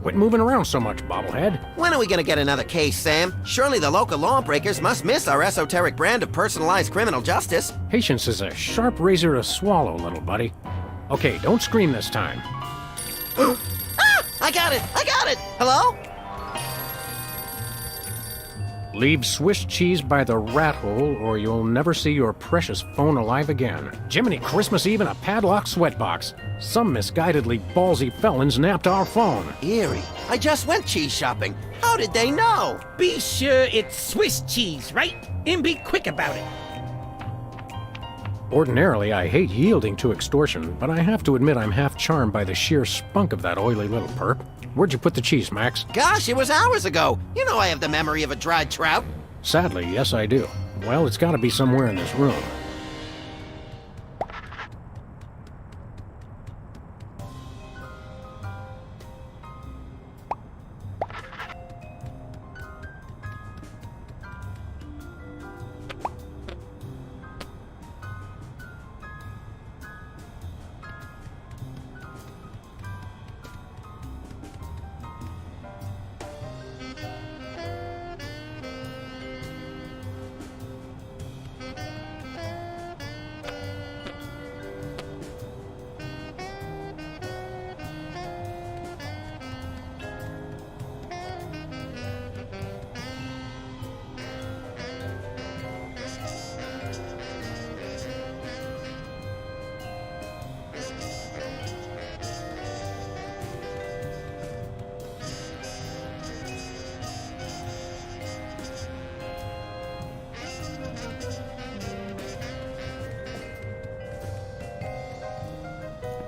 Quit moving around so much, bobblehead. When are we gonna get another case, Sam? Surely the local lawbreakers must miss our esoteric brand of personalized criminal justice. Patience is a sharp razor to swallow, little buddy. Okay, don't scream this time. Ah! I got it! I got it! Hello? Leave Swiss cheese by the rat hole, or you'll never see your precious phone alive again. Jiminy Christmas Eve in a padlocked sweatbox. Some misguidedly ballsy felons napped our phone. Eerie. I just went cheese shopping. How did they know? Be sure it's Swiss cheese, right? And be quick about it. Ordinarily, I hate yielding to extortion, but I have to admit I'm half charmed by the sheer spunk of that oily little perp. Where'd you put the cheese, Max? Gosh, it was hours ago. You know I have the memory of a dried trout. Sadly, yes I do. Well, it's gotta be somewhere in this room.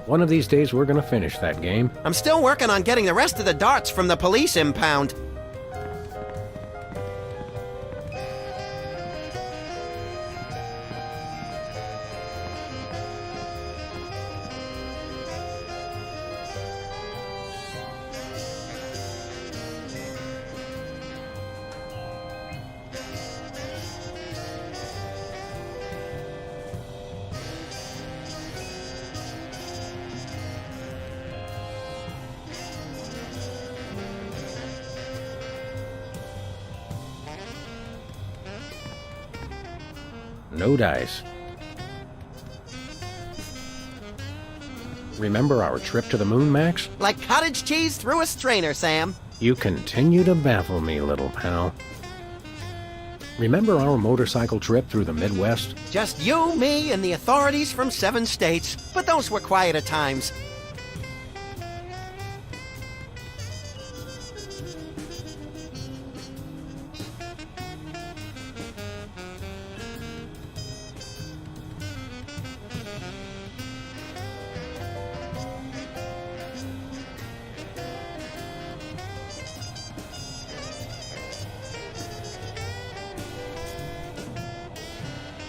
One of these days we're gonna finish that game. I'm still working on getting the rest of the darts from the police impound. No dice. Remember our trip to the moon, Max? Like cottage cheese through a strainer, Sam. You continue to baffle me, little pal. Remember our motorcycle trip through the Midwest? Just you, me, and the authorities from 7 states. But those were quieter times.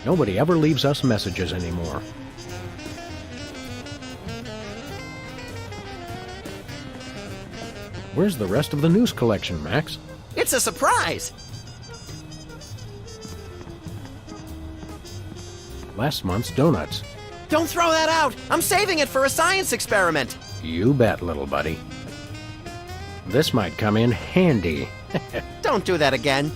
Nobody ever leaves us messages anymore. Where's the rest of the news collection, Max? It's a surprise. Last month's donuts. Don't throw that out. I'm saving it for a science experiment. You bet, little buddy. This might come in handy. Don't do that again.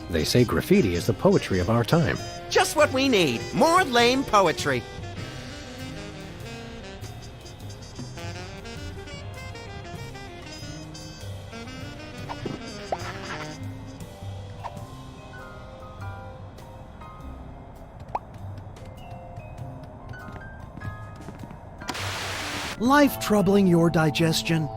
They say graffiti is the poetry of our time. Just what we need. More lame poetry. Life troubling your digestion?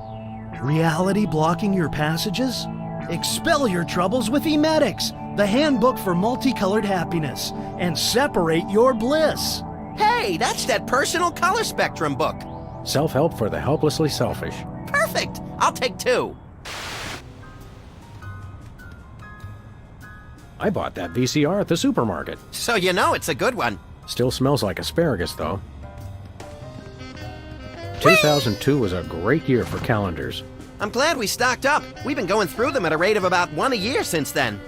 Reality blocking your passages? Expel your troubles with Emetics, the handbook for multicolored happiness, and separate your bliss. Hey, that's that personal color spectrum book. Self-help for the helplessly selfish. Perfect. I'll take 2. I bought that VCR at the supermarket. So you know it's a good one. Still smells like asparagus, though. 2002 was a great year for calendars. I'm glad we stocked up. We've been going through them at a rate of about 1 a year since then.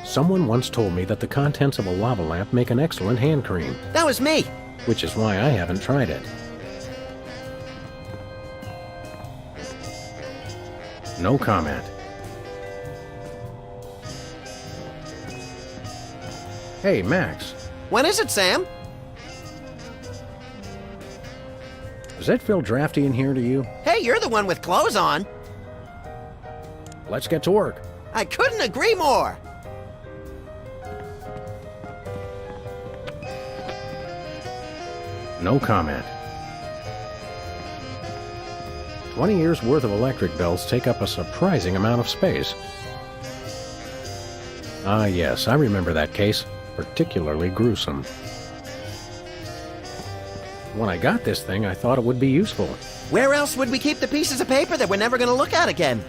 Someone once told me that the contents of a lava lamp make an excellent hand cream, That was me. which is why I haven't tried it. No comment. Hey, Max, When is it, Sam? does it feel drafty in here to you? Hey, you're the one with clothes on. Let's get to work. I couldn't agree more. No comment. 20 years worth of electric belts take up a surprising amount of space. Ah, yes, I remember that case. Particularly gruesome. When I got this thing, I thought it would be useful. Where else would we keep the pieces of paper that we're never going to look at again?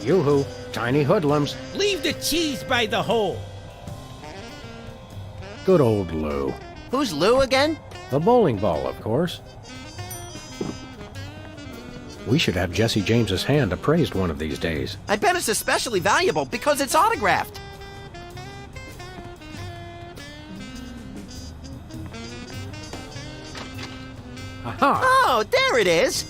Yoo-hoo, tiny hoodlums. Leave the cheese by the hole. Good old Lou. Who's Lou again? The bowling ball, of course. We should have Jesse James's hand appraised one of these days. I bet it's especially valuable because it's autographed. Aha! Oh, there it is.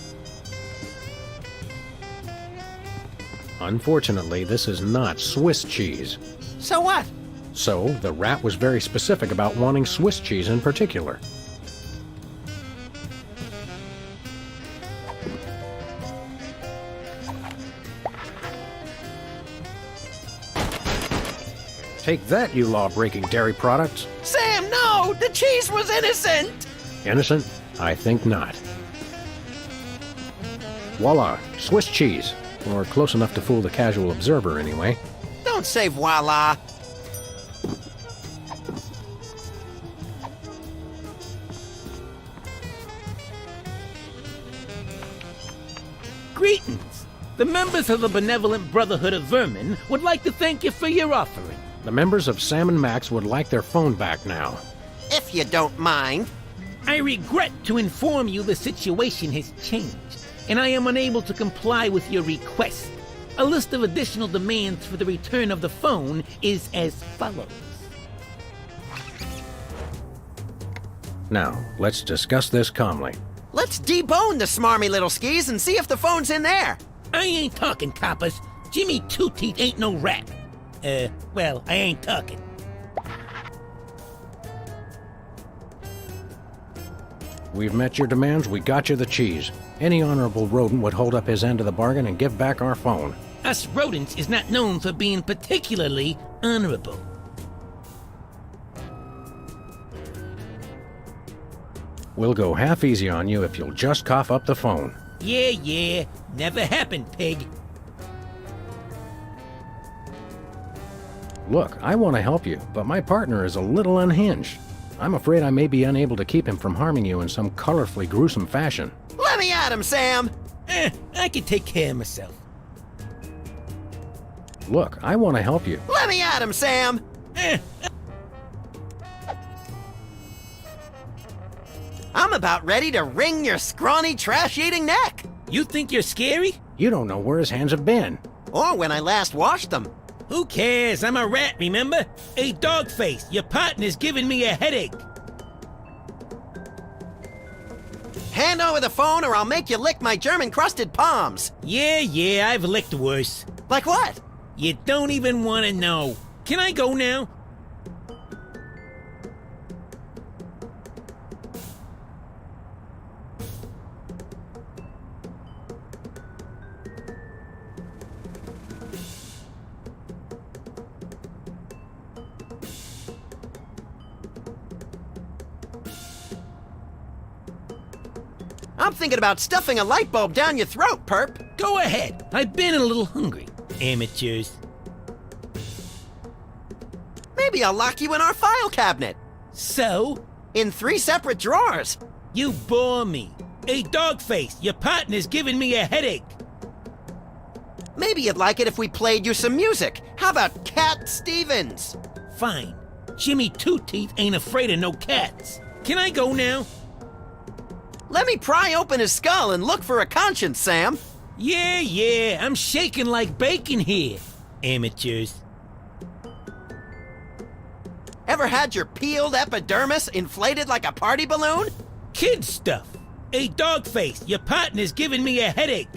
Unfortunately, this is not Swiss cheese. So what? So, the rat was very specific about wanting Swiss cheese in particular. Take that, you law-breaking dairy products. Sam, no! The cheese was innocent! Innocent? I think not. Voila, Swiss cheese. Or close enough to fool the casual observer, anyway. Don't say voila. Greetings. The members of the Benevolent Brotherhood of Vermin would like to thank you for your offering. The members of Sam and Max would like their phone back now. If you don't mind. I regret to inform you the situation has changed, and I am unable to comply with your request. A list of additional demands for the return of the phone is as follows. Now, let's discuss this calmly. Let's debone the smarmy little skis and see if the phone's in there. I ain't talking, coppers. Jimmy Two-Teeth ain't no rat. Well, I ain't talking. We've met your demands, we got you the cheese. Any honorable rodent would hold up his end of the bargain and give back our phone. Us rodents is not known for being particularly honorable. We'll go half easy on you if you'll just cough up the phone. Yeah, never happened, pig. Look, I want to help you, but my partner is a little unhinged. I'm afraid I may be unable to keep him from harming you in some colorfully gruesome fashion. Let me at him, Sam. I can take care of myself. Look, I want to help you. Let me at him, Sam. I'm about ready to wring your scrawny, trash-eating neck. You think you're scary? You don't know where his hands have been. Or when I last washed them. Who cares? I'm a rat, remember? Hey, Dogface, your partner's giving me a headache. Hand over the phone or I'll make you lick my German-crusted palms. Yeah, I've licked worse. Like what? You don't even want to know. Can I go now? I'm thinking about stuffing a light bulb down your throat, perp. Go ahead. I've been a little hungry. Amateurs. Maybe I'll lock you in our file cabinet. So? In 3 separate drawers. You bore me. Hey, Dogface, your partner's giving me a headache. Maybe you'd like it if we played you some music. How about Cat Stevens? Fine. Jimmy Two-Teeth ain't afraid of no cats. Can I go now? Let me pry open his skull and look for a conscience, Sam. Yeah, I'm shaking like bacon here. Amateurs. Ever had your peeled epidermis inflated like a party balloon? Kid stuff. Hey, Dogface, your partner's giving me a headache.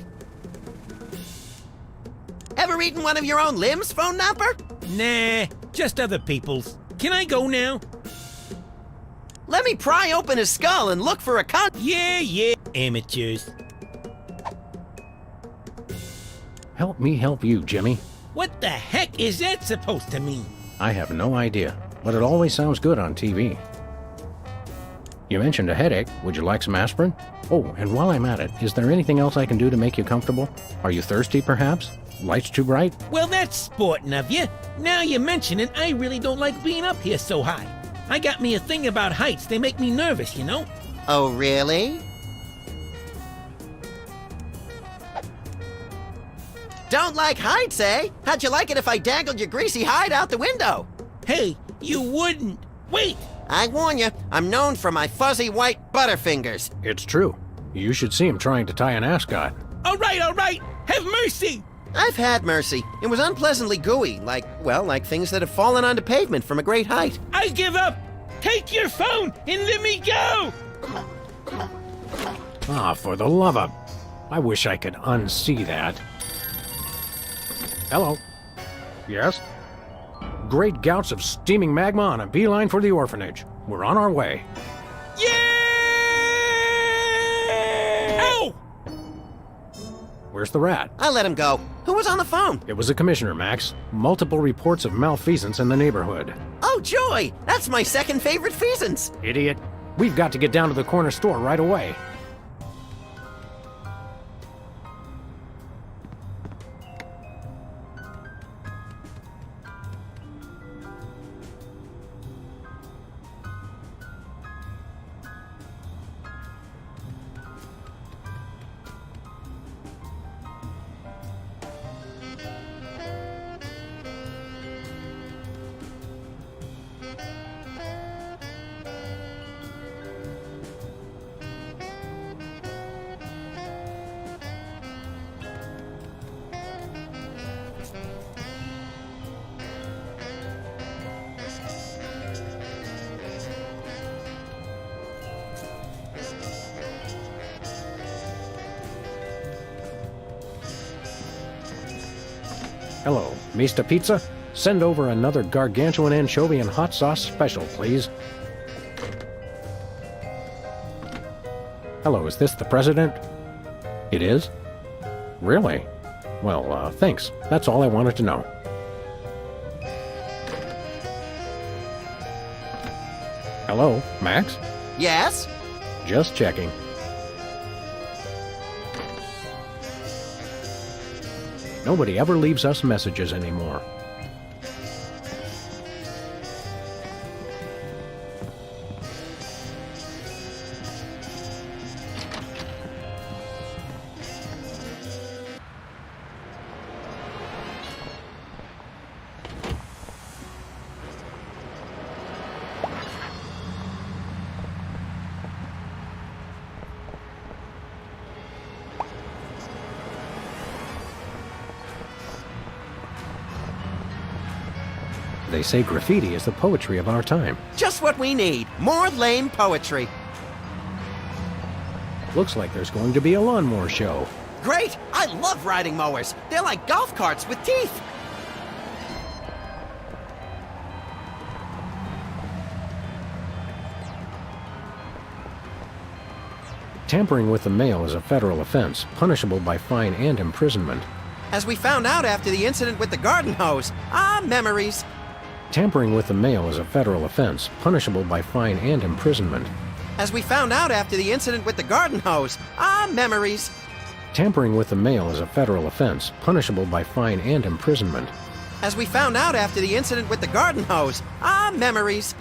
Ever eaten one of your own limbs, phone number? Nah, just other people's. Can I go now? Let me pry open his skull and look for a Yeah, amateurs. Help me help you, Jimmy. What the heck is that supposed to mean? I have no idea, but it always sounds good on TV. You mentioned a headache. Would you like some aspirin? Oh, and while I'm at it, is there anything else I can do to make you comfortable? Are you thirsty, perhaps? Lights too bright? Well, that's sporting of you. Now you mention it, I really don't like being up here so high. I got me a thing about heights. They make me nervous, you know? Oh, really? Don't like heights, eh? How'd you like it if I dangled your greasy hide out the window? Hey, you wouldn't. Wait! I warn you, I'm known for my fuzzy white butterfingers. It's true. You should see him trying to tie an ascot. All right. Have mercy! I've had mercy. It was unpleasantly gooey, like things that have fallen onto pavement from a great height. I give up! Take your phone and let me go! Ah, for the love of... I wish I could unsee that. Hello. Yes? Great gouts of steaming magma on a beeline for the orphanage. We're on our way. Yeah! Ow! Where's the rat? I let him go. Who was on the phone? It was the commissioner, Max. Multiple reports of malfeasance in the neighborhood. Oh, joy! That's my second favorite feasance. Idiot. We've got to get down to the corner store right away. Hello, Mista Pizza? Send over another gargantuan anchovy and hot sauce special, please. Hello, is this the president? It is? Really? Well, thanks. That's all I wanted to know. Hello, Max? Yes? Just checking. Nobody ever leaves us messages anymore. They say graffiti is the poetry of our time. Just what we need. More lame poetry. Looks like there's going to be a lawnmower show. Great! I love riding mowers. They're like golf carts with teeth. Tampering with the mail is a federal offense, punishable by fine and imprisonment. As we found out after the incident with the garden hose. Ah, memories. Tampering with the mail is a federal offense, punishable by fine and imprisonment. As we found out after the incident with the garden hose. Ah, memories. Tampering with the mail is a federal offense, punishable by fine and imprisonment. As we found out after the incident with the garden hose. Ah, memories.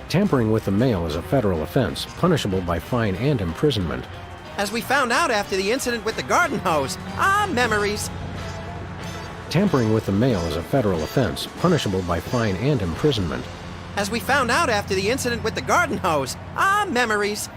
Tampering with the mail is a federal offense, punishable by fine and imprisonment. As we found out after the incident with the garden hose. Ah, memories. Tampering with the mail is a federal offense, punishable by fine and imprisonment. As we found out after the incident with the garden hose. Ah, memories.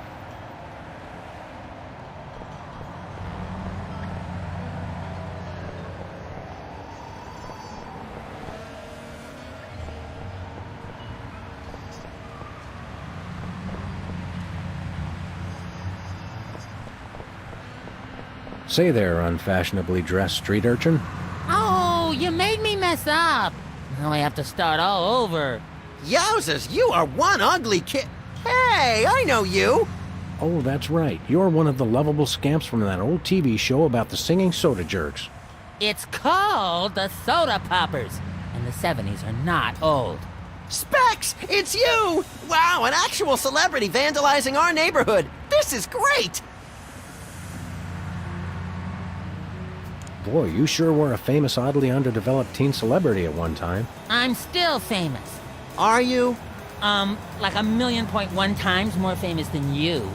Say there, unfashionably dressed street urchin. Oh, you made me mess up. Now I have to start all over. Yowzers, you are one ugly kid. Hey, I know you. Oh, that's right. You're one of the lovable scamps from that old TV show about the singing soda jerks. It's called the Soda Poppers, and the 70s are not old. Specs, it's you! Wow, an actual celebrity vandalizing our neighborhood. This is great! Boy, you sure were a famous, oddly underdeveloped teen celebrity at one time. I'm still famous. Are you? Like 1,000,000.1 times more famous than you.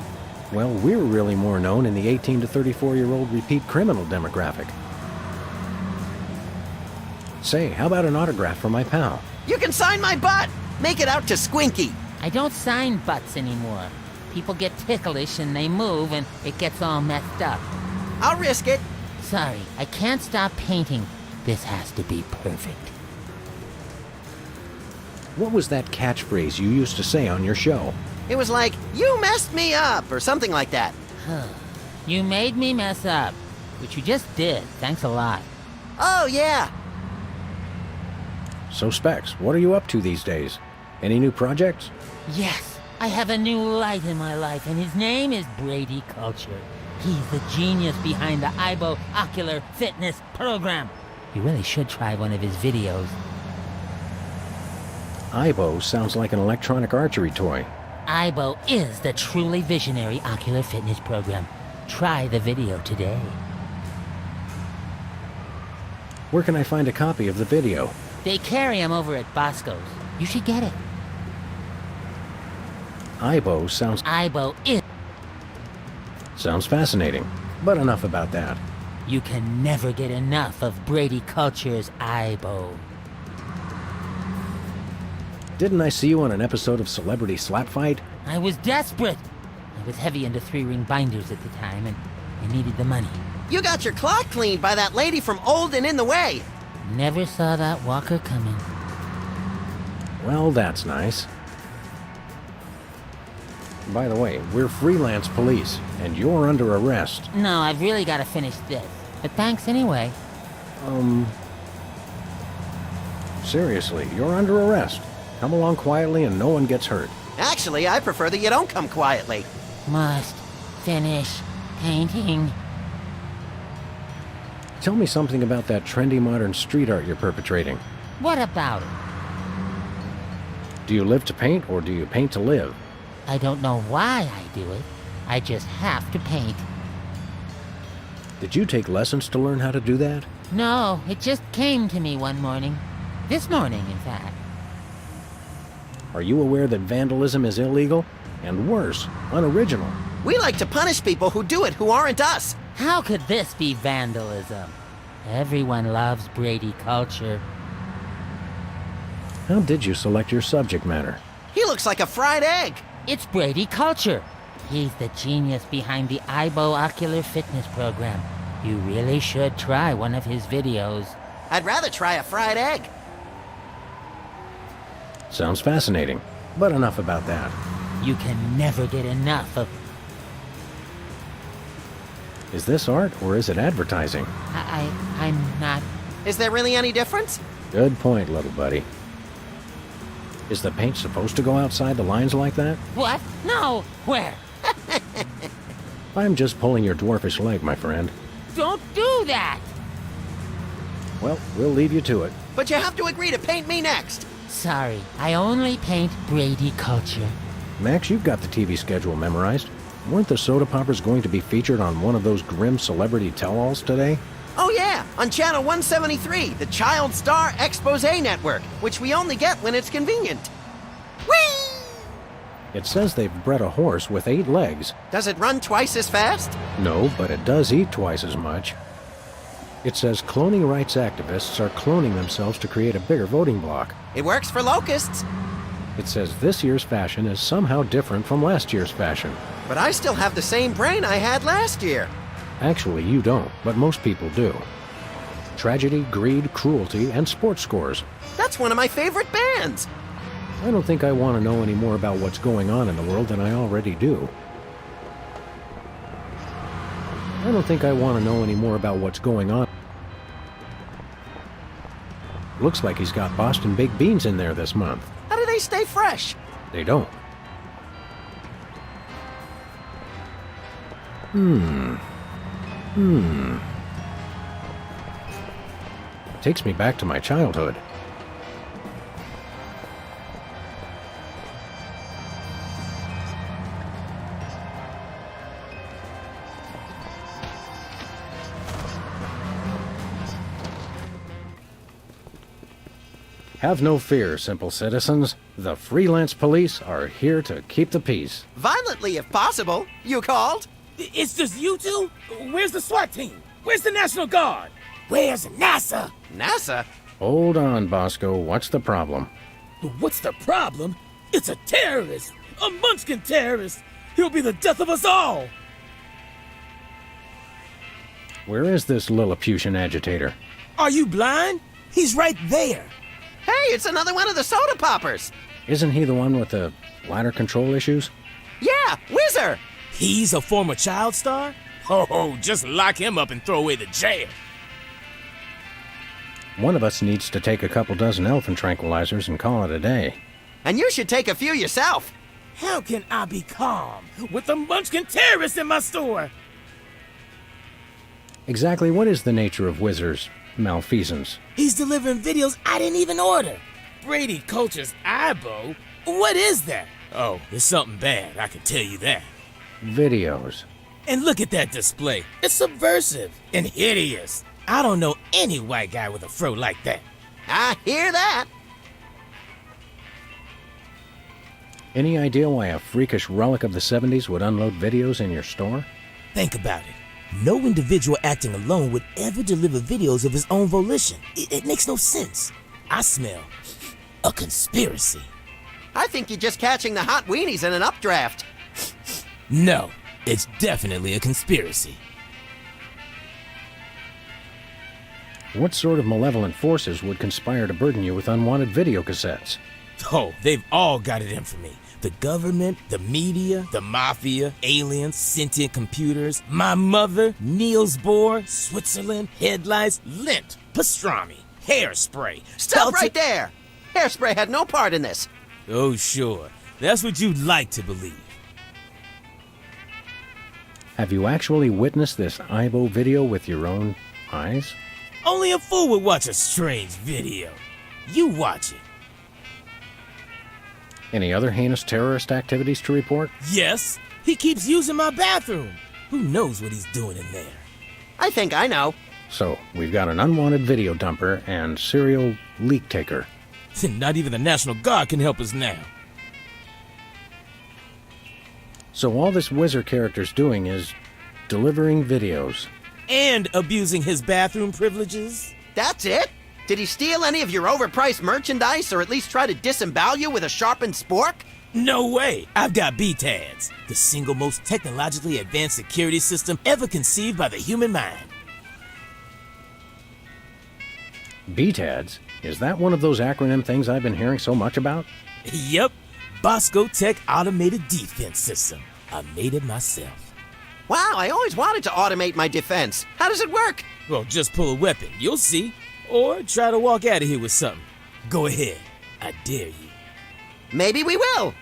Well, we're really more known in the 18 to 34-year-old repeat criminal demographic. Say, how about an autograph for my pal? You can sign my butt! Make it out to Squinky! I don't sign butts anymore. People get ticklish and they move and it gets all messed up. I'll risk it. Sorry, I can't stop painting. This has to be perfect. What was that catchphrase you used to say on your show? It was like, you messed me up, or something like that. You made me mess up, which you just did. Thanks a lot. Oh, yeah. So, Specs, what are you up to these days? Any new projects? Yes, I have a new light in my life, and his name is Brady Culture. He's the genius behind the IBO Ocular Fitness Program. You really should try one of his videos. IBO sounds like an electronic archery toy. IBO is the truly visionary ocular fitness program. Try the video today. Where can I find a copy of the video? They carry them over at Bosco's. You should get it. IBO sounds fascinating, but enough about that. You can never get enough of Brady Culture's IBO. Didn't I see you on an episode of Celebrity Slap Fight? I was desperate. I was heavy into 3-ring binders at the time, and I needed the money. You got your clock cleaned by that lady from Old and in the Way. Never saw that walker coming. Well, that's nice. By the way, we're freelance police, and you're under arrest. No, I've really got to finish this. But thanks anyway. Seriously, you're under arrest. Come along quietly and no one gets hurt. Actually, I prefer that you don't come quietly. Must finish painting. Tell me something about that trendy modern street art you're perpetrating. What about it? Do you live to paint, or do you paint to live? I don't know why I do it. I just have to paint. Did you take lessons to learn how to do that? No, it just came to me one morning. This morning, in fact. Are you aware that vandalism is illegal? And worse, unoriginal. We like to punish people who do it who aren't us. How could this be vandalism? Everyone loves Brady Culture. How did you select your subject matter? He looks like a fried egg. It's Brady Culture. He's the genius behind the IBO Ocular Fitness Program. You really should try one of his videos. I'd rather try a fried egg. Sounds fascinating, but enough about that. You can never get enough of... Is this art, or is it advertising? I'm not... Is there really any difference? Good point, little buddy. Is the paint supposed to go outside the lines like that? What? No! Where? I'm just pulling your dwarfish leg, my friend. Don't do that! Well, we'll leave you to it. But you have to agree to paint me next. Sorry, I only paint Brady Culture. Max, you've got the TV schedule memorized. Weren't the Soda Poppers going to be featured on one of those grim celebrity tell-alls today? Oh yeah, on Channel 173, the Child Star Expose Network, which we only get when it's convenient. Whee! It says they've bred a horse with 8 legs. Does it run twice as fast? No, but it does eat twice as much. It says cloning rights activists are cloning themselves to create a bigger voting bloc. It works for locusts. It says this year's fashion is somehow different from last year's fashion. But I still have the same brain I had last year. Actually, you don't, but most people do. Tragedy, greed, cruelty, and sports scores. That's one of my favorite bands. I don't think I want to know any more about what's going on in the world than I already do. I don't think I want to know any more about what's going on. Looks like he's got Boston baked beans in there this month. How do they stay fresh? They don't. Takes me back to my childhood. Have no fear, simple citizens. The freelance police are here to keep the peace. Violently, if possible. You called? It's just you two? Where's the SWAT team? Where's the National Guard? Where's NASA? NASA? Hold on, Bosco. What's the problem? What's the problem? It's a terrorist! A Munchkin terrorist! He'll be the death of us all! Where is this Lilliputian agitator? Are you blind? He's right there! Hey, it's another one of the soda poppers! Isn't he the one with the ladder control issues? Yeah, Whizzer! He's a former child star? Oh, just lock him up and throw away the jail. One of us needs to take a couple dozen elephant tranquilizers and call it a day. And you should take a few yourself. How can I be calm with a Munchkin terrorist in my store? Exactly what is the nature of Whizzer's malfeasance? He's delivering videos I didn't even order. Brady Culture's eyebow? What is that? Oh, it's something bad, I can tell you that. Videos. And look at that display. It's subversive and hideous. I don't know any white guy with a fro like that. I hear that. Any idea why a freakish relic of the 70s would unload videos in your store? Think about it. No individual acting alone would ever deliver videos of his own volition. It makes no sense. I smell a conspiracy. I think you're just catching the hot weenies in an updraft. No, it's definitely a conspiracy. What sort of malevolent forces would conspire to burden you with unwanted video cassettes? Oh, they've all got it in for me. The government, the media, the mafia, aliens, sentient computers, my mother, Niels Bohr, Switzerland, headlights, lint, pastrami, hairspray. Stop right there! Hairspray had no part in this. Oh, sure. That's what you'd like to believe. Have you actually witnessed this Ibo video with your own eyes? Only a fool would watch a strange video. You watch it. Any other heinous terrorist activities to report? Yes, he keeps using my bathroom. Who knows what he's doing in there? I think I know. So, we've got an unwanted video dumper and serial leak taker. Not even the National Guard can help us now. So all this Whizzer character's doing is delivering videos. And abusing his bathroom privileges? That's it? Did he steal any of your overpriced merchandise or at least try to disembowel you with a sharpened spork? No way! I've got BTADS, the single most technologically advanced security system ever conceived by the human mind. BTADS? Is that one of those acronym things I've been hearing so much about? Yep, Bosco Tech Automated Defense System. I made it myself. Wow, I always wanted to automate my defense. How does it work? Well, just pull a weapon, you'll see. Or try to walk out of here with something. Go ahead, I dare you. Maybe we will.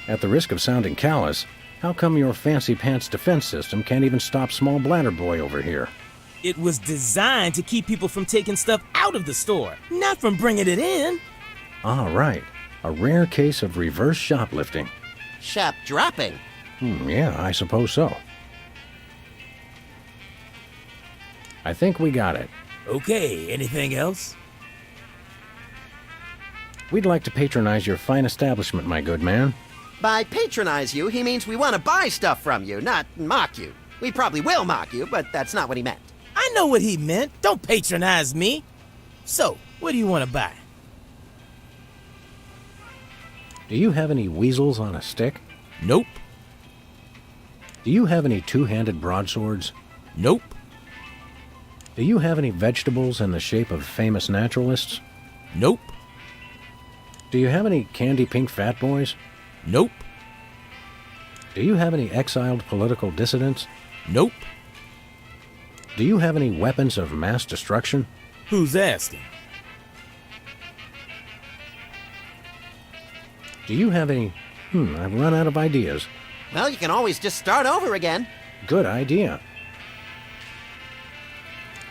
At the risk of sounding callous, how come your fancy pants defense system can't even stop small bladder boy over here? It was designed to keep people from taking stuff out of the store, not from bringing it in. Ah, right. A rare case of reverse shoplifting. Shop dropping. Yeah, I suppose so. I think we got it. Okay, anything else? We'd like to patronize your fine establishment, my good man. By patronize you, he means we want to buy stuff from you, not mock you. We probably will mock you, but that's not what he meant. I know what he meant. Don't patronize me. So, what do you want to buy? Do you have any weasels on a stick? Nope. Do you have any two-handed broadswords? Nope. Do you have any vegetables in the shape of famous naturalists? Nope. Do you have any candy pink fat boys? Nope. Do you have any exiled political dissidents? Nope. Do you have any weapons of mass destruction? Who's asking? Do you have any... I've run out of ideas. Well, you can always just start over again. Good idea.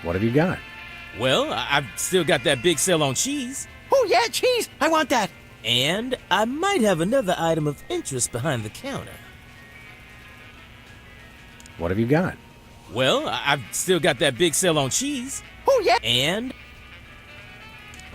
What have you got? Well, I've still got that big sale on cheese. Oh, yeah, cheese! I want that! And I might have another item of interest behind the counter. What have you got? Well, I've still got that big sale on cheese. Oh, yeah! And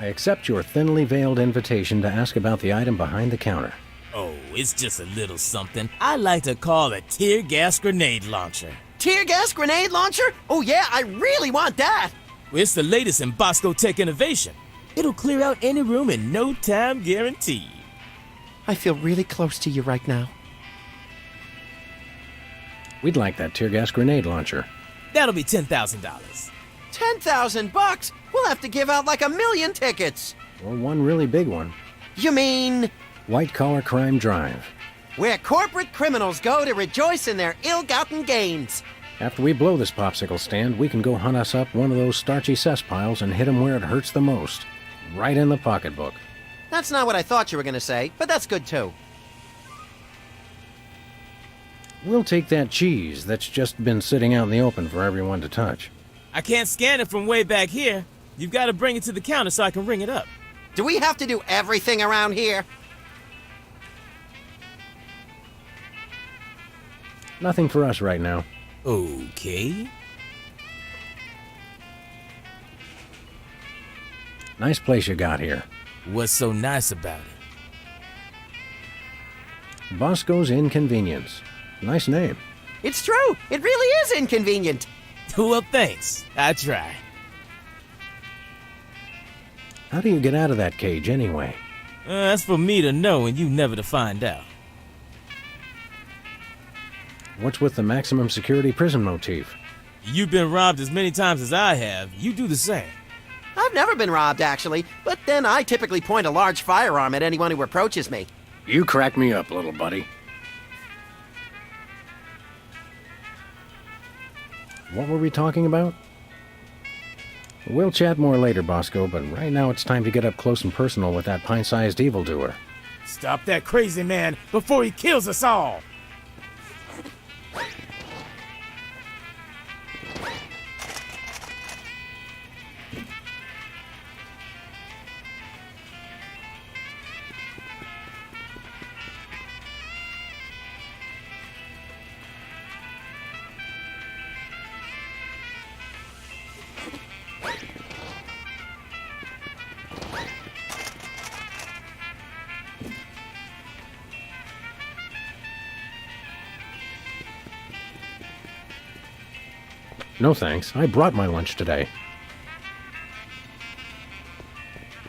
I accept your thinly veiled invitation to ask about the item behind the counter. oh, it's just a little something I like to call a tear gas grenade launcher. Tear gas grenade launcher? Oh, yeah, I really want that! It's the latest in Bosco tech innovation. It'll clear out any room in no time guaranteed. I feel really close to you right now. We'd like that tear gas grenade launcher. That'll be $10,000. 10,000 bucks? We'll have to give out like 1,000,000 tickets. Or one really big one. You mean White Collar Crime Drive. where corporate criminals go to rejoice in their ill-gotten gains? After we blow this popsicle stand, we can go hunt us up one of those starchy cesspiles and hit 'em where it hurts the most. Right in the pocketbook. That's not what I thought you were gonna say, but that's good too. We'll take that cheese that's just been sitting out in the open for everyone to touch. I can't scan it from way back here. You've got to bring it to the counter so I can ring it up. Do we have to do everything around here? Nothing for us right now. Okay. Nice place you got here. What's so nice about it? Bosco's Inconvenience. Nice name. It's true. It really is inconvenient. Well, thanks. I try. How do you get out of that cage anyway? That's for me to know and you never to find out. What's with the maximum security prison motif? You've been robbed as many times as I have. You do the same. I've never been robbed, actually, but then I typically point a large firearm at anyone who approaches me. You crack me up, little buddy. What were we talking about? We'll chat more later, Bosco, but right now it's time to get up close and personal with that pint-sized evildoer. Stop that crazy man before he kills us all. No thanks, I brought my lunch today.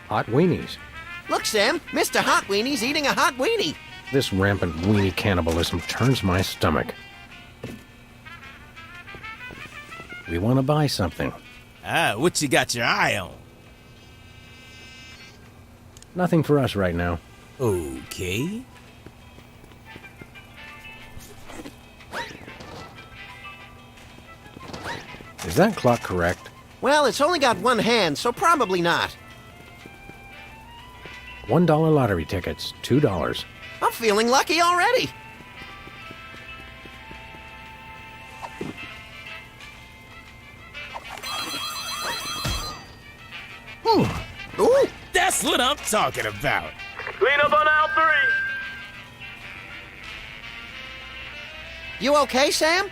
Hot weenies. Look, Sam, Mr. Hot Weenie's eating a hot weenie. This rampant weenie cannibalism turns my stomach. We want to buy something. What you got your eye on? Nothing for us right now. Okay. Is that clock correct? Well, it's only got one hand, so probably not. $1 lottery tickets, $2. I'm feeling lucky already. Ooh, That's what I'm talking about. Clean up on aisle 3. you okay, Sam?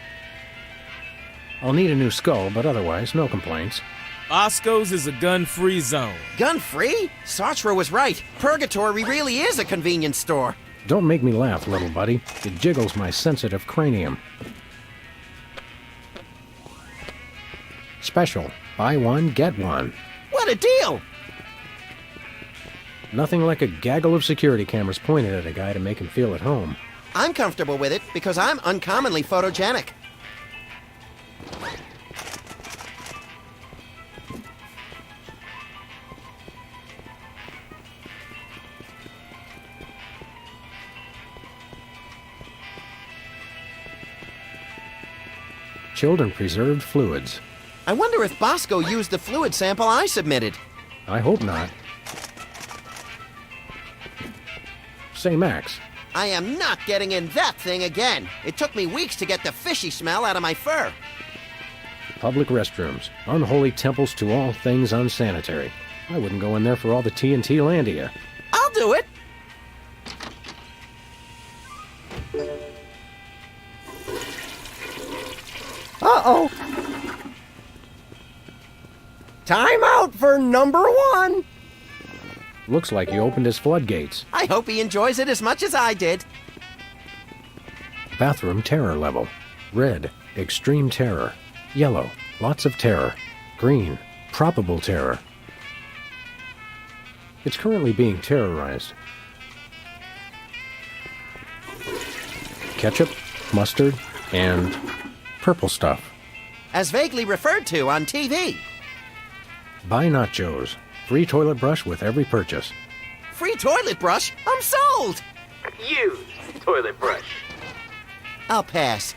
I'll need a new skull, but otherwise, no complaints. Bosco's is a gun-free zone. Gun-free? Sartre was right. Purgatory really is a convenience store. Don't make me laugh, little buddy. It jiggles my sensitive cranium. Special. Buy one, get one. What a deal! Nothing like a gaggle of security cameras pointed at a guy to make him feel at home. I'm comfortable with it because I'm uncommonly photogenic. chilled and preserved fluids. I wonder if Bosco used the fluid sample I submitted. I hope not. Say, Max, I am not getting in that thing again. It took me weeks to get the fishy smell out of my fur. public restrooms, unholy temples to all things unsanitary. I wouldn't go in there for all the TNT Landia. I'll do it. Uh-oh. Time out for number one. Looks like he opened his floodgates. I hope he enjoys it as much as I did. Bathroom terror level. Red, extreme terror. Yellow, lots of terror. Green, probable terror. It's currently being terrorized. Ketchup, mustard, and purple stuff. As vaguely referred to on TV. Buy nachos. Free toilet brush with every purchase. Free toilet brush? I'm sold! Use toilet brush. I'll pass.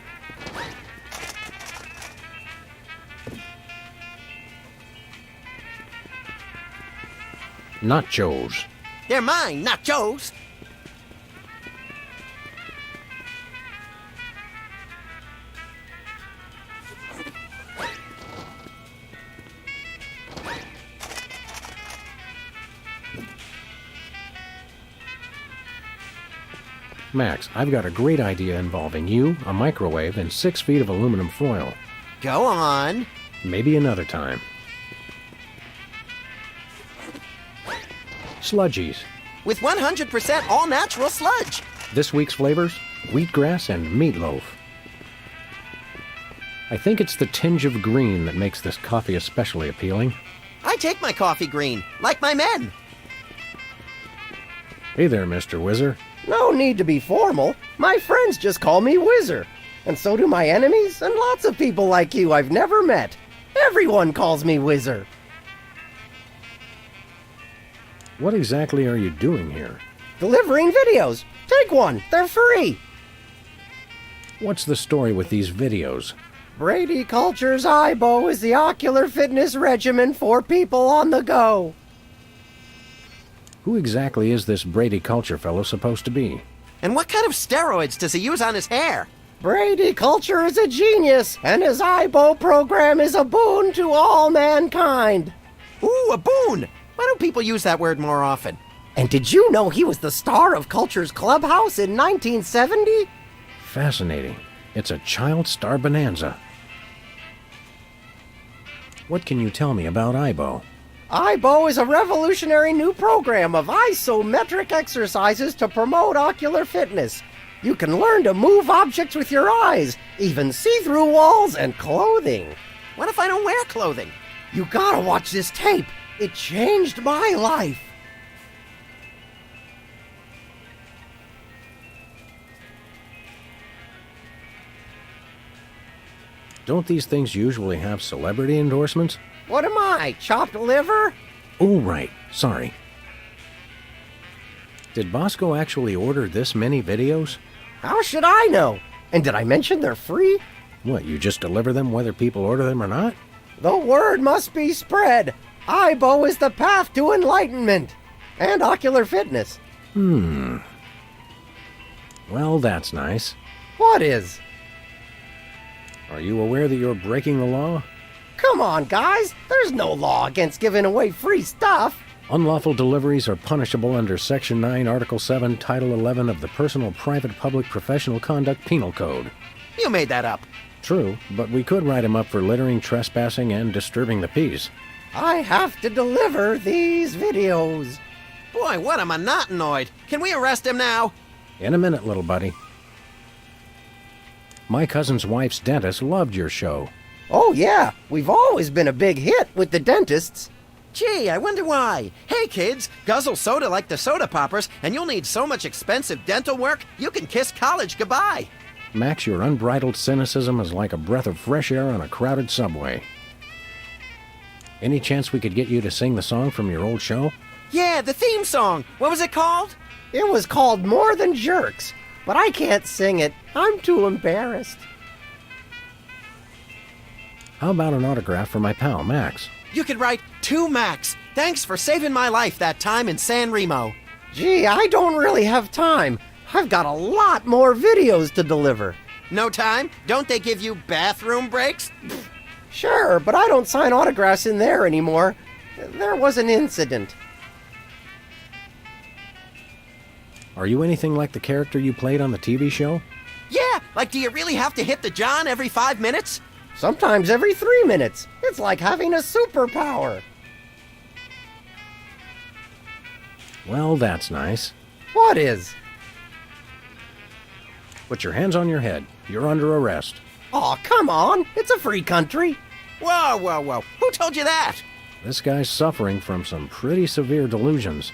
Nachos. They're mine, not Joe's. Max, I've got a great idea involving you, a microwave, and 6 feet of aluminum foil. Go on. Maybe another time. Sludgies. With 100% all-natural sludge. This week's flavors, wheatgrass and meatloaf. I think it's the tinge of green that makes this coffee especially appealing. I take my coffee green, like my men. Hey there, Mr. Whizzer. No need to be formal. My friends just call me Whizzer. And so do my enemies and lots of people like you I've never met. Everyone calls me Whizzer. What exactly are you doing here? Delivering videos. Take one. They're free. What's the story with these videos? Brady Culture's IBO is the ocular fitness regimen for people on the go. Who exactly is this Brady Culture fellow supposed to be? And what kind of steroids does he use on his hair? Brady Culture is a genius, and his IBO program is a boon to all mankind. Ooh, a boon! Why don't people use that word more often? And did you know he was the star of Culture's Clubhouse in 1970? Fascinating. It's a child star bonanza. What can you tell me about IBO? IBO is a revolutionary new program of isometric exercises to promote ocular fitness. You can learn to move objects with your eyes, even see through walls and clothing. What if I don't wear clothing? You gotta watch this tape. It changed my life. Don't these things usually have celebrity endorsements? What am I, chopped liver? Oh, right. Sorry. Did Bosco actually order this many videos? How should I know? And did I mention they're free? What, you just deliver them whether people order them or not? The word must be spread. IBO is the path to enlightenment and ocular fitness. Well, that's nice. What is? Are you aware that you're breaking the law? Come on, guys. There's no law against giving away free stuff. Unlawful deliveries are punishable under Section 9, Article 7, Title 11 of the Personal, Private, Public, Professional Conduct Penal Code. You made that up. True, but we could write him up for littering, trespassing, and disturbing the peace. I have to deliver these videos. Boy, what a monotonoid. Can we arrest him now? In a minute, little buddy. My cousin's wife's dentist loved your show. Oh, yeah. We've always been a big hit with the dentists. Gee, I wonder why. Hey, kids, guzzle soda like the soda poppers, and you'll need so much expensive dental work, you can kiss college goodbye. Max, your unbridled cynicism is like a breath of fresh air on a crowded subway. Any chance we could get you to sing the song from your old show? Yeah, the theme song. What was it called? It was called More Than Jerks, but I can't sing it. I'm too embarrassed. How about an autograph for my pal, Max? You could write to Max. Thanks for saving my life that time in San Remo. Gee, I don't really have time. I've got a lot more videos to deliver. No time? Don't they give you bathroom breaks? Sure, but I don't sign autographs in there anymore. There was an incident. Are you anything like the character you played on the TV show? Yeah, like do you really have to hit the John every 5 minutes? Sometimes every 3 minutes. It's like having a superpower. Well, that's nice. What is? Put your hands on your head. You're under arrest. Aw, come on. It's a free country. Whoa, whoa, whoa. Who told you that? This guy's suffering from some pretty severe delusions.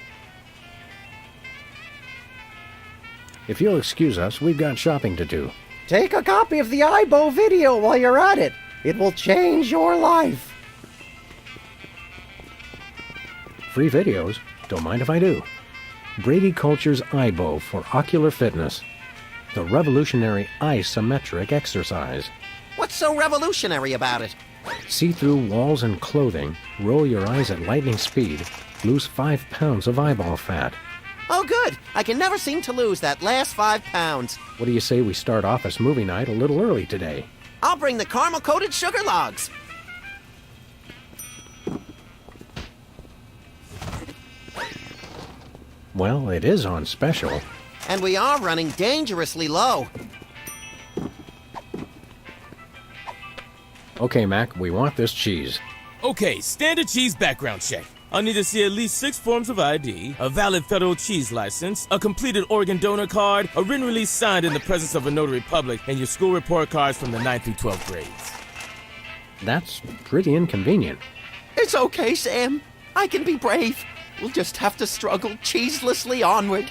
If you'll excuse us, we've got shopping to do. Take a copy of the Ibo video while you're at it. It will change your life. Free videos? Don't mind if I do. Brady Culture's Ibo for ocular fitness. The revolutionary isometric exercise. What's so revolutionary about it? See through walls and clothing, roll your eyes at lightning speed, lose 5 pounds of eyeball fat. Oh, good. I can never seem to lose that last 5 pounds. What do you say we start office movie night a little early today? I'll bring the caramel-coated sugar logs. Well, it is on special. And we are running dangerously low. Okay, Mac, we want this cheese. Okay, standard cheese background check. I'll need to see at least 6 forms of ID, a valid federal cheese license, a completed organ donor card, a written release signed in the presence of a notary public, and your school report cards from the 9th through 12th grades. That's pretty inconvenient. It's okay, Sam. I can be brave. We'll just have to struggle cheeselessly onward.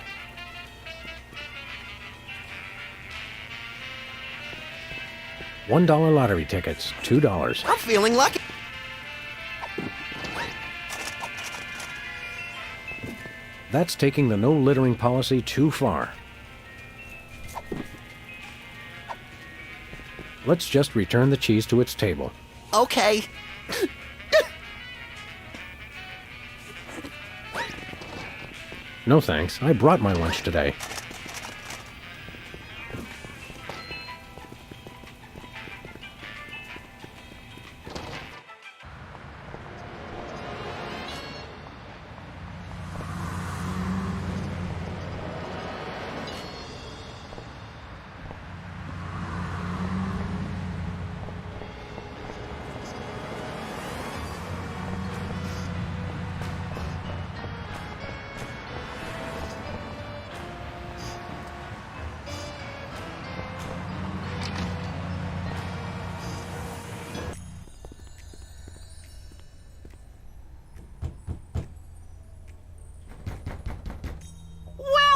$1 lottery tickets, $2. I'm feeling lucky. That's taking the no littering policy too far. Let's just return the cheese to its table. Okay. No thanks, I brought my lunch today.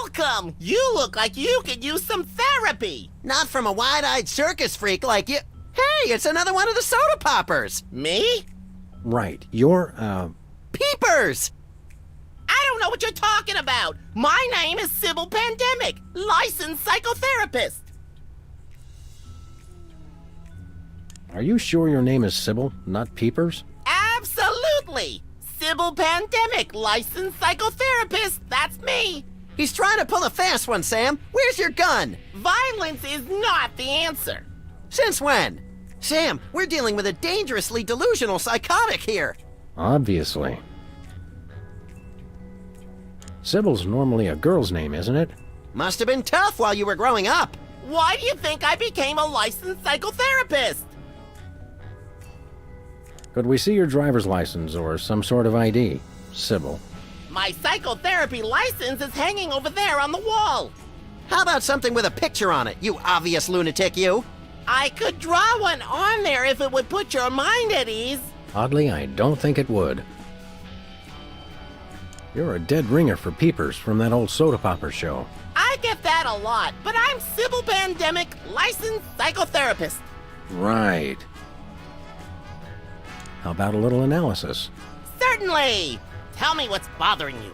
Welcome! You look like you could use some therapy! Not from a wide-eyed circus freak like you. Hey, it's another one of the soda poppers. Me? Right, you're, Peepers! I don't know what you're talking about! My name is Sybil Pandemic, licensed psychotherapist! are you sure your name is Sybil, not Peepers? Absolutely! Sybil Pandemic, licensed psychotherapist, that's me! He's trying to pull a fast one, Sam. Where's your gun? Violence is not the answer. Since when? Sam, we're dealing with a dangerously delusional psychotic here. Obviously. Sybil's normally a girl's name, isn't it? Must have been tough while you were growing up. Why do you think I became a licensed psychotherapist? Could we see your driver's license or some sort of ID, Sybil? My psychotherapy license is hanging over there on the wall. How about something with a picture on it, you obvious lunatic, you? I could draw one on there if it would put your mind at ease. Oddly, I don't think it would. You're a dead ringer for Peepers from that old soda popper show. I get that a lot, but I'm Sybil Pandemic, licensed psychotherapist. Right. How about a little analysis? Certainly. Tell me what's bothering you.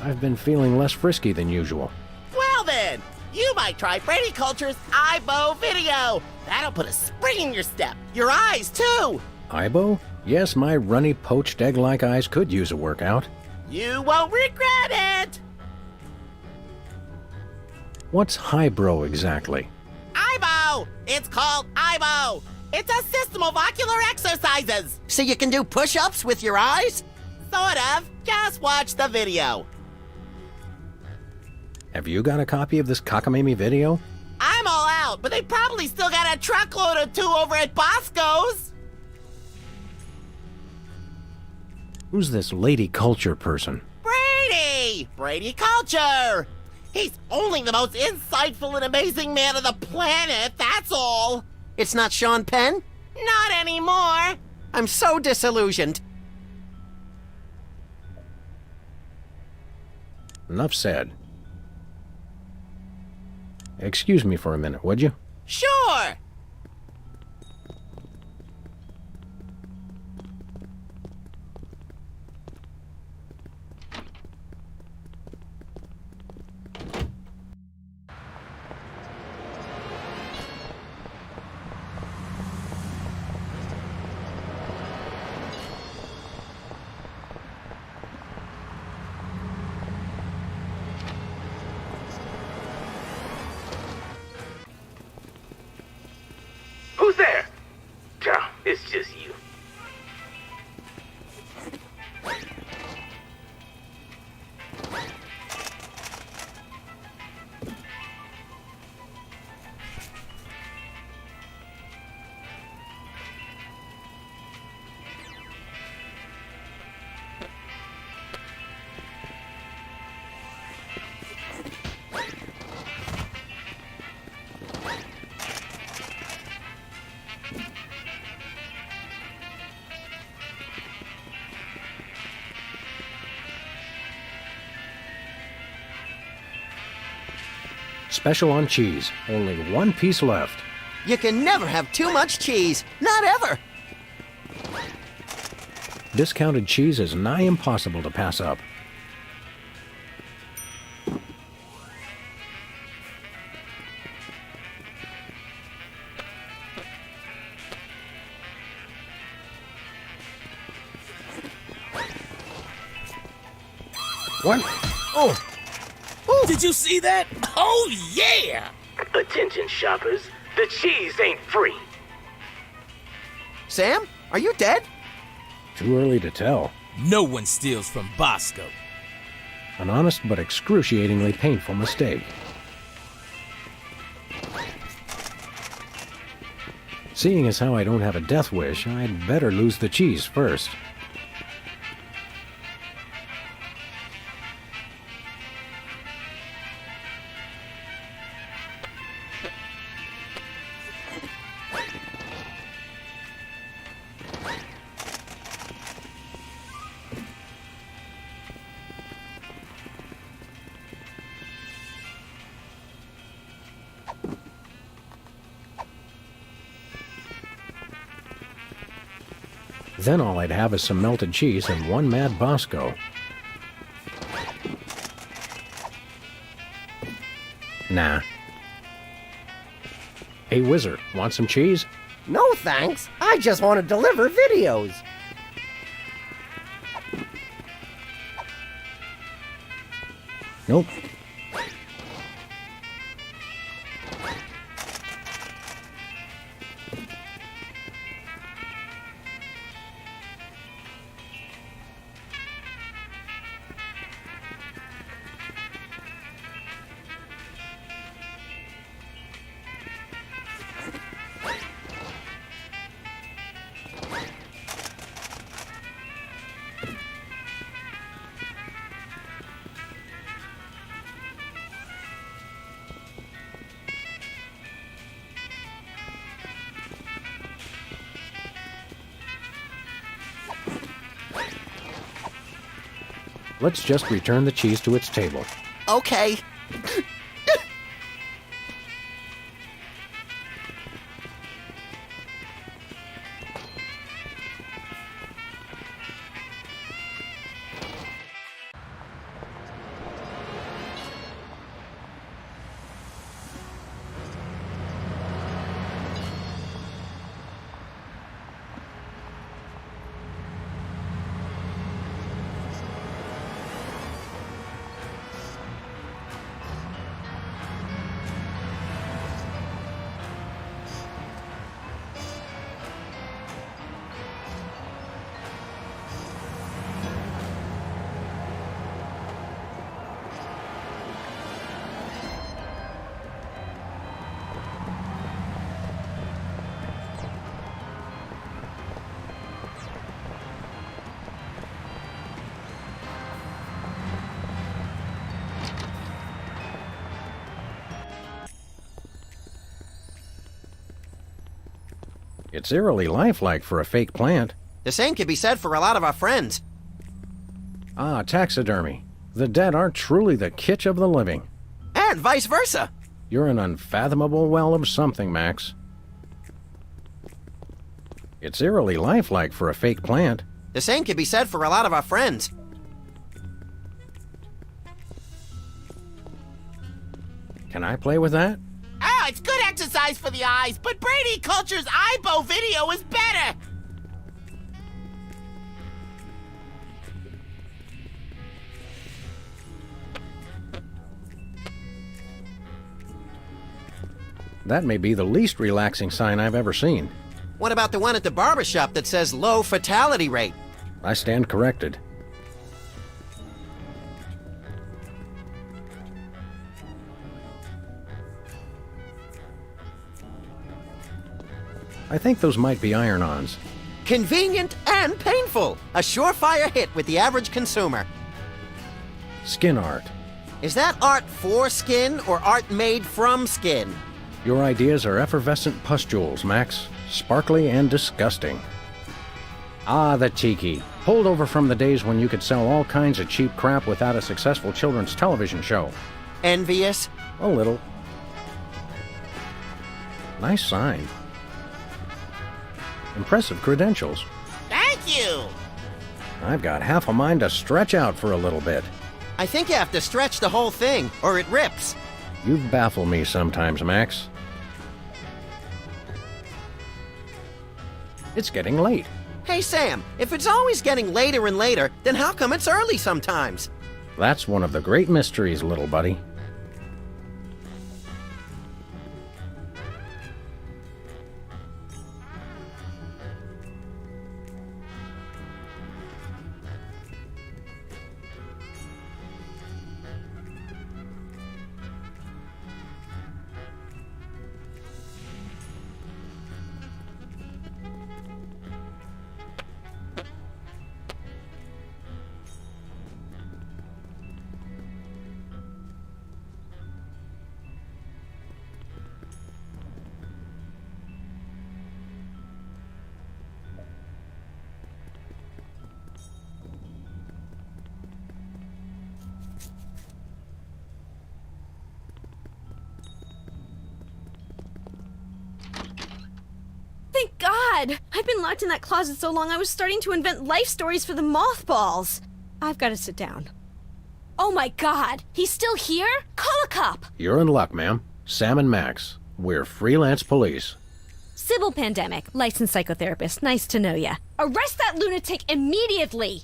I've been feeling less frisky than usual. Well then, You might try Brady Culture's Eyebow video. That'll put a spring in your step. Your eyes, too. Ibo? Yes, my runny, poached egg-like eyes could use a workout. You won't regret it. What's highbrow exactly? Eyebow. It's called Eyebow. It's a system of ocular exercises. So you can do push-ups with your eyes? Sort of. Just watch the video. Have you got a copy of this cockamamie video? I'm all out, but they probably still got a truckload or two over at Bosco's. Who's this Lady Culture person? Brady! Brady Culture! He's only the most insightful and amazing man on the planet, that's all. It's not Sean Penn? Not anymore. I'm so disillusioned. Enough said. Excuse me for a minute, would you? Sure. Who's there? Oh, it's just you. Special on cheese. Only one piece left. You can never have too much cheese. Not ever. Discounted cheese is nigh impossible to pass up. What? Oh! Did you see that? Oh, yeah! Attention, shoppers. The cheese ain't free. Sam, are you dead? Too early to tell. No one steals from Bosco. An honest but excruciatingly painful mistake. Seeing as how I don't have a death wish, I'd better lose the cheese first. Then all I'd have is some melted cheese and one mad Bosco. Nah. Hey, Whizzer, want some cheese? No thanks. I just want to deliver videos. Nope. Let's just return the cheese to its table. Okay. It's eerily lifelike for a fake plant. The same can be said for a lot of our friends. Ah, taxidermy. The dead aren't truly the kitsch of the living. And vice versa. You're an unfathomable well of something, Max. It's eerily lifelike for a fake plant. The same can be said for a lot of our friends. Can I play with that? Oh, it's good exercise for the eyes, but Brady Culture's eyebow video is better. That may be the least relaxing sign I've ever seen. What about the one at the barber shop that says low fatality rate? I stand corrected. I think those might be iron-ons. Convenient and painful. A surefire hit with the average consumer. Skin art. Is that art for skin or art made from skin? Your ideas are effervescent pustules, Max. Sparkly and disgusting. Ah, the tiki. Pulled over from the days when you could sell all kinds of cheap crap without a successful children's television show. Envious? A little. Nice sign. Impressive credentials. Thank you. I've got half a mind to stretch out for a little bit. I think you have to stretch the whole thing, or it rips. You baffle me sometimes, Max. It's getting late. Hey, Sam, if it's always getting later and later, then how come it's early sometimes? That's one of the great mysteries, little buddy. Thank God! I've been locked in that closet so long I was starting to invent life stories for the mothballs. I've got to sit down. Oh my God! He's still here? Call a cop! You're in luck, ma'am. Sam and Max. We're freelance police. Sybil Pandemic, licensed psychotherapist. Nice to know ya. Arrest that lunatic immediately!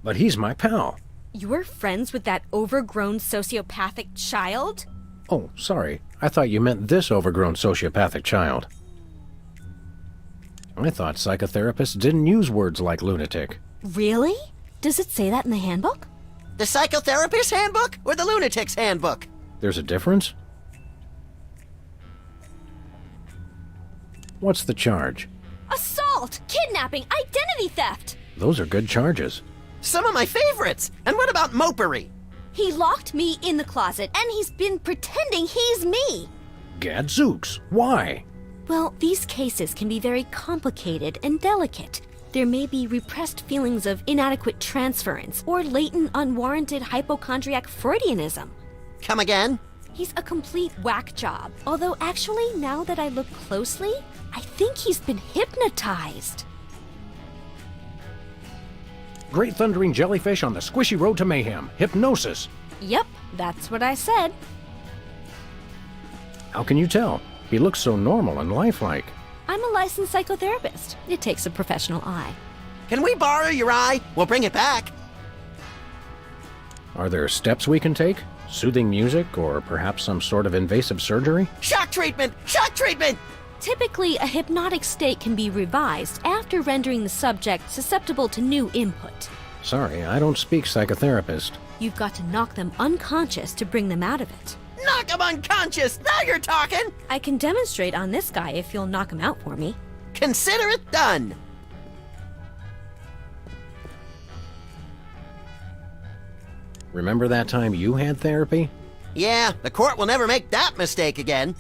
But he's my pal. You're friends with that overgrown sociopathic child? Oh, sorry. I thought you meant this overgrown sociopathic child. I thought psychotherapists didn't use words like lunatic. Really? Does it say that in the handbook? The psychotherapist's handbook or the lunatic's handbook? There's a difference? What's the charge? Assault! Kidnapping! Identity theft! Those are good charges. Some of my favorites. And what about mopery? He locked me in the closet, and he's been pretending he's me! Gadzooks, why? Well, these cases can be very complicated and delicate. There may be repressed feelings of inadequate transference or latent unwarranted hypochondriac Freudianism. Come again? He's a complete whack job. Although actually, now that I look closely, I think he's been hypnotized. Great thundering jellyfish on the squishy road to mayhem. Hypnosis. Yep, that's what I said. How can you tell? He looks so normal and lifelike. I'm a licensed psychotherapist. It takes a professional eye. Can we borrow your eye? We'll bring it back. Are there steps we can take? Soothing music or perhaps some sort of invasive surgery? Shock treatment! Shock treatment! Typically, a hypnotic state can be revised after rendering the subject susceptible to new input. Sorry, I don't speak psychotherapist. You've got to knock them unconscious to bring them out of it. Knock him unconscious! Now you're talking! I can demonstrate on this guy if you'll knock him out for me. Consider it done! Remember that time you had therapy? Yeah, the court will never make that mistake again.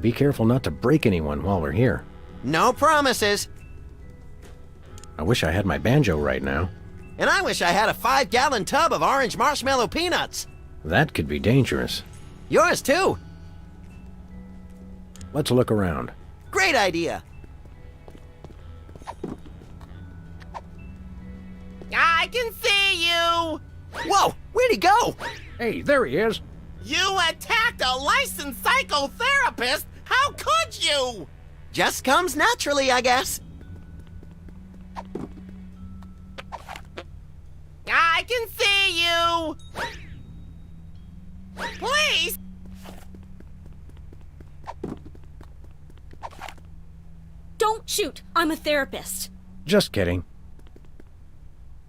Be careful not to break anyone while we're here. No promises. I wish I had my banjo right now. And I wish I had a 5-gallon tub of orange marshmallow peanuts. That could be dangerous. Yours too. Let's look around. Great idea. I can see you! Whoa, where'd he go? Hey, there he is. You attacked a licensed psychotherapist? How could you? Just comes naturally, I guess. I can see you! Please! Don't shoot! I'm a therapist. Just kidding.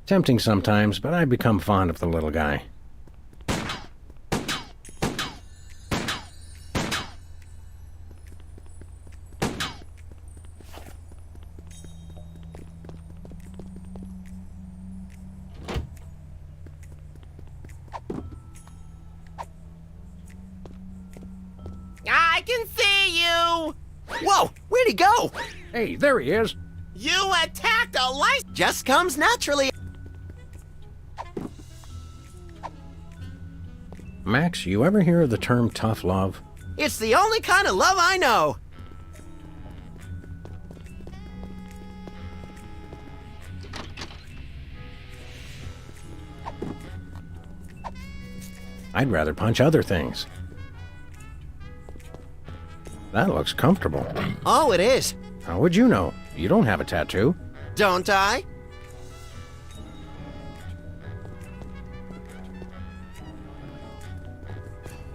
Tempting sometimes, but I become fond of the little guy. I can see you! Whoa, where'd he go? Hey, there he is. You attacked a licensed... Just comes naturally. Max, you ever hear of the term tough love? It's the only kind of love I know. I'd rather punch other things. That looks comfortable. Oh, it is. How would you know? You don't have a tattoo. Don't I?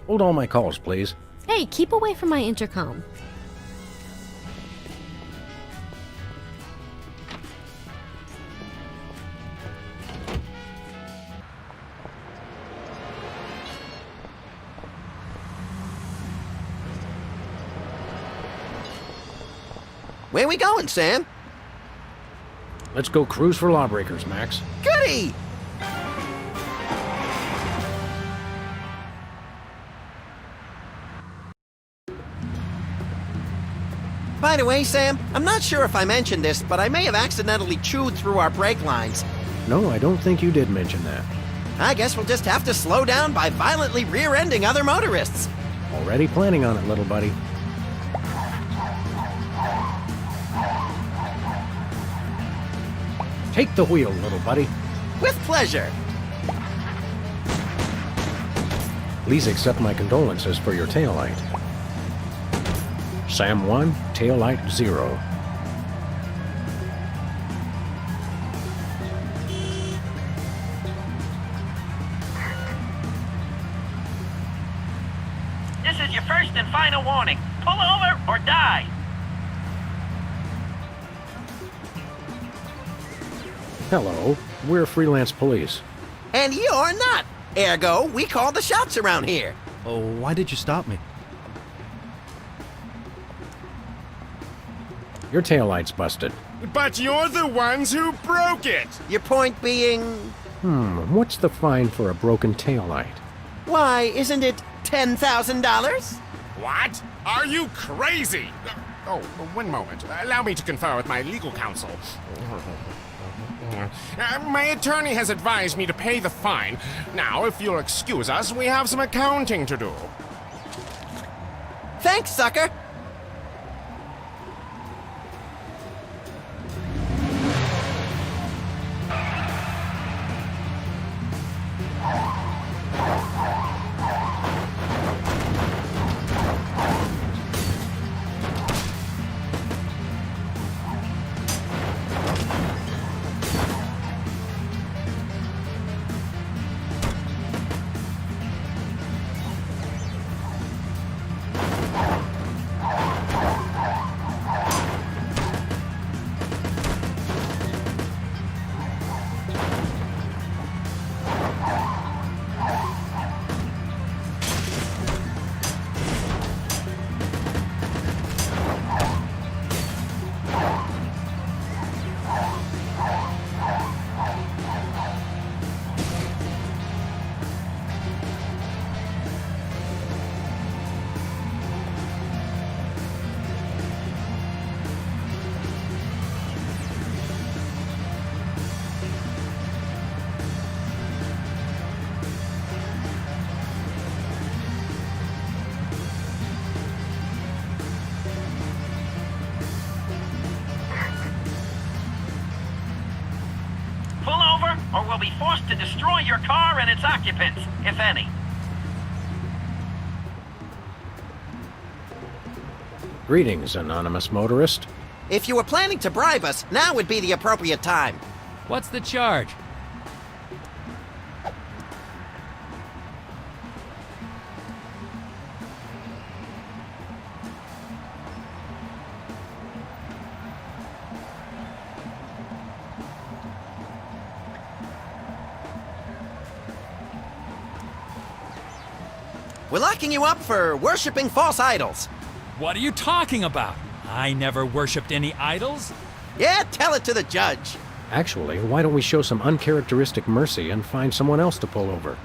Hold all my calls, please. Hey, keep away from my intercom. Where we going, Sam? Let's go cruise for lawbreakers, Max. Goody! By the way, Sam, I'm not sure if I mentioned this, but I may have accidentally chewed through our brake lines. No, I don't think you did mention that. I guess we'll just have to slow down by violently rear-ending other motorists. Already planning on it, little buddy. Take the wheel, little buddy. With pleasure. Please accept my condolences for your taillight. Sam 1, taillight 0. This is your first and final warning. Pull over or die. Hello, we're freelance police. And you're not. Ergo, we call the shots around here. Oh, why did you stop me? Your taillight's busted. But you're the ones who broke it! Your point being... What's the fine for a broken taillight? Why, isn't it $10,000? What? Are you crazy? Oh, one moment. Allow me to confer with my legal counsel. My attorney has advised me to pay the fine. Now, if you'll excuse us, we have some accounting to do. Thanks, sucker. or we'll be forced to destroy your car and its occupants, if any. Greetings, anonymous motorist. If you were planning to bribe us, now would be the appropriate time. What's the charge? We're locking you up for worshipping false idols. What are you talking about? I never worshipped any idols. Yeah, tell it to the judge. Actually, why don't we show some uncharacteristic mercy and find someone else to pull over?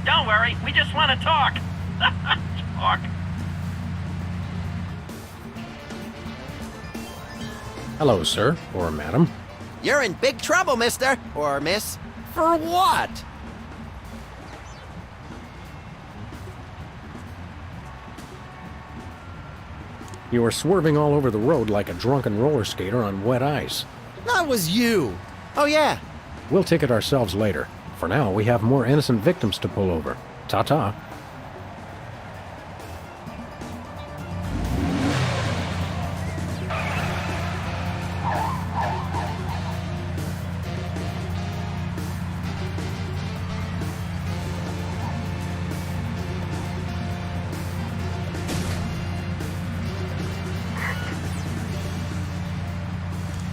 Don't worry, we just want to talk. Talk. Hello, sir, or madam. You're in big trouble, mister, or miss. For what? You were swerving all over the road like a drunken roller skater on wet ice. That was you. Oh, yeah. We'll ticket ourselves later. For now, we have more innocent victims to pull over. Ta-ta.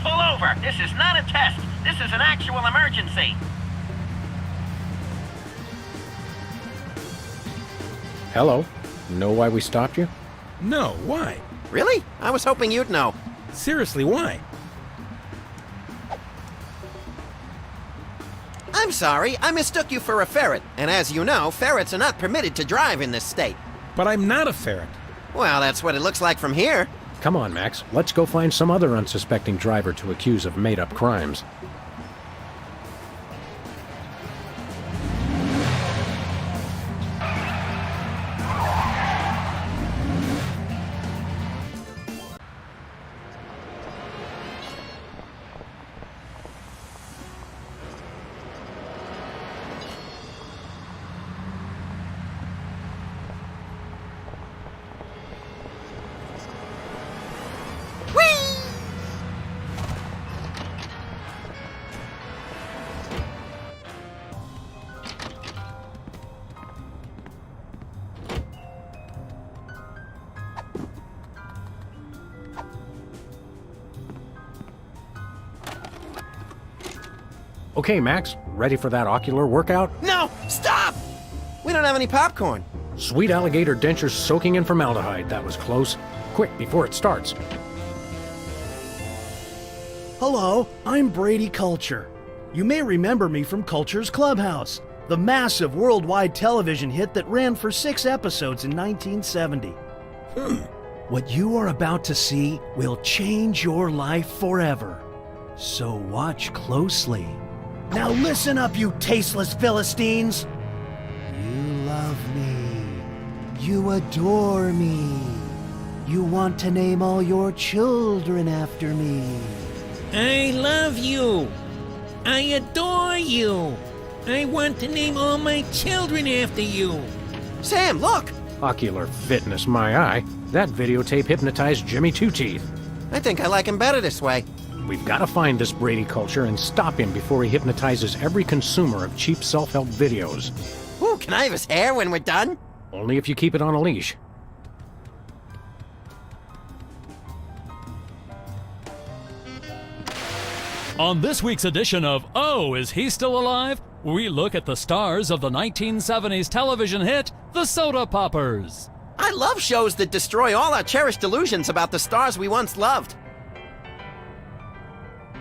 Pull over. This is not a test. This is an actual emergency. Hello. Know why we stopped you? No, why? Really? I was hoping you'd know. Seriously, why? I'm sorry, I mistook you for a ferret. And as you know, ferrets are not permitted to drive in this state. But I'm not a ferret. Well, that's what it looks like from here. Come on, Max. Let's go find some other unsuspecting driver to accuse of made-up crimes. Okay, Max, ready for that ocular workout? No! Stop! We don't have any popcorn. Sweet alligator dentures soaking in formaldehyde. That was close. Quick, before it starts. Hello, I'm Brady Culture. You may remember me from Culture's Clubhouse, the massive worldwide television hit that ran for 6 episodes in 1970. What you are about to see will change your life forever. So watch closely. Now listen up, you tasteless Philistines! You love me. You adore me. You want to name all your children after me. I love you. I adore you. I want to name all my children after you. Sam, look! Ocular fitness, my eye. That videotape hypnotized Jimmy Two Teeth. I think I like him better this way. We've got to find this Brady Culture and stop him before he hypnotizes every consumer of cheap self-help videos. Ooh, can I have his hair when we're done? Only if you keep it on a leash. On this week's edition of Oh, Is He Still Alive?, we look at the stars of the 1970s television hit, The Soda Poppers. I love shows that destroy all our cherished illusions about the stars we once loved.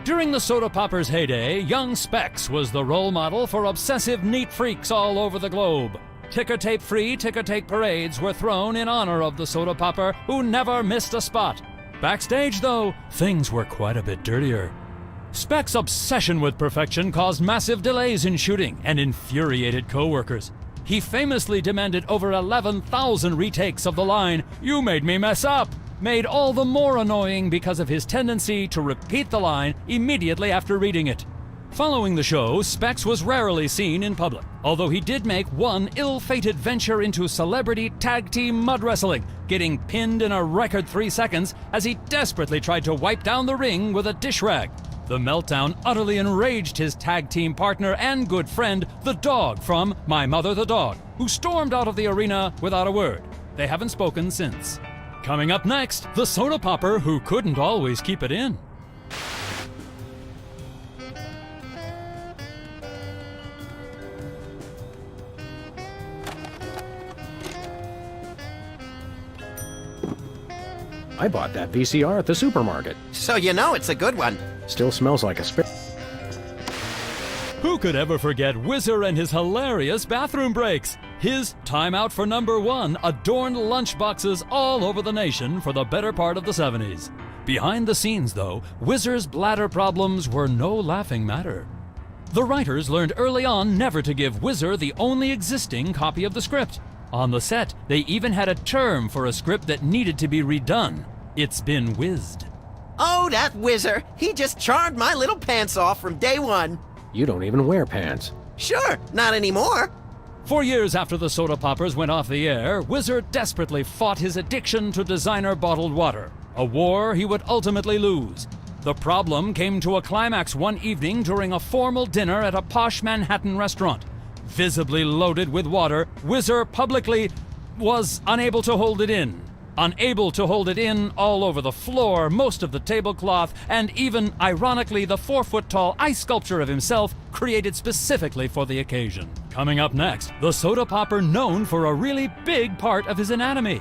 During the Soda Poppers' heyday, young Specs was the role model for obsessive neat freaks all over the globe. Ticker-tape-free ticker-tape parades were thrown in honor of the Soda Popper, who never missed a spot. Backstage, though, things were quite a bit dirtier. Specs' obsession with perfection caused massive delays in shooting and infuriated co-workers. He famously demanded over 11,000 retakes of the line, "You made me mess up," made all the more annoying because of his tendency to repeat the line immediately after reading it. Following the show, Specs was rarely seen in public, although he did make one ill-fated venture into celebrity tag team mud wrestling, getting pinned in a record 3 seconds as he desperately tried to wipe down the ring with a dish rag. The meltdown utterly enraged his tag team partner and good friend, the Dog from My Mother the Dog, who stormed out of the arena without a word. They haven't spoken since. Coming up next, the Soda Popper who couldn't always keep it in. I bought that VCR at the supermarket. So you know it's a good one. Still smells like a spit. Who could ever forget Whizzer and his hilarious bathroom breaks? His Time Out for Number One adorned lunchboxes all over the nation for the better part of the 70s. Behind the scenes, though, Whizzer's bladder problems were no laughing matter. The writers learned early on never to give Whizzer the only existing copy of the script. On the set, they even had a term for a script that needed to be redone. It's been whizzed. Oh, that Whizzer! He just charmed my little pants off from day one. You don't even wear pants. Sure, not anymore. For years after the Soda Poppers went off the air, Whizzer desperately fought his addiction to designer bottled water, a war he would ultimately lose. The problem came to a climax one evening during a formal dinner at a posh Manhattan restaurant. Visibly loaded with water, Whizzer publicly was unable to hold it in. Unable to hold it in all over the floor, most of the tablecloth, and even, ironically, the 4-foot-tall ice sculpture of himself created specifically for the occasion. Coming up next, the Soda Popper known for a really big part of his anatomy.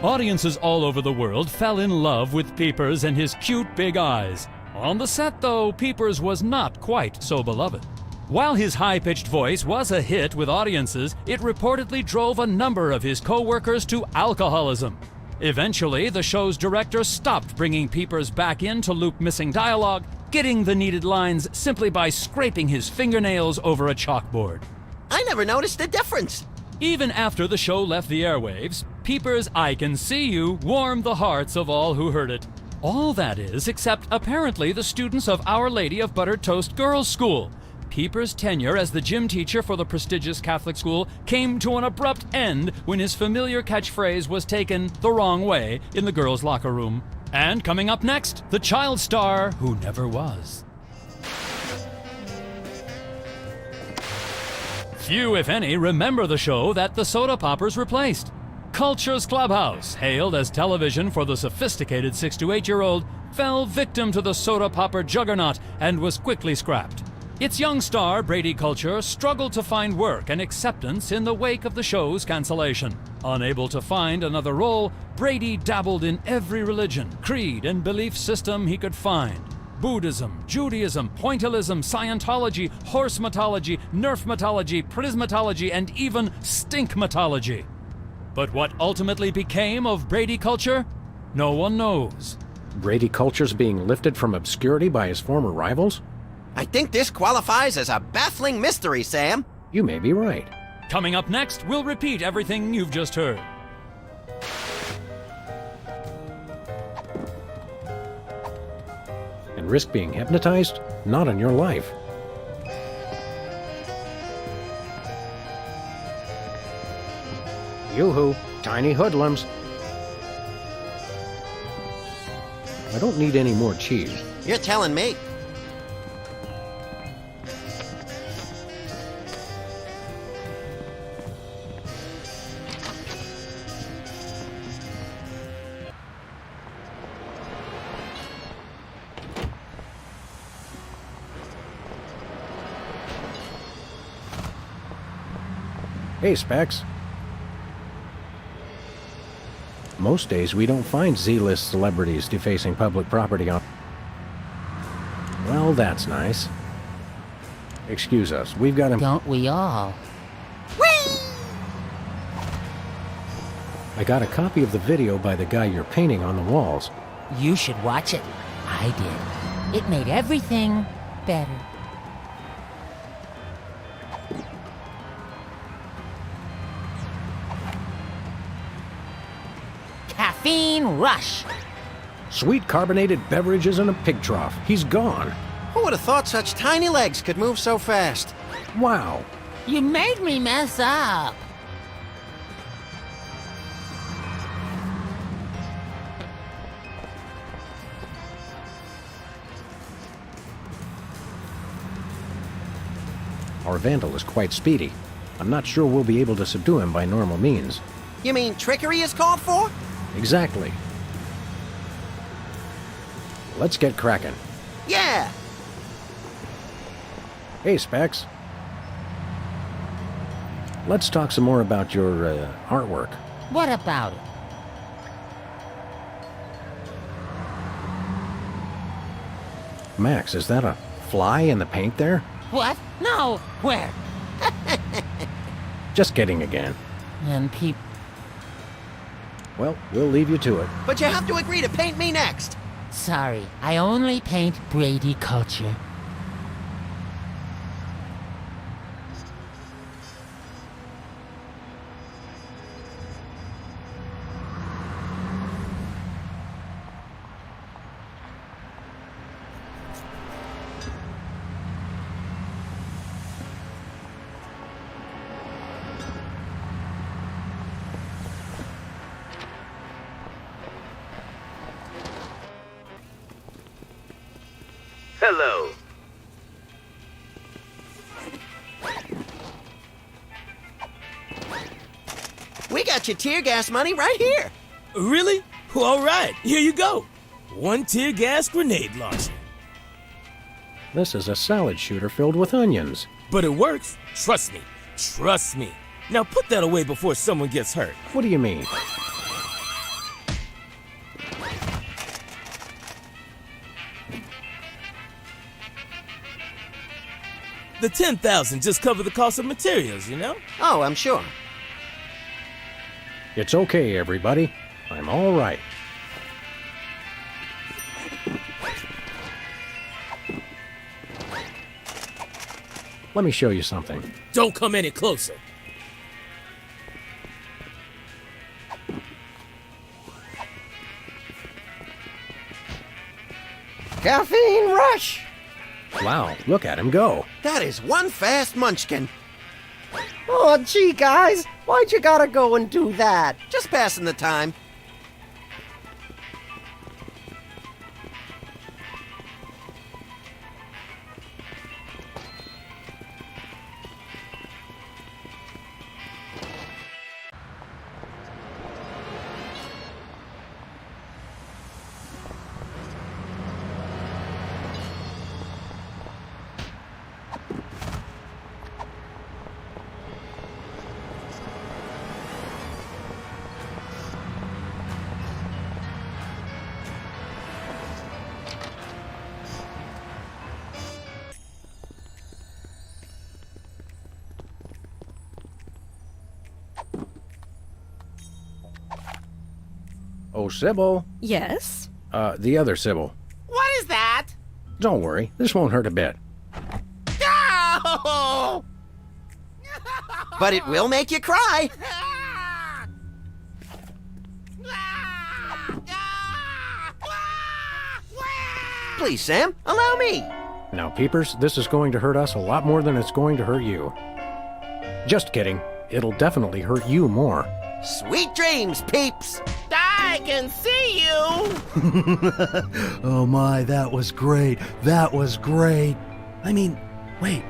Audiences all over the world fell in love with Peepers and his cute big eyes. On the set, though, Peepers was not quite so beloved. While his high-pitched voice was a hit with audiences, it reportedly drove a number of his co-workers to alcoholism. Eventually, the show's director stopped bringing Peepers back in to loop missing dialogue, getting the needed lines simply by scraping his fingernails over a chalkboard. I never noticed the difference. Even after the show left the airwaves, Peepers' "I Can See You" warmed the hearts of all who heard it. All that is, except apparently the students of Our Lady of Buttered Toast Girls' School. Peepers' tenure as the gym teacher for the prestigious Catholic school came to an abrupt end when his familiar catchphrase was taken the wrong way in the girls' locker room. And coming up next, the child star who never was. Few, if any, remember the show that the Soda Poppers replaced. Culture's Clubhouse, hailed as television for the sophisticated 6 to 8-year-old, fell victim to the Soda Popper juggernaut and was quickly scrapped. Its young star, Brady Culture, struggled to find work and acceptance in the wake of the show's cancellation. Unable to find another role, Brady dabbled in every religion, creed, and belief system he could find. Buddhism, Judaism, pointillism, Scientology, horsematology, nerfmatology, prismatology, and even stinkmatology. But what ultimately became of Brady Culture? No one knows. Brady Culture's being lifted from obscurity by his former rivals? I think this qualifies as a baffling mystery, Sam. You may be right. Coming up next, we'll repeat everything you've just heard. And risk being hypnotized? Not on your life. Yoo-hoo, tiny hoodlums. I don't need any more cheese. You're telling me. Hey, Specs. Most days we don't find Z-list celebrities defacing public property on... Well, that's nice. Excuse us, we've got him... Don't we all? I got a copy of the video by the guy you're painting on the walls. You should watch it. I did. It made everything better. Caffeine rush. Sweet carbonated beverages in a pig trough. He's gone. Who would have thought such tiny legs could move so fast? Wow. You made me mess up. Our vandal is quite speedy. I'm not sure we'll be able to subdue him by normal means. You mean trickery is called for? Exactly. Let's get cracking. Yeah! Hey, Specs. Let's talk some more about your artwork. What about it? Max, is that a fly in the paint there? What? No. Where? Just kidding again. And people... Well, we'll leave you to it. But you have to agree to paint me next. Sorry, I only paint Brady Culture. Hello. We got your tear gas money right here. Really? Well, all right, here you go. One tear gas grenade launcher. This is a salad shooter filled with onions. But it works. Trust me. Trust me. Now put that away before someone gets hurt. What do you mean? The $10,000 just covered the cost of materials, you know? Oh, I'm sure. It's okay, everybody. I'm all right. Let me show you something. Don't come any closer. Caffeine rush! Wow, look at him go. That is one fast munchkin. Oh, gee, guys, why'd you gotta go and do that? Just passing the time. Oh, Sybil. Yes? The other Sybil. What is that? Don't worry, this won't hurt a bit. No! But it will make you cry. Please, Sam, allow me. Now, Peepers, this is going to hurt us a lot more than it's going to hurt you. Just kidding. It'll definitely hurt you more. Sweet dreams, peeps! I can see you! Oh my, that was great. That was great. I mean, wait.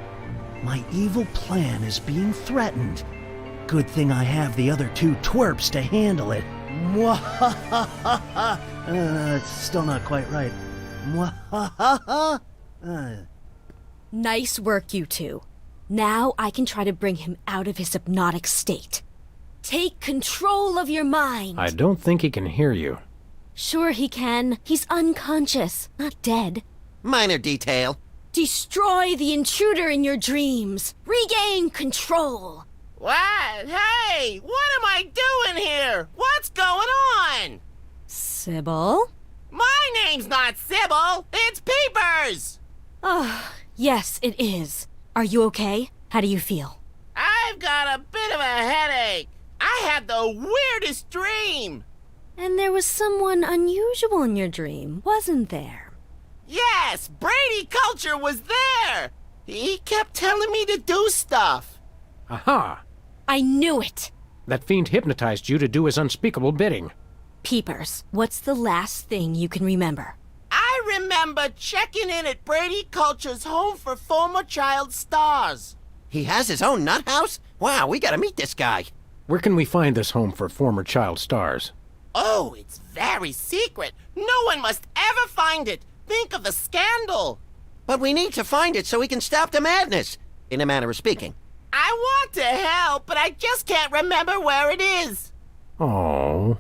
My evil plan is being threatened. Good thing I have the other two twerps to handle it. Mwahahaha. It's still not quite right. Mwahahaha. Nice work, you two. Now I can try to bring him out of his hypnotic state. Take control of your mind. I don't think he can hear you. Sure he can. He's unconscious, not dead. Minor detail. Destroy the intruder in your dreams. Regain control. What? Hey, what am I doing here? What's going on? Sybil? My name's not Sybil. It's Peepers. Oh, yes, it is. Are you okay? How do you feel? I've got a bit of a headache. I had the weirdest dream. And there was someone unusual in your dream, wasn't there? Yes, Brady Culture was there. He kept telling me to do stuff. Aha! I knew it. That fiend hypnotized you to do his unspeakable bidding. Peepers, what's the last thing you can remember? I remember checking in at Brady Culture's home for former child stars. He has his own nut house? Wow, we gotta meet this guy. Where can we find this home for former child stars? Oh, it's very secret. No one must ever find it. Think of the scandal. But we need to find it so we can stop the madness, in a manner of speaking. I want to help, but I just can't remember where it is. Oh.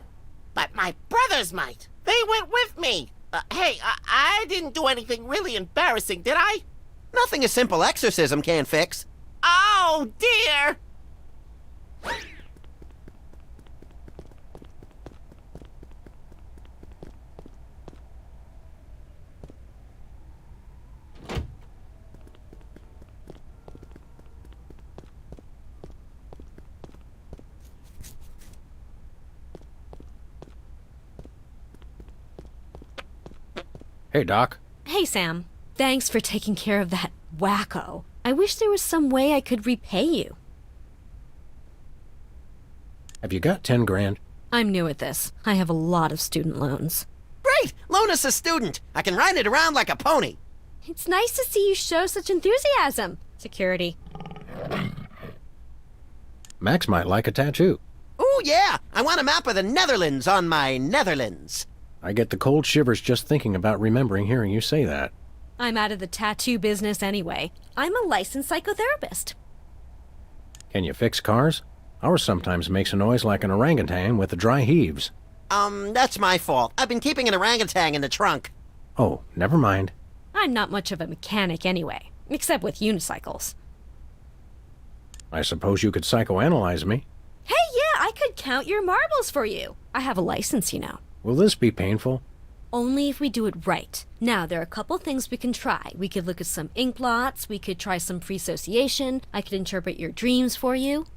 But my brothers might. They went with me. Hey, I didn't do anything really embarrassing, did I? Nothing a simple exorcism can't fix. Oh, dear. Hey, Doc. Hey, Sam. Thanks for taking care of that wacko. I wish there was some way I could repay you. Have you got 10 grand? I'm new at this. I have a lot of student loans. Great! Loan us a student. I can ride it around like a pony. It's nice to see you show such enthusiasm. Security. Max might like a tattoo. Ooh, yeah! I want a map of the Netherlands on my Netherlands. I get the cold shivers just thinking about remembering hearing you say that. I'm out of the tattoo business anyway. I'm a licensed psychotherapist. Can you fix cars? Ours sometimes makes a noise like an orangutan with the dry heaves. That's my fault. I've been keeping an orangutan in the trunk. Oh, never mind. I'm not much of a mechanic anyway, except with unicycles. I suppose you could psychoanalyze me. Hey, yeah, I could count your marbles for you. I have a license, you know. Will this be painful? Only if we do it right. Now, there are a couple things we can try. We could look at some Inkblots, we could try some free association, I could interpret your dreams for you.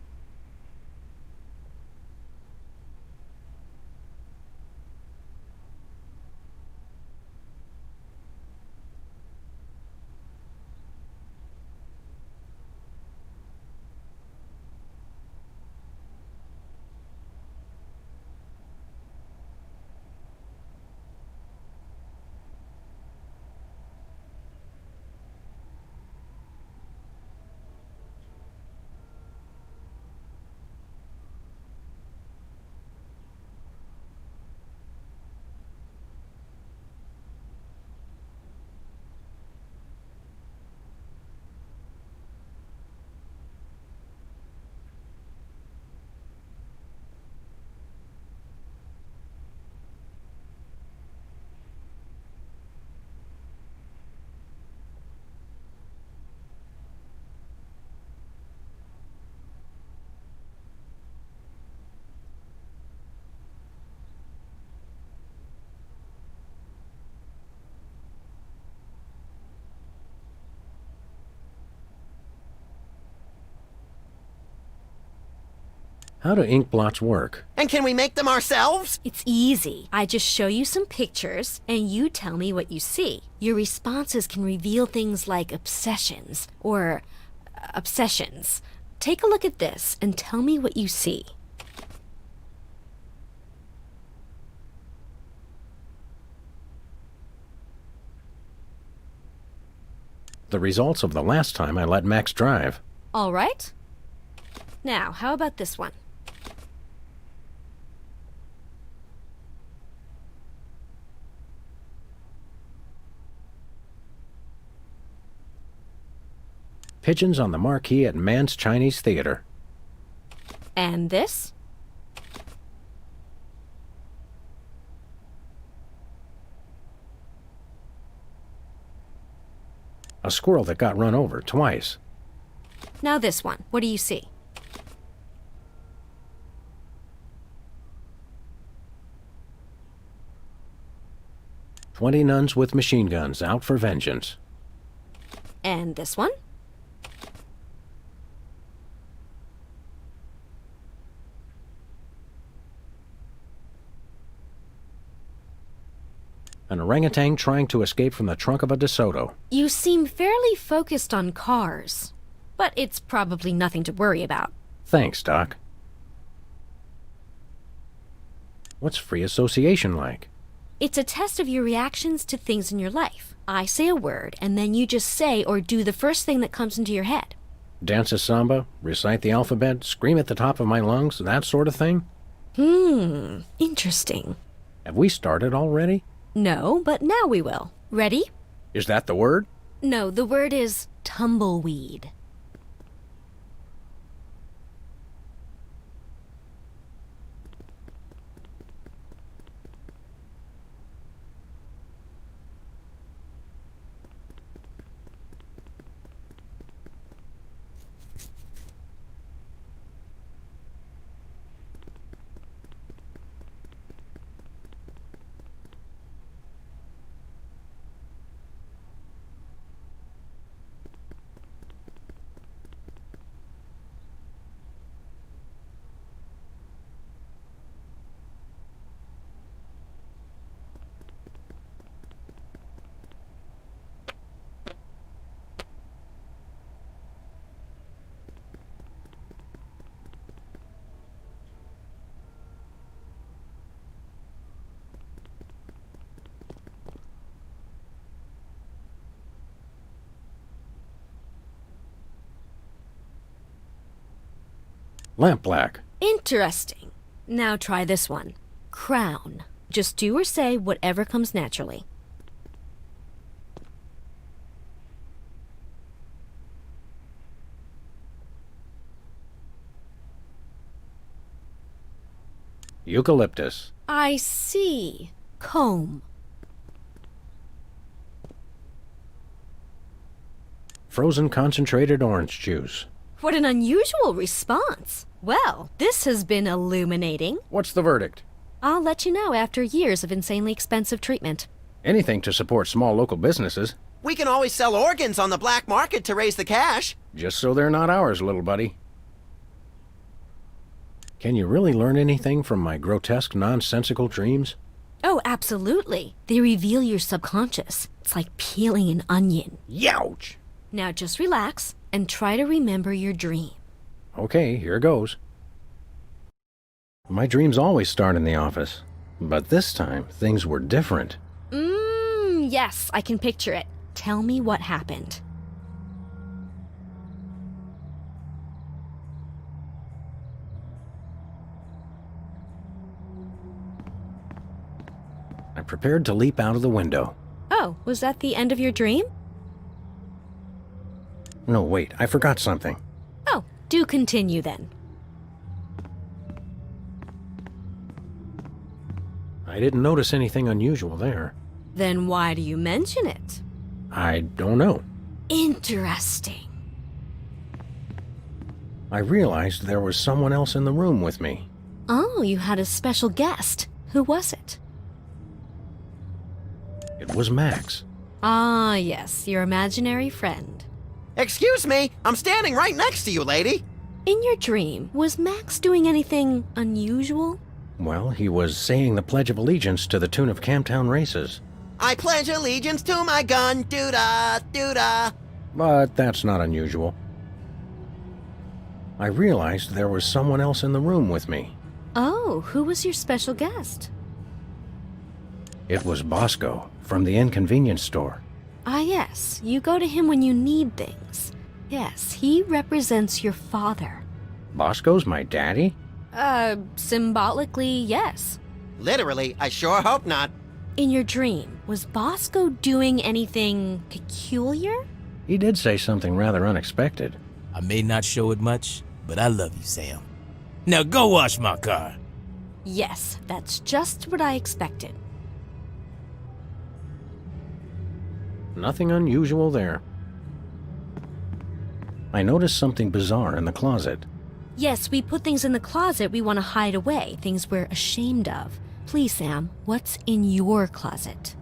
How do Inkblots work? And can we make them ourselves? It's easy. I just show you some pictures, and you tell me what you see. Your responses can reveal things like obsessions, or obsessions. Take a look at this, and tell me what you see. The results of the last time I let Max drive. All right. Now, how about this one? Pigeons on the marquee at Mann's Chinese Theater. And this? A squirrel that got run over twice. Now this one. What do you see? "20 nuns with machine guns out for vengeance." And this one? An orangutan trying to escape from the trunk of a DeSoto. You seem fairly focused on cars, but it's probably nothing to worry about. Thanks, Doc. What's free association like? It's a test of your reactions to things in your life. I say a word, and then you just say or do the first thing that comes into your head. Dance a samba, recite the alphabet, scream at the top of my lungs, that sort of thing? Interesting. Have we started already? No, but now we will. Ready? Is that the word? No, the word is tumbleweed. Lampblack. Interesting. Now try this one. Crown. Just do or say whatever comes naturally. Eucalyptus. I see. Comb. Frozen concentrated orange juice. What an unusual response. Well, this has been illuminating. What's the verdict? I'll let you know after years of insanely expensive treatment. Anything to support small local businesses. We can always sell organs on the black market to raise the cash. Just so they're not ours, little buddy. Can you really learn anything from my grotesque, nonsensical dreams? Oh, absolutely. They reveal your subconscious. It's like peeling an onion. Youch! Now just relax and try to remember your dream. Okay, here goes. My dreams always start in the office, but this time things were different. Yes, I can picture it. Tell me what happened. I prepared to leap out of the window. Oh, was that the end of your dream? No, wait, I forgot something. Oh, do continue then. I didn't notice anything unusual there. Then why do you mention it? I don't know. Interesting. I realized there was someone else in the room with me. Oh, you had a special guest. Who was it? It was Max. Ah, yes, your imaginary friend. Excuse me, I'm standing right next to you, lady. In your dream, was Max doing anything unusual? Well, he was saying the Pledge of Allegiance to the tune of Camptown Races. I pledge allegiance to my gun, doo-dah, doo-dah. But that's not unusual. I realized there was someone else in the room with me. Oh, who was your special guest? It was Bosco from the inconvenience store. Ah, yes, you go to him when you need things. Yes, he represents your father. Bosco's my daddy? Symbolically, yes. Literally, I sure hope not. In your dream, was Bosco doing anything peculiar? He did say something rather unexpected. I may not show it much, but I love you, Sam. Now go wash my car. Yes, that's just what I expected. Nothing unusual there. I noticed something bizarre in the closet. Yes, we put things in the closet we want to hide away, things we're ashamed of. Please, Sam, what's in your closet?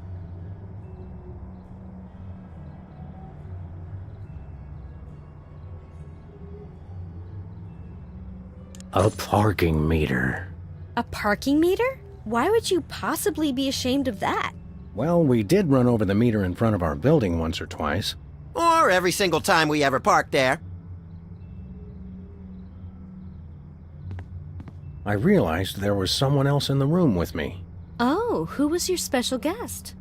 A parking meter. A parking meter? Why would you possibly be ashamed of that? Well, we did run over the meter in front of our building once or twice. Or every single time we ever parked there. I realized there was someone else in the room with me. Oh, who was your special guest?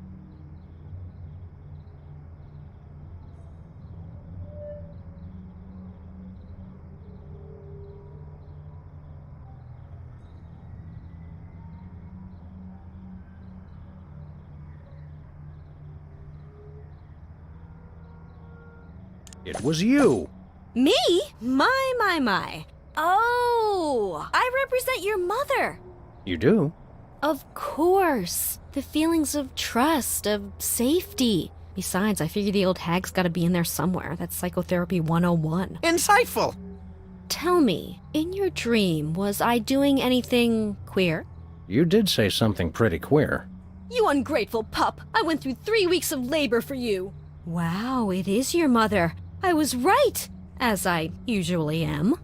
It was you! Me? My. Oh, I represent your mother. You do? Of course. The feelings of trust, of safety. Besides, I figure the old hag's gotta be in there somewhere. That's Psychotherapy 101. Insightful! Tell me, in your dream, was I doing anything queer? You did say something pretty queer. You ungrateful pup! I went through 3 weeks of labor for you! Wow, it is your mother. I was right! As I usually am.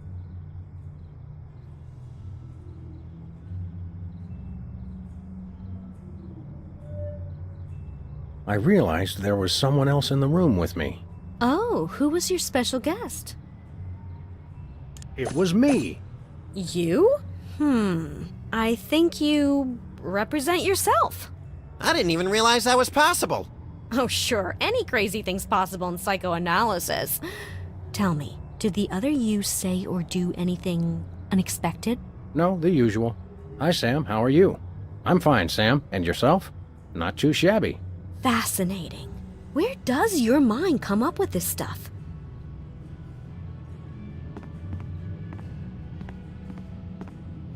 I realized there was someone else in the room with me. Oh, who was your special guest? It was me! You? I think you represent yourself. I didn't even realize that was possible. Oh, sure. Any crazy thing's possible in psychoanalysis. Tell me, did the other you say or do anything unexpected? No, the usual. Hi, Sam. How are you? I'm fine, Sam. And yourself? Not too shabby. Fascinating. Where does your mind come up with this stuff?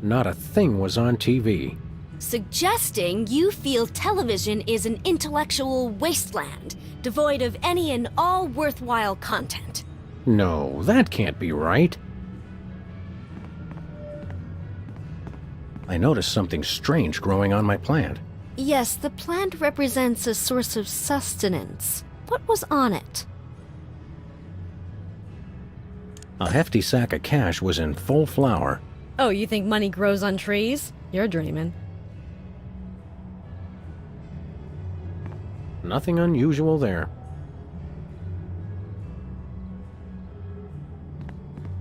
Not a thing was on TV. Suggesting you feel television is an intellectual wasteland, devoid of any and all worthwhile content. No, that can't be right. I noticed something strange growing on my plant. Yes, the plant represents a source of sustenance. What was on it? A hefty sack of cash was in full flower. Oh, you think money grows on trees? You're dreaming. Nothing unusual there.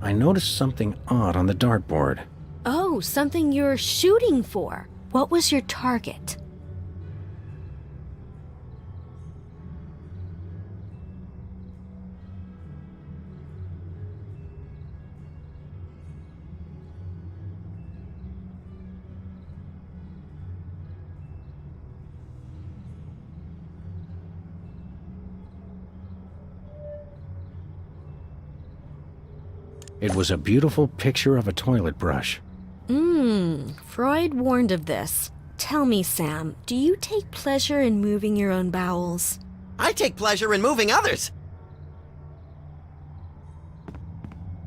I noticed something odd on the dartboard. Oh, something you're shooting for. What was your target? It was a beautiful picture of a toilet brush. Freud warned of this. Tell me, Sam, do you take pleasure in moving your own bowels? I take pleasure in moving others.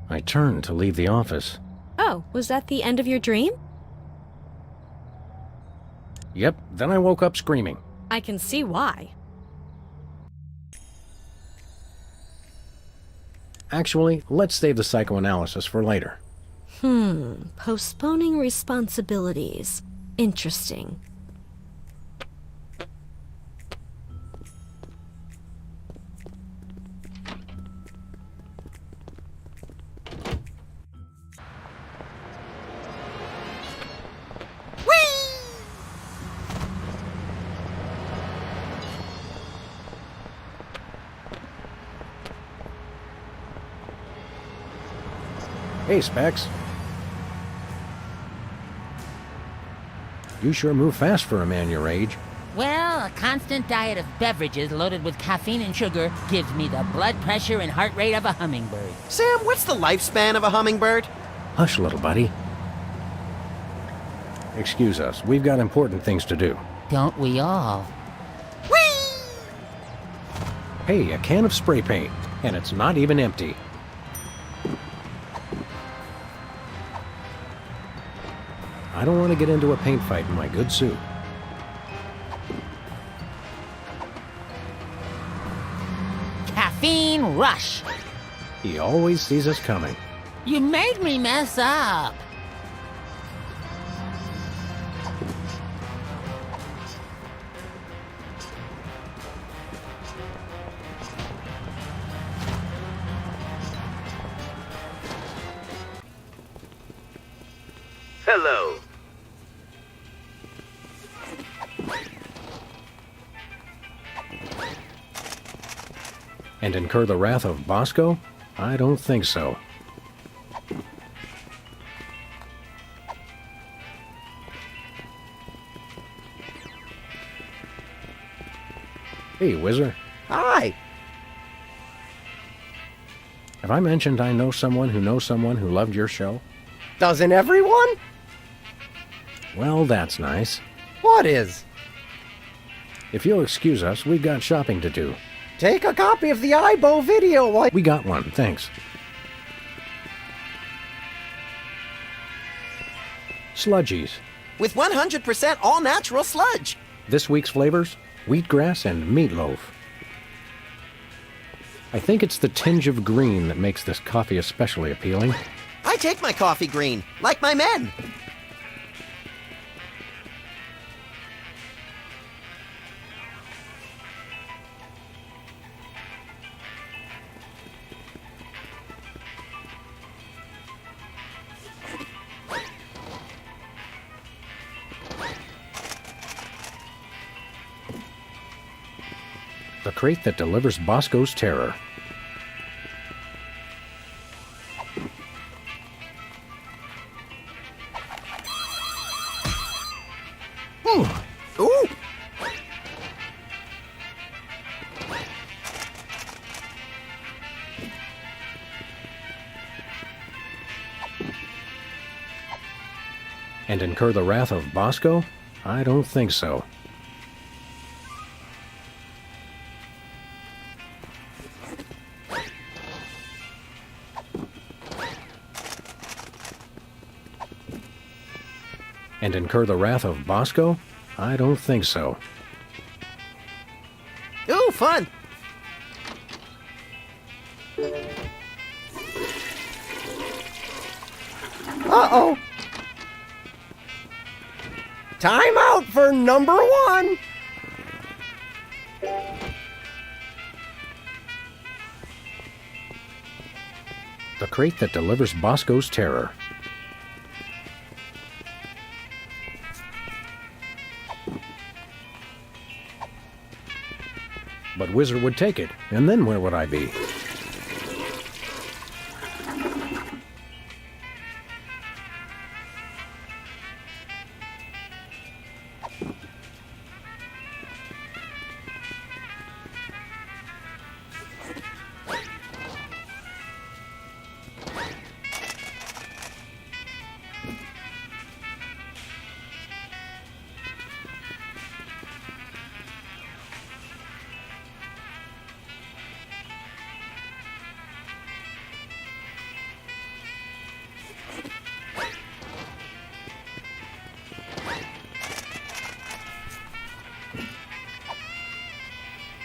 I turned to leave the office. Oh, was that the end of your dream? Yep, then I woke up screaming. I can see why. Actually, let's save the psychoanalysis for later. Postponing responsibilities. Interesting. Hey, Specs. You sure move fast for a man your age. Well, a constant diet of beverages loaded with caffeine and sugar gives me the blood pressure and heart rate of a hummingbird. Sam, what's the lifespan of a hummingbird? Hush, little buddy. Excuse us, we've got important things to do. Don't we all? Hey, a can of spray paint, and it's not even empty. I don't want to get into a paint fight in my good suit. Caffeine rush! He always sees us coming. You made me mess up! Hello. And incur the wrath of Bosco? I don't think so. Hey, Whizzer. Hi. Have I mentioned I know someone who knows someone who loved your show? Doesn't everyone? Well, that's nice. What is? If you'll excuse us, we've got shopping to do. Take a copy of the Ibo video while... We got one, thanks. Sludgies. With 100% all-natural sludge. This week's flavors, wheatgrass and meatloaf. I think it's the tinge of green that makes this coffee especially appealing. I take my coffee green, like my men. The crate that delivers Bosco's terror. Ooh! And incur the wrath of Bosco? I don't think so. And incur the wrath of Bosco? I don't think so. Ooh, fun! Uh-oh. Time out for number one. The crate that delivers Bosco's terror. But Whizzer would take it, and then where would I be?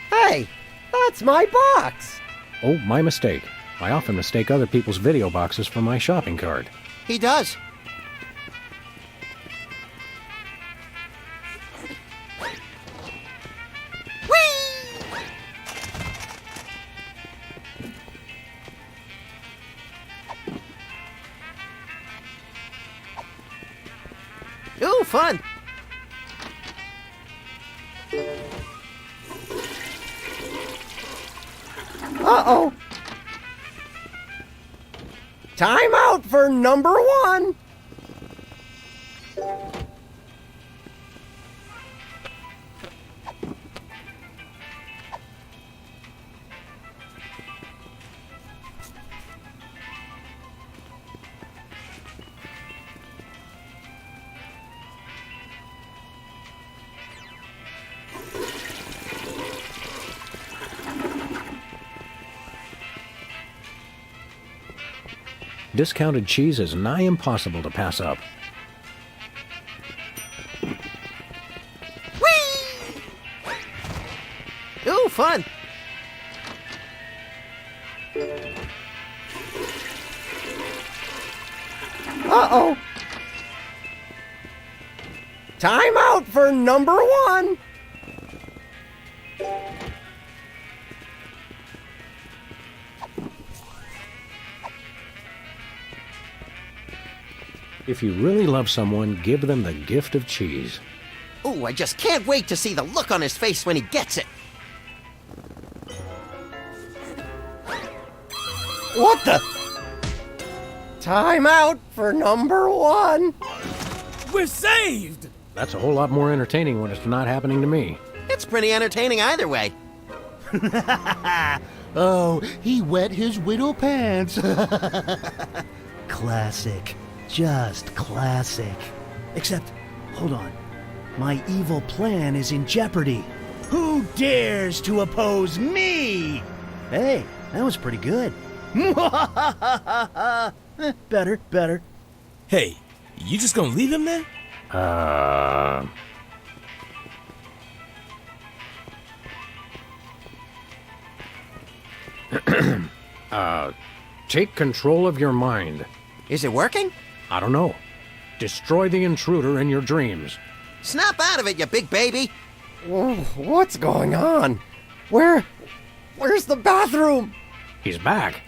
Hey, that's my box. Oh, my mistake. I often mistake other people's video boxes for my shopping cart. He does. Ooh, fun! Uh-oh. Time out for number one. Discounted cheese is nigh impossible to pass up. Whee! Ooh, fun. Uh-oh. Time out for number one. If you really love someone, give them the gift of cheese. Ooh, I just can't wait to see the look on his face when he gets it. What the? Time out for number one. We're saved! That's a whole lot more entertaining when it's not happening to me. It's pretty entertaining either way. Oh, he wet his widow pants. Classic. Just classic. Except, hold on. My evil plan is in jeopardy. Who dares to oppose me? Hey, that was pretty good. Better. Hey, you just gonna leave him there? Take control of your mind. Is it working? I don't know. Destroy the intruder in your dreams. Snap out of it, you big baby. Whoa, what's going on? Where's the bathroom? He's back.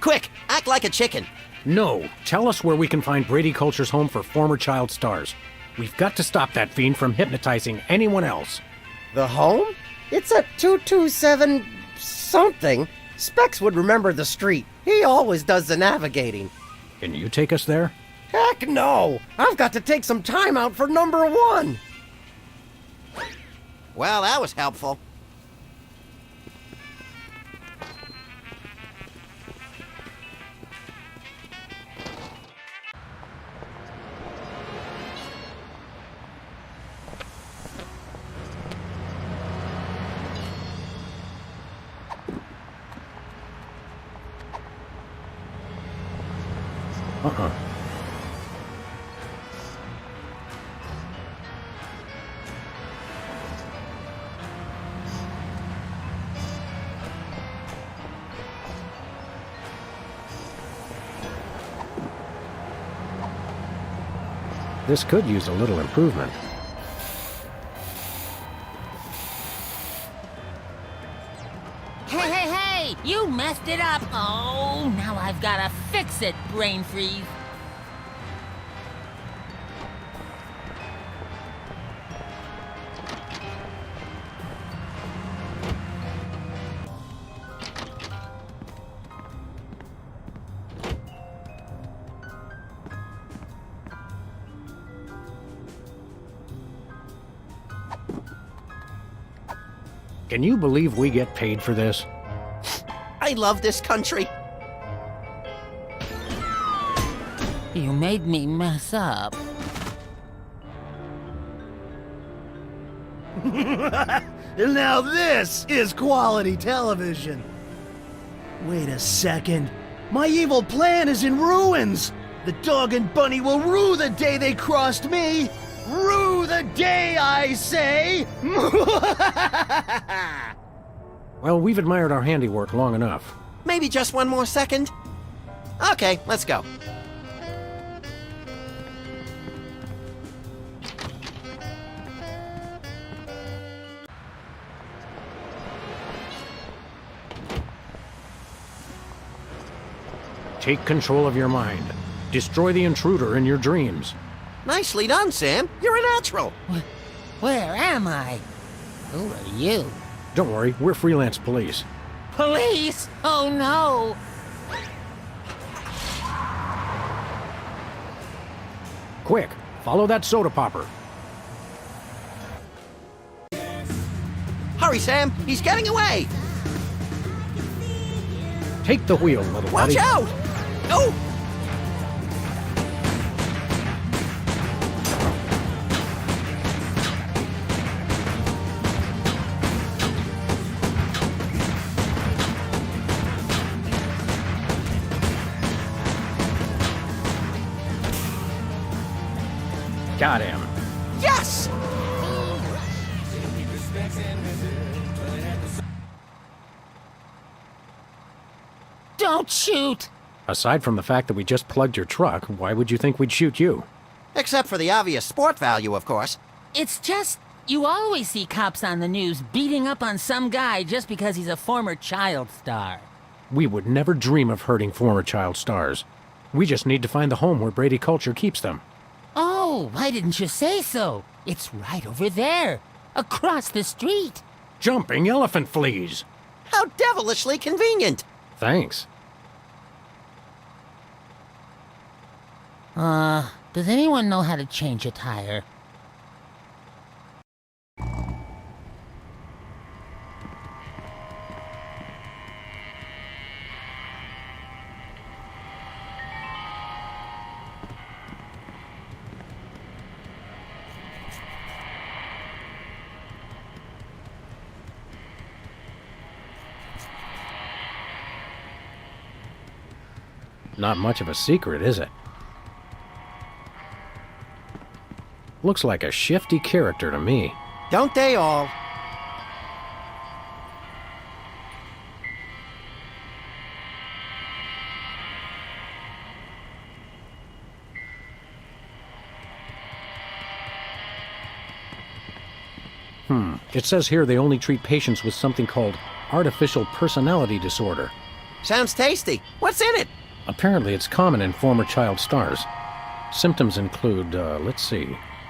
Quick, act like a chicken. No, tell us where we can find Brady Culture's home for former child stars. We've got to stop that fiend from hypnotizing anyone else. The home? It's at 227 something. Specs would remember the street. He always does the navigating. Can you take us there? Heck no! I've got to take some time out for number one. Well, that was helpful. This could use a little improvement. Hey! You messed it up! Oh, now I've gotta fix it, brain freeze. Can you believe we get paid for this? I love this country. You made me mess up. Now this is quality television. Wait a second. My evil plan is in ruins. The dog and bunny will rue the day they crossed me. Rue the day, I say! Well, we've admired our handiwork long enough. Maybe just one more second? Okay, let's go. Take control of your mind. Destroy the intruder in your dreams. Nicely done, Sam. You're a natural. Where am I? Who are you? Don't worry, we're freelance police. Police? Oh no! Quick, follow that soda popper. Hurry, Sam! He's getting away! Take the wheel, little Watch buddy. out! Oh! Got him. Yes! Don't shoot! Aside from the fact that we just plugged your truck, why would you think we'd shoot you? Except for the obvious sport value, of course. It's just, you always see cops on the news beating up on some guy just because he's a former child star. We would never dream of hurting former child stars. We just need to find the home where Brady Culture keeps them. Oh, why didn't you say so? It's right over there, across the street. Jumping elephant fleas. How devilishly convenient! Thanks. Does anyone know how to change a tire? Not much of a secret, is it? Looks like a shifty character to me. Don't they all? It says here they only treat patients with something called artificial personality disorder. Sounds tasty. What's in it? Apparently it's common in former child stars. Symptoms include,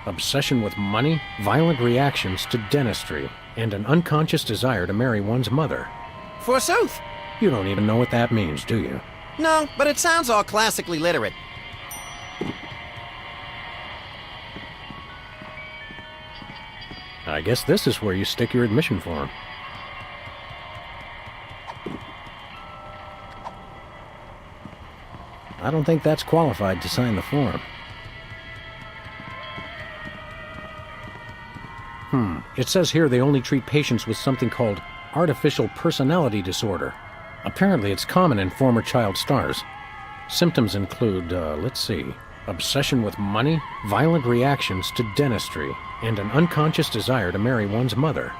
obsession with money, violent reactions to dentistry, and an unconscious desire to marry one's mother. Forsooth. You don't even know what that means, do you? No, but it sounds all classically literate. I guess this is where you stick your admission form. I don't think that's qualified to sign the form. It says here they only treat patients with something called artificial personality disorder. Apparently it's common in former child stars. Symptoms include, obsession with money, violent reactions to dentistry, and an unconscious desire to marry one's mother.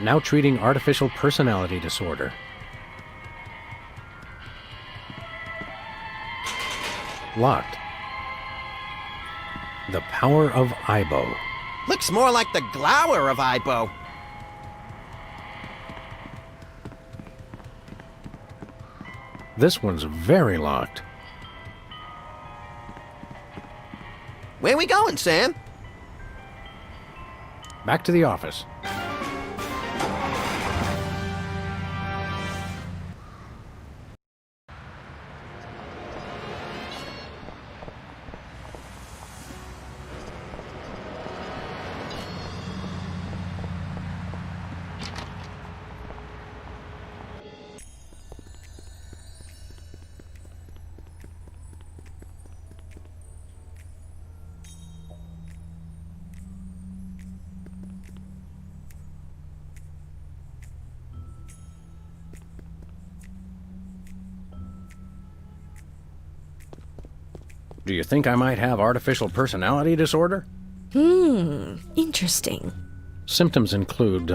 Now treating artificial personality disorder. Locked. The power of Ibo. Looks more like the glower of Ibo. This one's very locked. Where we going, Sam? Back to the office. Do you think I might have artificial personality disorder? Interesting. Symptoms include,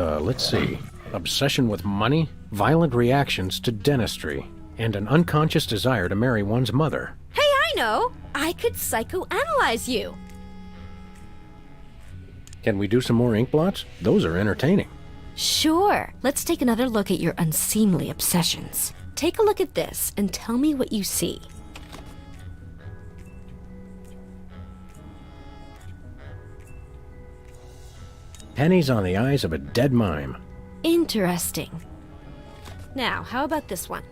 obsession with money, violent reactions to dentistry, and an unconscious desire to marry one's mother. Hey, I know! I could psychoanalyze you. Can we do some more Inkblots? Those are entertaining. Sure. Let's take another look at your unseemly obsessions. Take a look at this and tell me what you see. Pennies on the eyes of a dead mime. Interesting. Now, how about this one?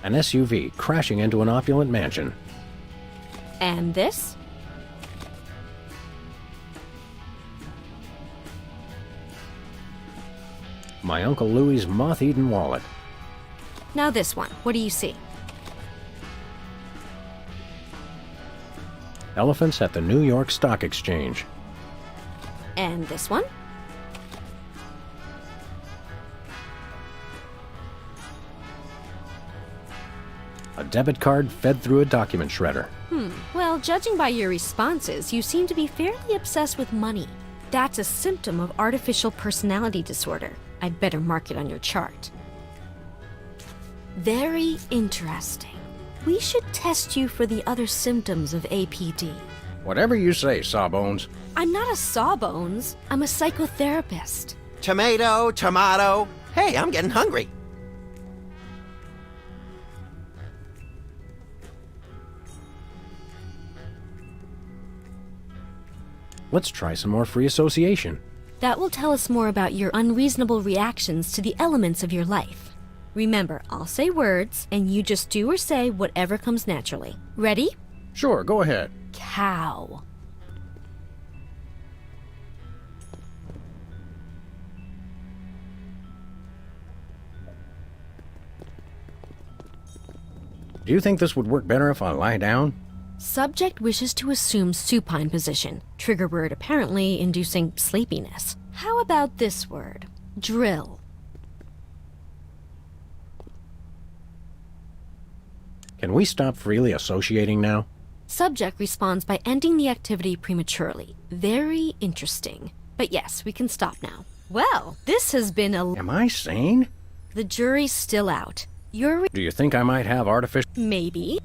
An SUV crashing into an opulent mansion. And this? My Uncle Louie's moth-eaten wallet. Now this one. What do you see? Elephants at the New York Stock Exchange. And this one? A debit card fed through a document shredder. Well, judging by your responses, you seem to be fairly obsessed with money. That's a symptom of artificial personality disorder. I'd better mark it on your chart. Very interesting. We should test you for the other symptoms of APD. Whatever you say, Sawbones. I'm not a sawbones. I'm a psychotherapist. Tomato, tomato. Hey, I'm getting hungry. Let's try some more free association. That will tell us more about your unreasonable reactions to the elements of your life. Remember, I'll say words, and you just do or say whatever comes naturally. Ready? Sure, go ahead. Cow. Do you think this would work better if I lie down? Subject wishes to assume supine position. Trigger word apparently inducing sleepiness. How about this word? Drill. Can we stop freely associating now? Subject responds by ending the activity prematurely. Very interesting. But yes, we can stop now. Well, this has been a... Am I sane? The jury's still out. You're... Do you think I might have artificial... Maybe.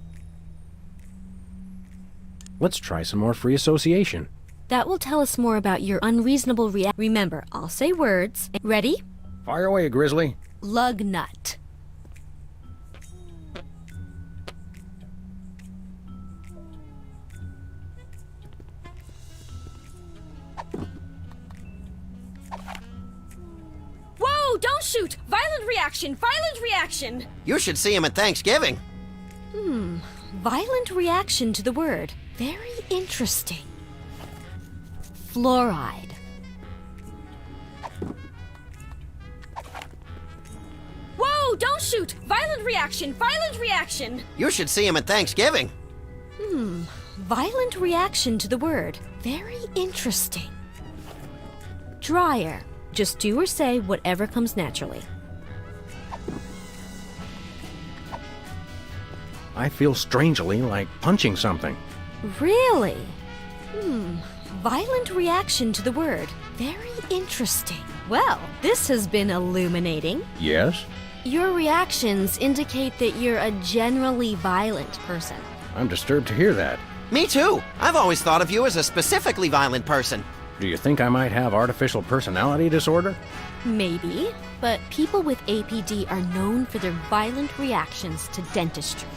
Let's try some more free association. That will tell us more about your unreasonable Remember, I'll say words. Ready? Fire away, Grizzly. Lug nut. Whoa, don't shoot! Violent reaction! Violent reaction! You should see him at Thanksgiving. Violent reaction to the word. Very interesting. Fluoride. Whoa, don't shoot! Violent reaction! Violent reaction! You should see him at Thanksgiving. Violent reaction to the word. Very interesting. Dryer. Just do or say whatever comes naturally. I feel strangely like punching something. Really? Violent reaction to the word. Very interesting. Well, this has been illuminating. Yes? Your reactions indicate that you're a generally violent person. I'm disturbed to hear that. Me too. I've always thought of you as a specifically violent person. Do you think I might have artificial personality disorder? Maybe, but people with APD are known for their violent reactions to dentistry.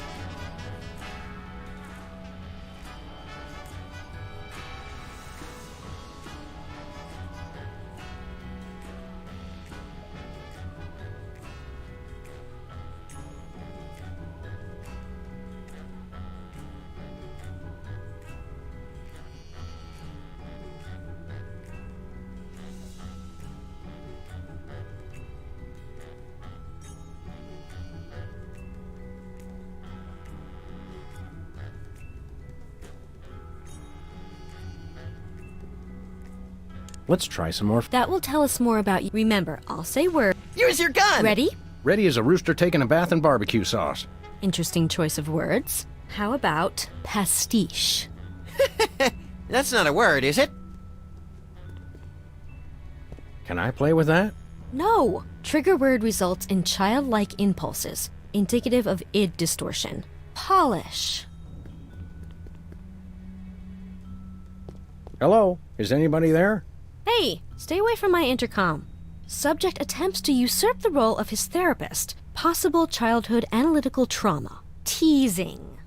Let's try some more. That will tell us more about you. Remember, I'll say words. Use your gun! Ready? Ready as a rooster taking a bath in barbecue sauce. Interesting choice of words. How about pastiche? That's not a word, is it? Can I play with that? No. Trigger word results in childlike impulses, indicative of id distortion. Polish. Hello? Is anybody there? Hey, stay away from my intercom. Subject attempts to usurp the role of his therapist. Possible childhood analytical trauma. Teasing.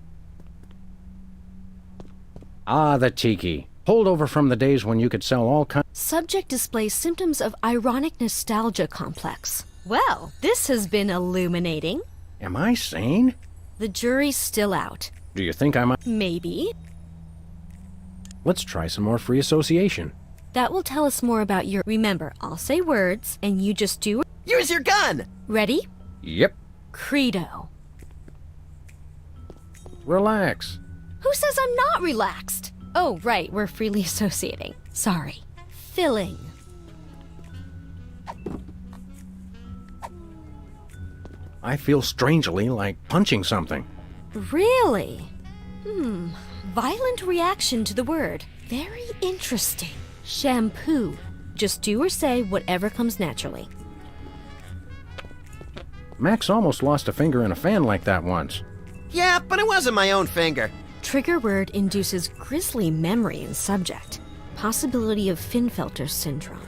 Ah, the tiki. Holdover from the days when you could sell all kinds. Subject displays symptoms of ironic nostalgia complex. Well, this has been illuminating. Am I sane? The jury's still out. Do you think I might? Maybe. Let's try some more free association. That will tell us more about your... Remember, I'll say words, and you just do... Use your gun! Ready? Yep. Credo. Relax. Who says I'm not relaxed? Oh, right, we're freely associating. Sorry. Filling. I feel strangely like punching something. Really? Violent reaction to the word. Very interesting. Shampoo. Just do or say whatever comes naturally. Max almost lost a finger in a fan like that once. Yeah, but it wasn't my own finger. Trigger word induces grisly memory in subject. Possibility of Finfelter syndrome.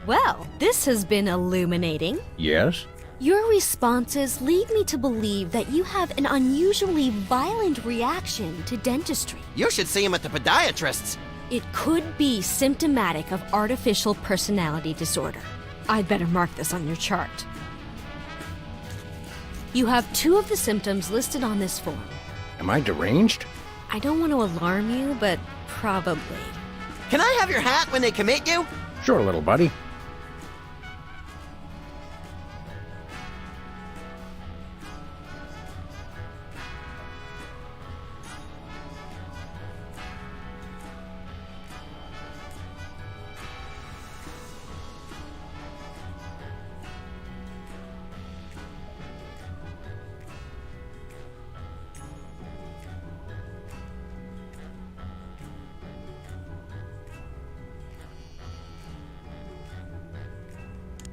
Well, this has been illuminating. Yes? Your responses lead me to believe that you have an unusually violent reaction to dentistry. You should see him at the podiatrist's. It could be symptomatic of artificial personality disorder. I'd better mark this on your chart. You have 2 of the symptoms listed on this form. Am I deranged? I don't want to alarm you, but probably. Can I have your hat when they commit you? Sure, little buddy.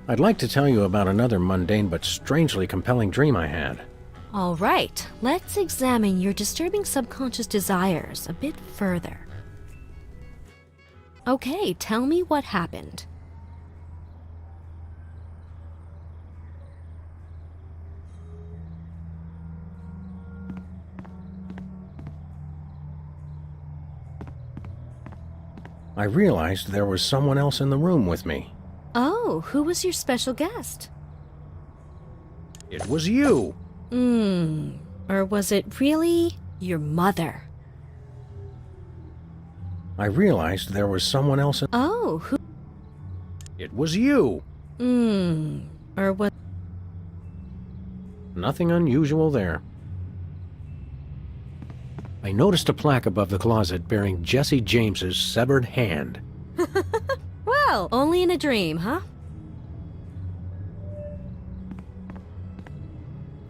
I'd like to tell you about another mundane but strangely compelling dream I had. All right, let's examine your disturbing subconscious desires a bit further. Okay, tell me what happened. I realized there was someone else in the room with me. Oh, who was your special guest? It was you. Or was it really your mother? I realized there was someone else in... Oh, who... It was you. Or what... Nothing unusual there. I noticed a plaque above the closet bearing Jesse James's severed hand. Well, only in a dream, huh?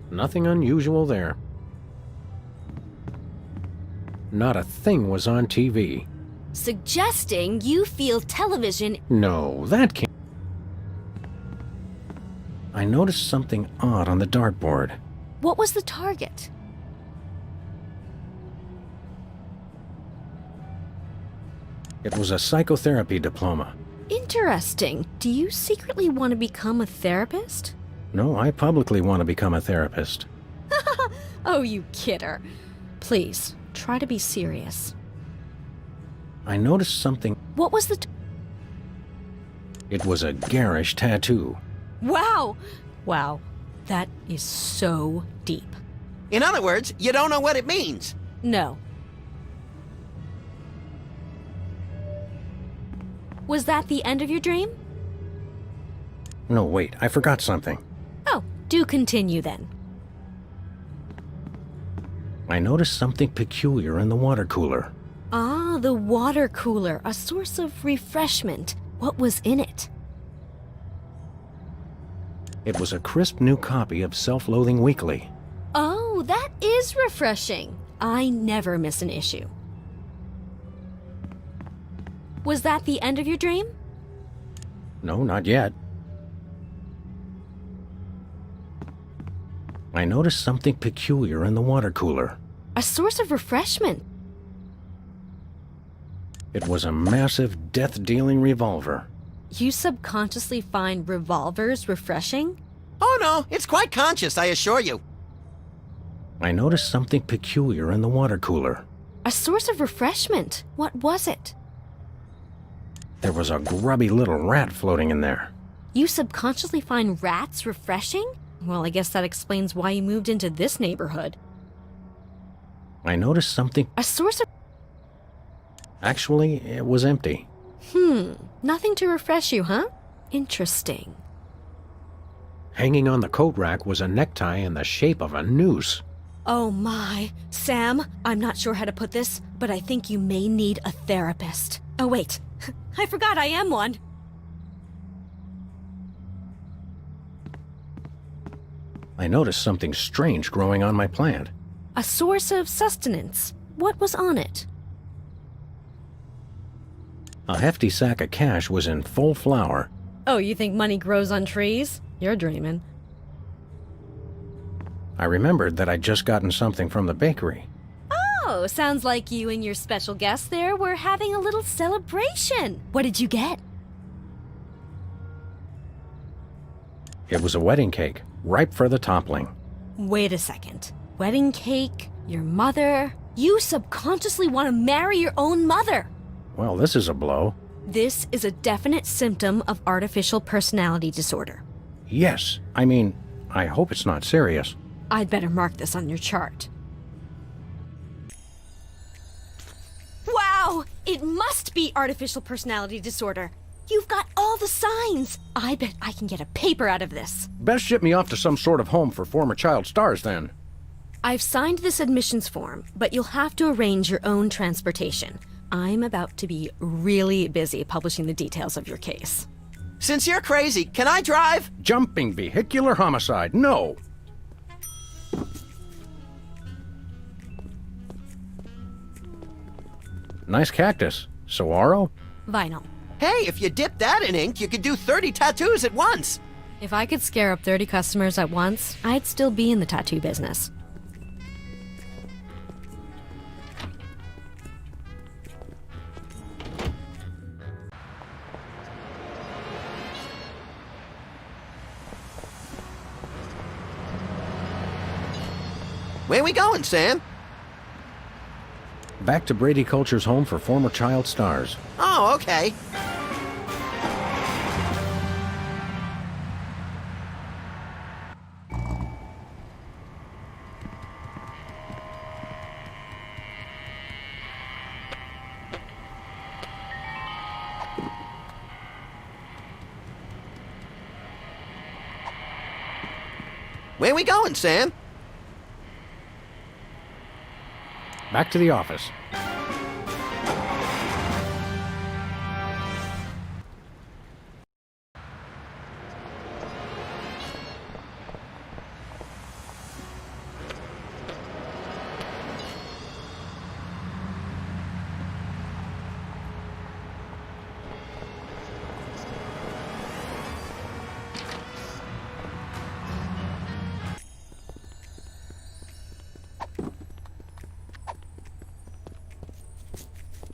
Nothing unusual there. Not a thing was on TV. Suggesting you feel television... No, that can't... I noticed something odd on the dartboard. What was the target? It was a psychotherapy diploma. Interesting. Do you secretly want to become a therapist? No, I publicly want to become a therapist. Oh, you kidder. Please, try to be serious. I noticed something... What was the... It was a garish tattoo. Wow! Wow, that is so deep. In other words, you don't know what it means. No. Was that the end of your dream? No, wait, I forgot something. Oh, do continue then. I noticed something peculiar in the water cooler. Ah, the water cooler, a source of refreshment. What was in it? It was a crisp new copy of Self-Loathing Weekly. Oh, that is refreshing. I never miss an issue. Was that the end of your dream? No, not yet. I noticed something peculiar in the water cooler. A source of refreshment. It was a massive, death-dealing revolver. You subconsciously find revolvers refreshing? Oh no, it's quite conscious, I assure you. I noticed something peculiar in the water cooler. A source of refreshment. What was it? There was a grubby little rat floating in there. You subconsciously find rats refreshing? Well, I guess that explains why you moved into this neighborhood. I noticed something. A source of... Actually, it was empty. Nothing to refresh you, huh? Interesting. Hanging on the coat rack was a necktie in the shape of a noose. Oh my. Sam, I'm not sure how to put this, but I think you may need a therapist. Oh wait, I forgot I am one. I noticed something strange growing on my plant. A source of sustenance. What was on it? A hefty sack of cash was in full flower. Oh, you think money grows on trees? You're dreaming. I remembered that I'd just gotten something from the bakery. Oh, sounds like you and your special guest there were having a little celebration. What did you get? It was a wedding cake, ripe for the toppling. Wait a second. Wedding cake? Your mother? You subconsciously want to marry your own mother. Well, this is a blow. This is a definite symptom of artificial personality disorder. Yes, I hope it's not serious. I'd better mark this on your chart. Wow! It must be artificial personality disorder. You've got all the signs. I bet I can get a paper out of this. Best ship me off to some sort of home for former child stars, then. I've signed this admissions form, but you'll have to arrange your own transportation. I'm about to be really busy publishing the details of your case. Since you're crazy, can I drive? Jumping vehicular homicide, no! Nice cactus. Saguaro? Vinyl. Hey, if you dip that in ink, you could do 30 tattoos at once. If I could scare up 30 customers at once, I'd still be in the tattoo business. Where we going, Sam? Back to Brady Culture's home for former child stars. Oh, okay. Where we going, Sam? Back to the office.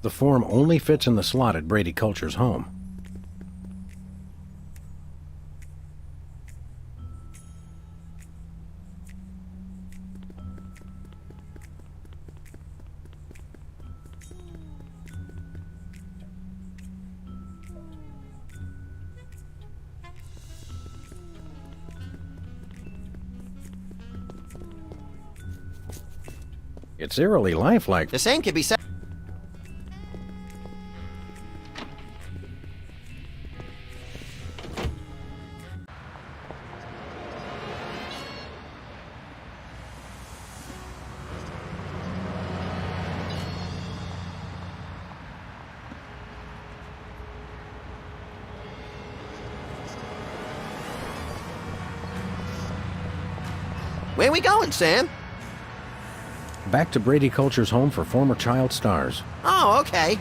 The form only fits in the slot at Brady Culture's home. It's eerily lifelike. The same could be said. Where we going, Sam? Back to Brady Culture's home for former child stars. Oh, okay.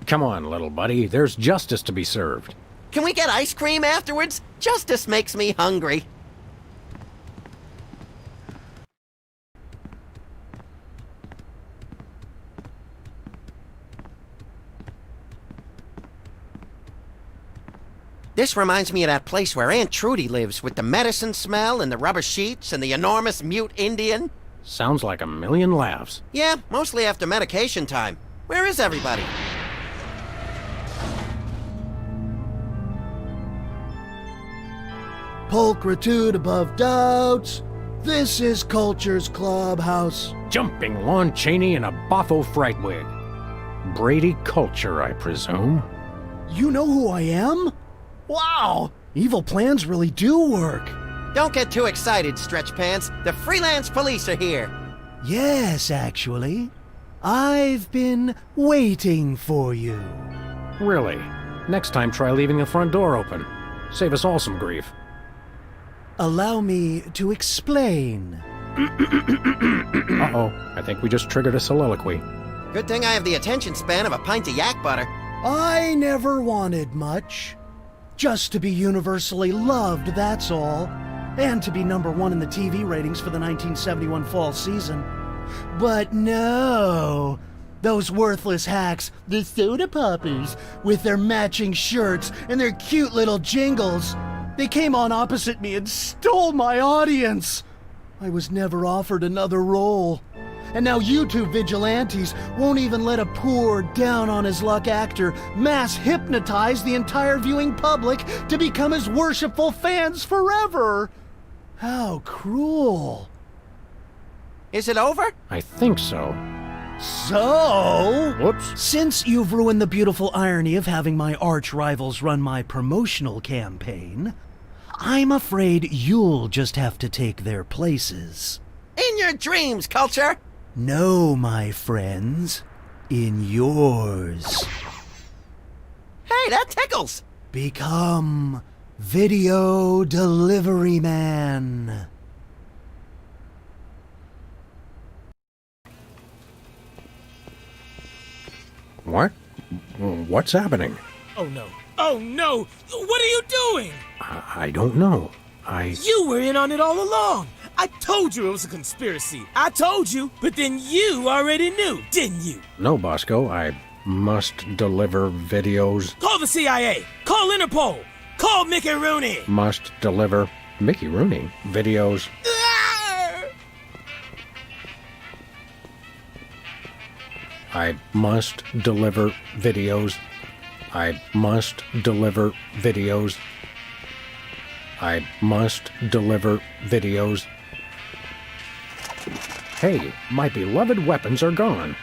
Come on, little buddy. There's justice to be served. Can we get ice cream afterwards? Justice makes me hungry. This reminds me of that place where Aunt Trudy lives, with the medicine smell and the rubber sheets and the enormous mute Indian. Sounds like a million laughs. Yeah, mostly after medication time. Where is everybody? Pulchritude above doubts. This is Culture's Clubhouse. Jumping Lon Chaney in a boffo fright wig. Brady Culture, I presume. You know who I am? Wow! Evil plans really do work. Don't get too excited, Stretch Pants. The freelance police are here. Yes, actually. I've been waiting for you. Really? Next time try leaving the front door open. Save us all some grief. Allow me to explain. Uh-oh, I think we just triggered a soliloquy. Good thing I have the attention span of a pint of yak butter. I never wanted much. Just to be universally loved, that's all. And to be #1 in the TV ratings for the 1971 fall season. But no, those worthless hacks, the soda poppers, with their matching shirts and their cute little jingles, they came on opposite me and stole my audience. I was never offered another role. And now YouTube vigilantes won't even let a poor, down-on-his-luck actor mass hypnotize the entire viewing public to become his worshipful fans forever. How cruel. Is it over? I think so. So, Whoops. Since you've ruined the beautiful irony of having my arch rivals run my promotional campaign, I'm afraid you'll just have to take their places. In your dreams, Culture! No, my friends. In yours. Hey, that tickles! Become Video Delivery Man. What? What's happening? Oh no. Oh no! What are you doing? I don't know. You were in on it all along! I told you it was a conspiracy. I told you, but then you already knew, didn't you? No, Bosco. I must deliver videos. Call the CIA! Call Interpol! Call Mickey Rooney! Must deliver Mickey Rooney videos. I must deliver videos. I must deliver videos. I must deliver videos. Hey, my beloved weapons are gone.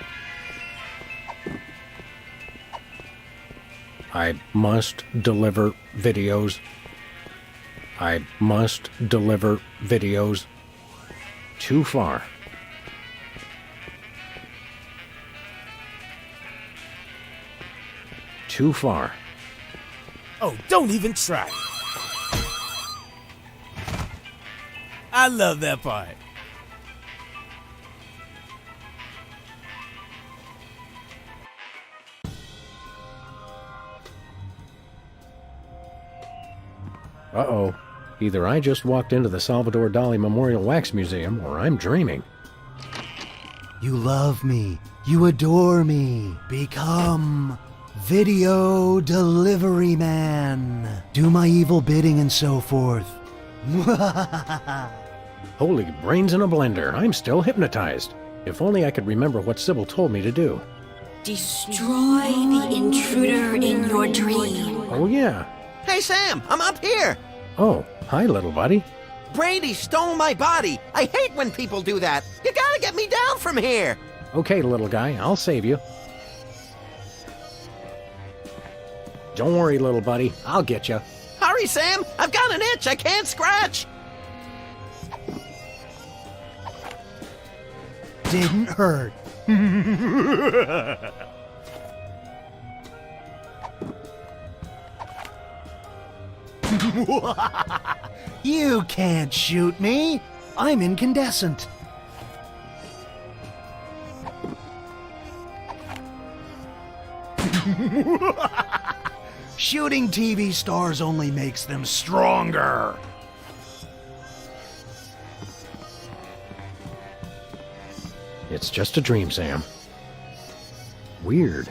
I must deliver videos. I must deliver videos. Too far. Too far. Oh, don't even try. I love that part. Uh-oh. Either I just walked into the Salvador Dali Memorial Wax Museum, or I'm dreaming. You love me. You adore me. Become Video Delivery Man. Do my evil bidding and so forth. Holy brains in a blender. I'm still hypnotized. If only I could remember what Sybil told me to do. Destroy the intruder in your dream. Oh, yeah. Hey, Sam, I'm up here. Oh, hi, little buddy. Brady stole my body. I hate when people do that. You gotta get me down from here. Okay, little guy, I'll save you. Don't worry, little buddy. I'll get you. Hurry, Sam. I've got an itch I can't scratch. Didn't hurt. You can't shoot me. I'm incandescent. Shooting TV stars only makes them stronger. It's just a dream, Sam. Weird.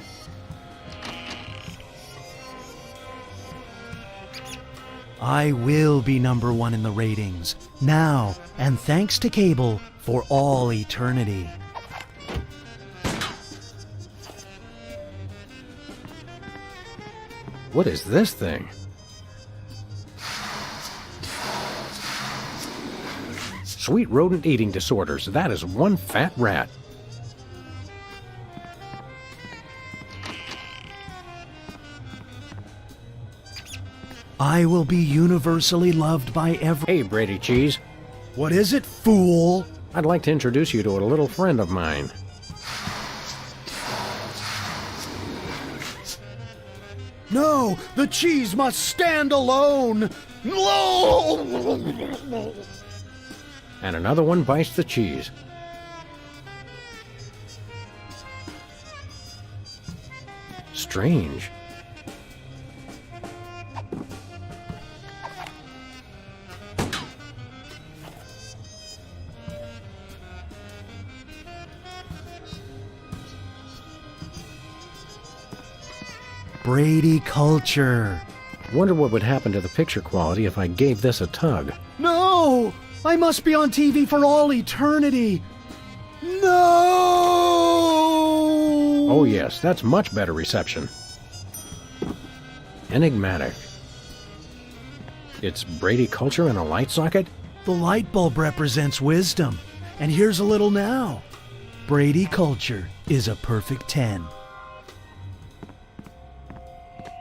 I will be #1 in the ratings, now, and thanks to cable, for all eternity. What is this thing? Sweet rodent eating disorders. That is one fat rat. I will be universally loved by every... Hey, Brady Cheese. What is it, fool? I'd like to introduce you to a little friend of mine. No, the cheese must stand alone. And another one bites the cheese. Strange. Brady Culture. Wonder what would happen to the picture quality if I gave this a tug. No! I must be on TV for all eternity. No! Oh yes, that's much better reception. Enigmatic. It's Brady Culture in a light socket? The light bulb represents wisdom. And here's a little now. Brady Culture is a perfect 10.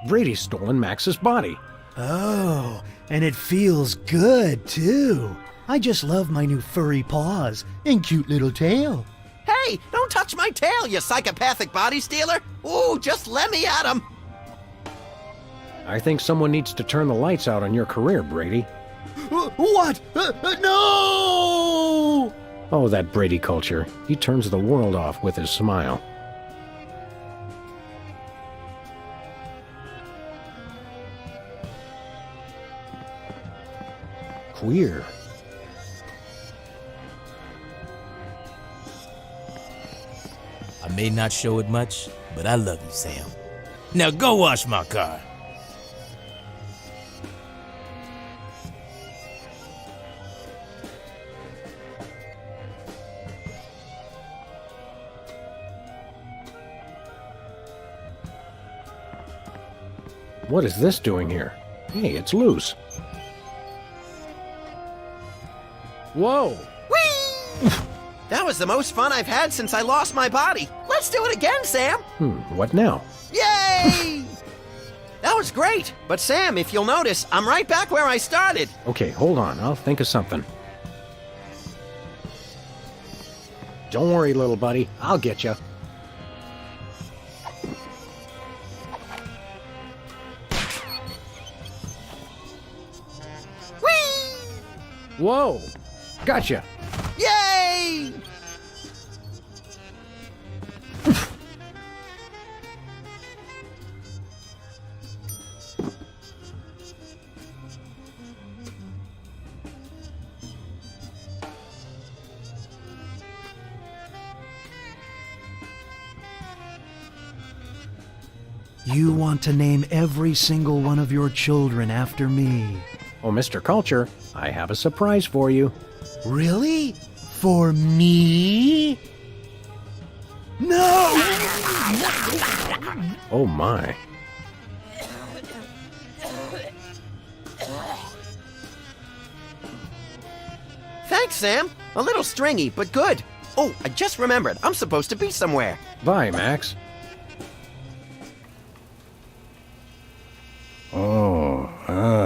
Brady's stolen Max's body. Oh, and it feels good, too. I just love my new furry paws and cute little tail. Hey, don't touch my tail, you psychopathic body stealer! Ooh, just let me at him! I think someone needs to turn the lights out on your career, Brady. What? No! Oh, that Brady Culture. He turns the world off with his smile. Queer. I may not show it much, but I love you, Sam. Now go wash my car. What is this doing here? Hey, it's loose. Whoa! Whee! That was the most fun I've had since I lost my body. Let's do it again, Sam. What now? Yay! That was great. But Sam, if you'll notice, I'm right back where I started. Okay, hold on. I'll think of something. Don't worry, little buddy. I'll get you. Whee! Whoa! Gotcha! Yay! You want to name every single one of your children after me. Oh, Mr. Culture, I have a surprise for you. Really? For me? No! Oh my. Thanks, Sam. A little stringy, but good. Oh, I just remembered. I'm supposed to be somewhere. Bye, Max.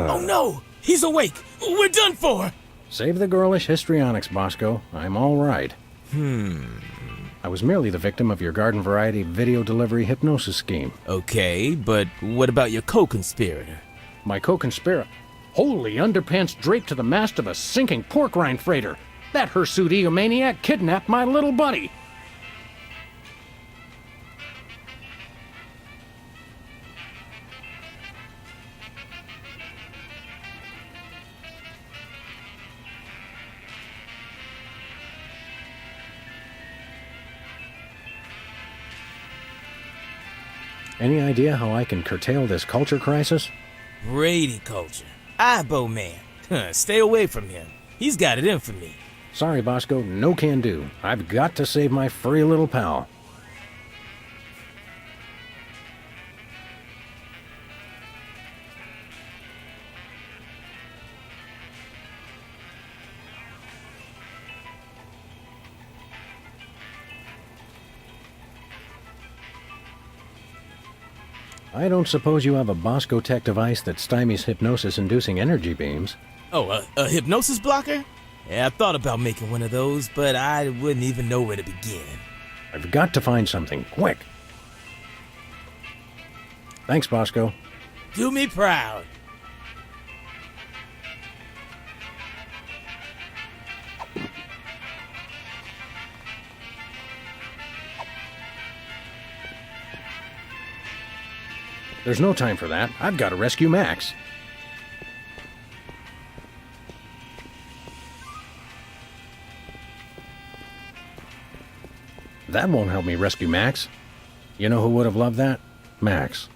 Oh no! He's awake! We're done for! Save the girlish histrionics, Bosco. I'm all right. I was merely the victim of your garden variety video delivery hypnosis scheme. Okay, but what about your co-conspirator? My co-conspirator? Holy underpants draped to the mast of a sinking pork rind freighter. That hirsute egomaniac kidnapped my little buddy. Any idea how I can curtail this culture crisis? Brady Culture. Ibo man. Stay away from him. He's got it in for me. Sorry, Bosco, no can do. I've got to save my furry little pal. I don't suppose you have a Bosco tech device that stymies hypnosis-inducing energy beams. Oh, a hypnosis blocker? Yeah, I thought about making one of those, but I wouldn't even know where to begin. I've got to find something, quick. Thanks, Bosco. Do me proud. There's no time for that. I've got to rescue Max. That won't help me rescue Max. You know who would have loved that? Max.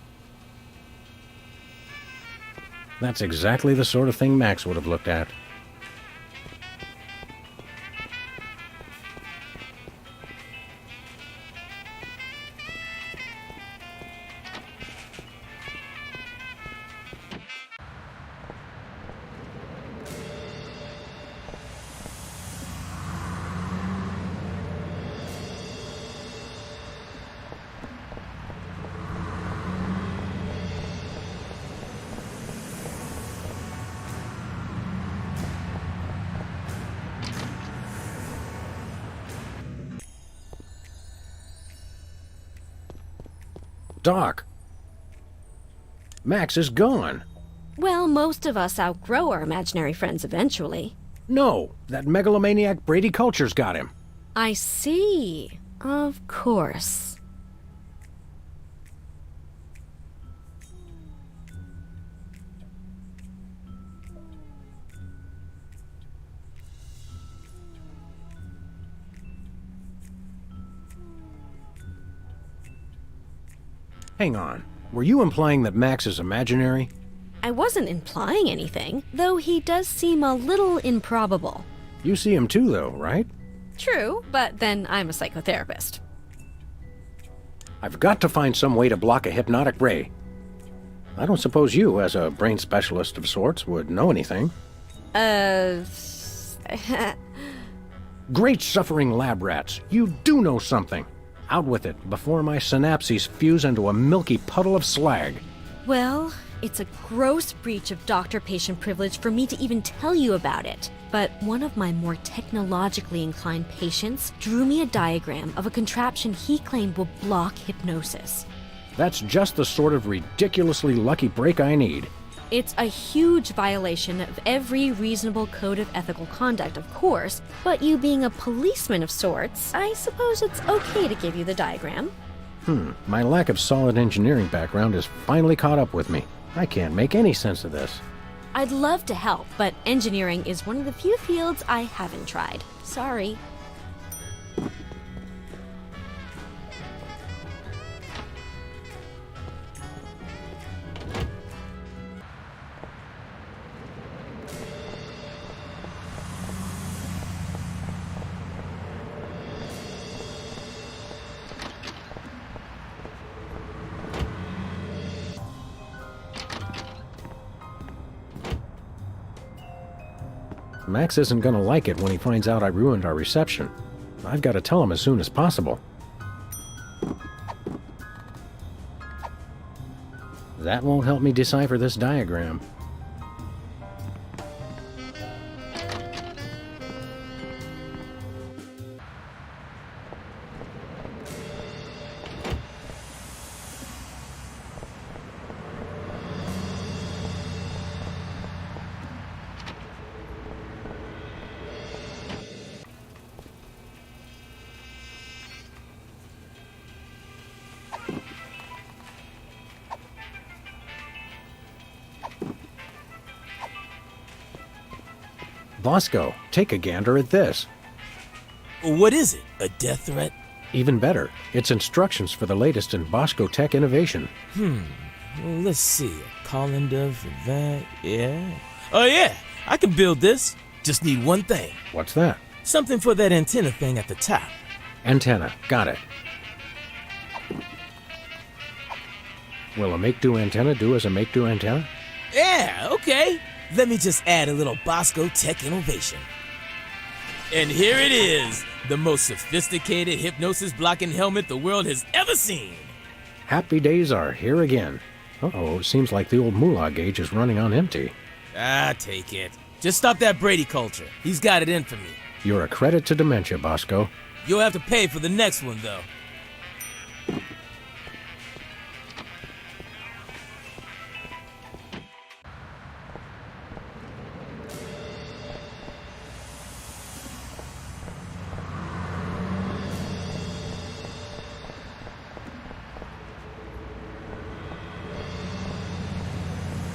That's exactly the sort of thing Max would have looked at. Doc! Max is gone. Well, most of us outgrow our imaginary friends eventually. No, that megalomaniac Brady Culture's got him. I see. Of course. Hang on. Were you implying that Max is imaginary? I wasn't implying anything, though he does seem a little improbable. You see him too, though, right? True, but then I'm a psychotherapist. I've got to find some way to block a hypnotic ray. I don't suppose you, as a brain specialist of sorts, would know anything. Great suffering lab rats, you do know something. Out with it, before my synapses fuse into a milky puddle of slag. Well, it's a gross breach of doctor-patient privilege for me to even tell you about it. But one of my more technologically inclined patients drew me a diagram of a contraption he claimed will block hypnosis. That's just the sort of ridiculously lucky break I need. It's a huge violation of every reasonable code of ethical conduct, of course, but you being a policeman of sorts, I suppose it's okay to give you the diagram. My lack of solid engineering background has finally caught up with me. I can't make any sense of this. I'd love to help, but engineering is one of the few fields I haven't tried. Sorry. Max isn't gonna like it when he finds out I ruined our reception. I've got to tell him as soon as possible. That won't help me decipher this diagram. Bosco, take a gander at this. What is it? A death threat? Even better, it's instructions for the latest in Bosco tech innovation. Well, let's see. A colander for that, yeah. Oh yeah, I can build this. Just need one thing. What's that? Something for that antenna thing at the top. Antenna, got it. Will a make-do antenna do as a make-do antenna? Yeah, okay. Let me just add a little Bosco tech innovation. And here it is, the most sophisticated hypnosis-blocking helmet the world has ever seen. Happy days are here again. Uh-oh, it seems like the old moolah gauge is running on empty. Ah, take it. Just stop that Brady Culture. He's got it in for me. You're a credit to dementia, Bosco. You'll have to pay for the next one, though.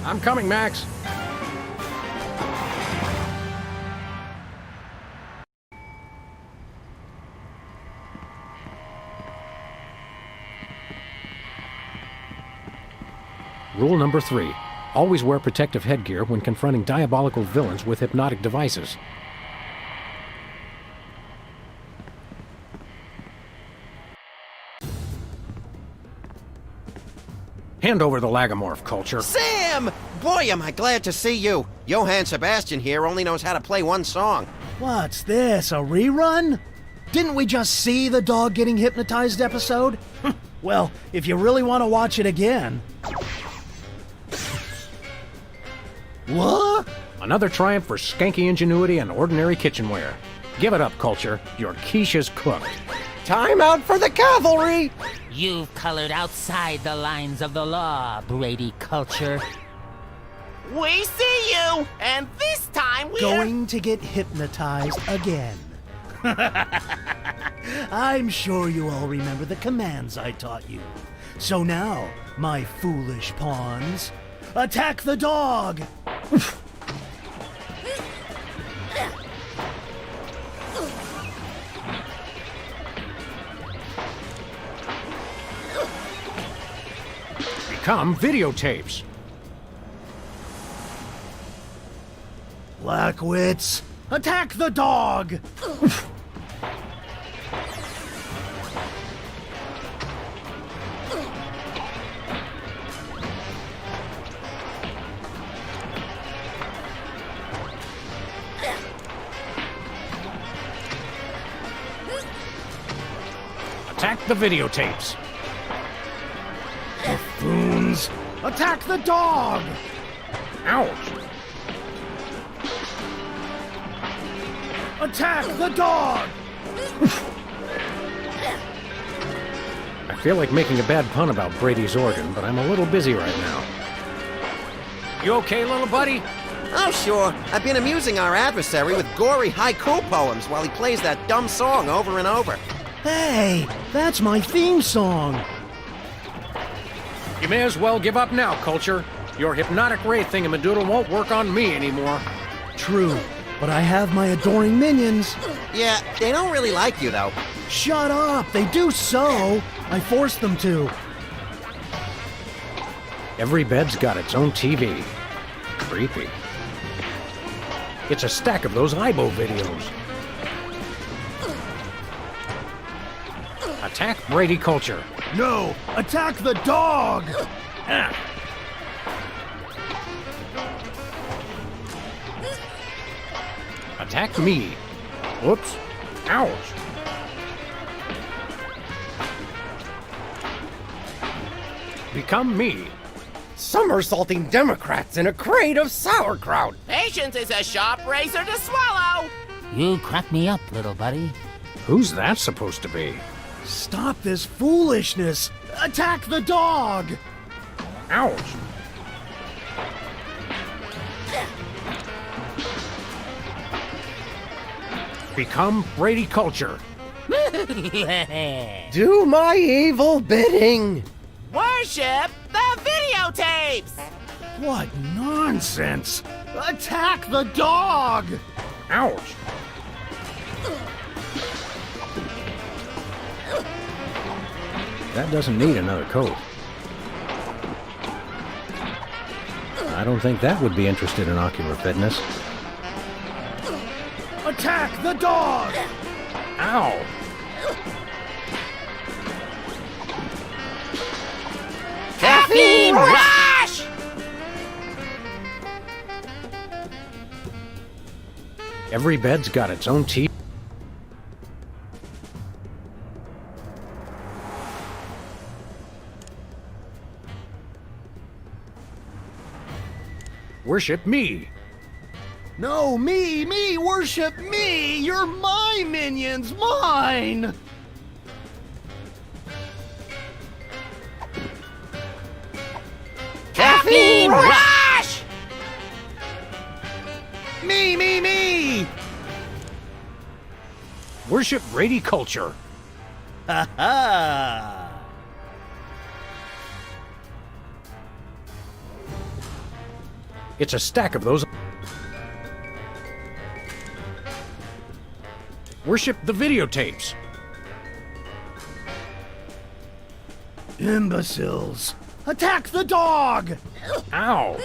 I'm coming, Max. Rule number 3. Always wear protective headgear when confronting diabolical villains with hypnotic devices. Hand over the lagomorph, Culture. Sam! Boy, am I glad to see you. Johann Sebastian here only knows how to play one song. What's this, a rerun? Didn't we just see the dog getting hypnotized episode? Well, if you really want to watch it again... What? Another triumph for skanky ingenuity and ordinary kitchenware. Give it up, Culture. Your quiche is cooked. Time out for the cavalry! You've colored outside the lines of the law, Brady Culture. We see you, and this time we're Going to get hypnotized again. I'm sure you all remember the commands I taught you. So now, my foolish pawns, attack the dog! Become videotapes. Blackwits, attack the dog! Attack the videotapes. Buffoons, attack the dog! Ouch! Attack the dog! I feel like making a bad pun about Brady's organ, but I'm a little busy right now. You okay, little buddy? Oh, sure. I've been amusing our adversary with gory haiku poems while he plays that dumb song over and over. Hey, that's my theme song. You may as well give up now, Culture. Your hypnotic ray thingamadoodle won't work on me anymore. True, but I have my adoring minions. Yeah, they don't really like you, though. Shut up, they do so. I forced them to. Every bed's got its own TV. Creepy. It's a stack of those IBO videos. Attack Brady Culture. No, attack the dog! Ah. Attack me. Whoops. Ouch. Become me. Somersaulting Democrats in a crate of sauerkraut. Patience is a sharp razor to swallow. You crack me up, little buddy. Who's that supposed to be? Stop this foolishness! Attack the dog! Ouch. Become Brady Culture. Do my evil bidding. Worship the videotapes. What nonsense! Attack the dog! Ouch. That doesn't need another coat. I don't think that would be interested in ocular fitness. Attack the dog! Ow! Caffeine rush! Every bed's got its own TV. Worship me. No, me, worship me! You're my minions, mine! Caffeine rush! Me! Worship Brady Culture. Ha ha! It's a stack of those. Worship the videotapes. Imbeciles! Attack the dog! Ow!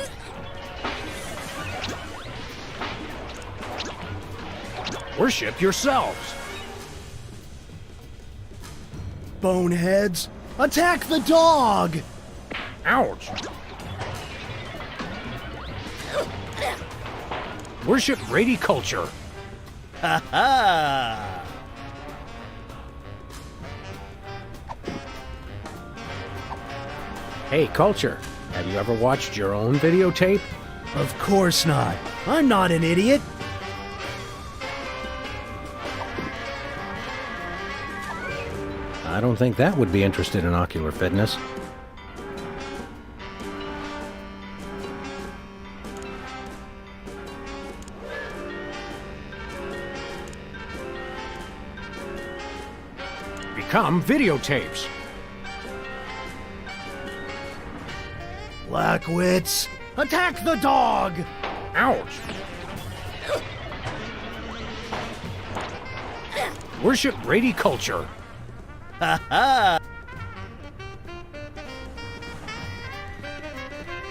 Worship yourselves. Boneheads! Attack the dog! Ouch! Worship Brady Culture. Ha ha! Hey, Culture, have you ever watched your own videotape? Of course not. I'm not an idiot. I don't think that would be interested in ocular fitness. Become videotapes. Blackwits! Attack the dog! Ouch! Worship Brady Culture. Ha ha!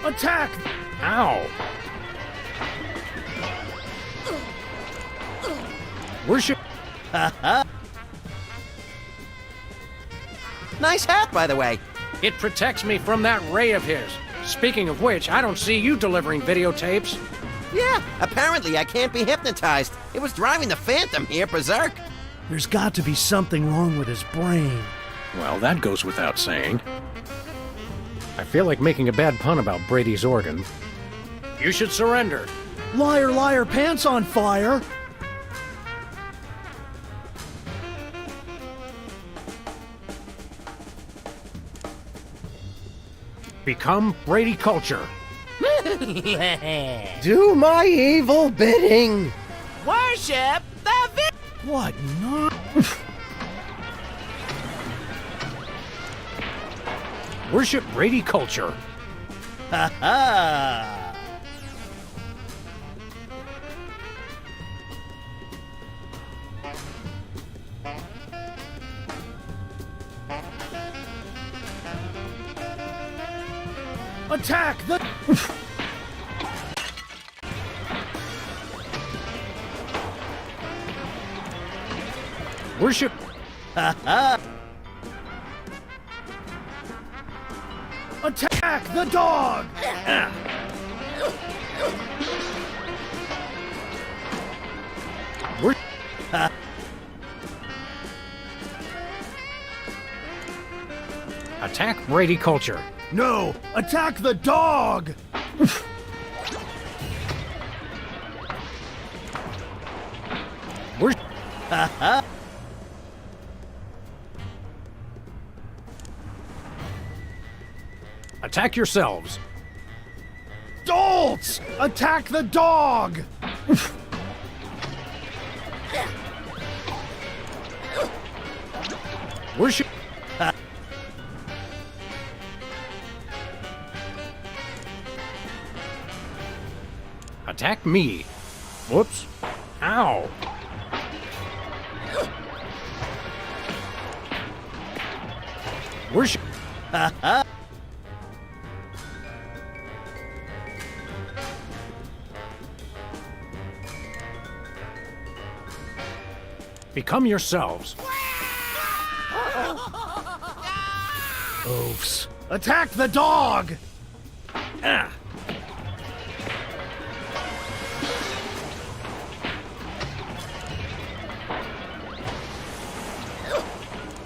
Attack! Ow! Worship. Ha ha! Nice hat, by the way. It protects me from that ray of his. Speaking of which, I don't see you delivering videotapes. Yeah, apparently I can't be hypnotized. It was driving the Phantom here berserk. There's got to be something wrong with his brain. Well, that goes without saying. I feel like making a bad pun about Brady's organ. You should surrender. Liar, liar, pants on fire! Become Brady Culture. Do my evil bidding. Worship the What not? Worship Brady Culture. Ha ha! Attack the... Worship. Ha ha! Attack the dog! Wor- Attack Brady Culture. No! Attack the dog! Wor- Ha ha! Attack yourselves. Dolts! Attack the dog! Worship. Attack me. Whoops. Ow. Worship. Become yourselves. Oops. Attack the dog! Ah.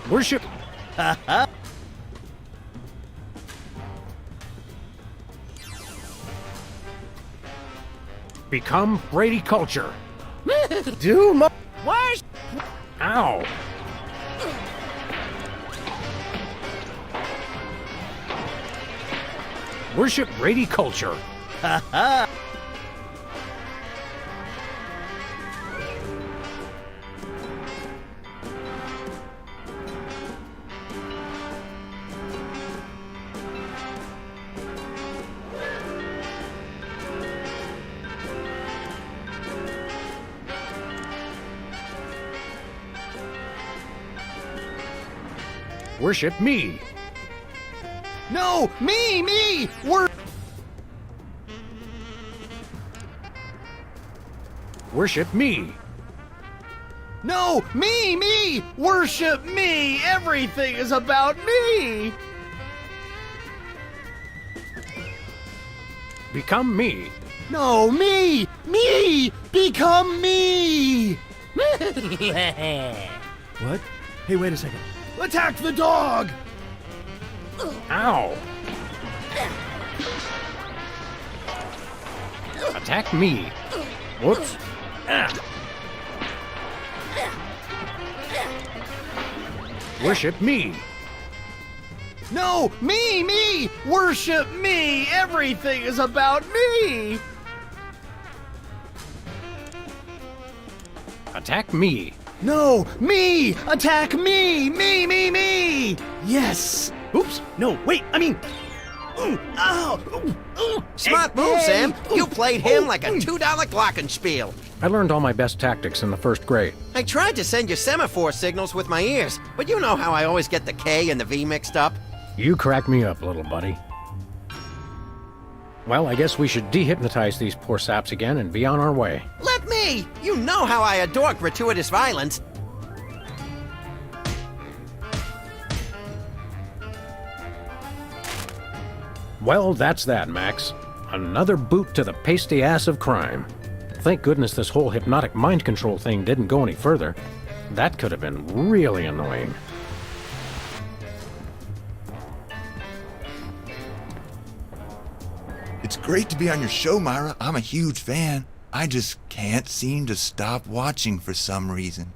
Worship. Become Brady Culture. Do my... Ow. Worship Brady Culture. Worship me. No! Me! Worship me. No! Me! Worship me! Everything is about me! Become me. No, me! Become me! What? Hey, wait a second. Attack the dog! Ow. Attack me. Whoops. Ah. Worship me. No! Me! Worship me! Everything is about me! Attack me. No! Me! Attack me! Me! Yes! Oops! No, wait, I mean... Ooh, ow! Ooh, ooh. Smart move, Sam. You played him like a $2 glockenspiel. I learned all my best tactics in the first grade. I tried to send you semaphore signals with my ears, but you know how I always get the K and the V mixed up. You crack me up, little buddy. Well, I guess we should dehypnotize these poor saps again and be on our way. Let me! You know how I adore gratuitous violence. Well, that's that, Max. Another boot to the pasty ass of crime. Thank goodness this whole hypnotic mind control thing didn't go any further. That could have been really annoying. It's great to be on your show, Myra. I'm a huge fan. I just can't seem to stop watching for some reason.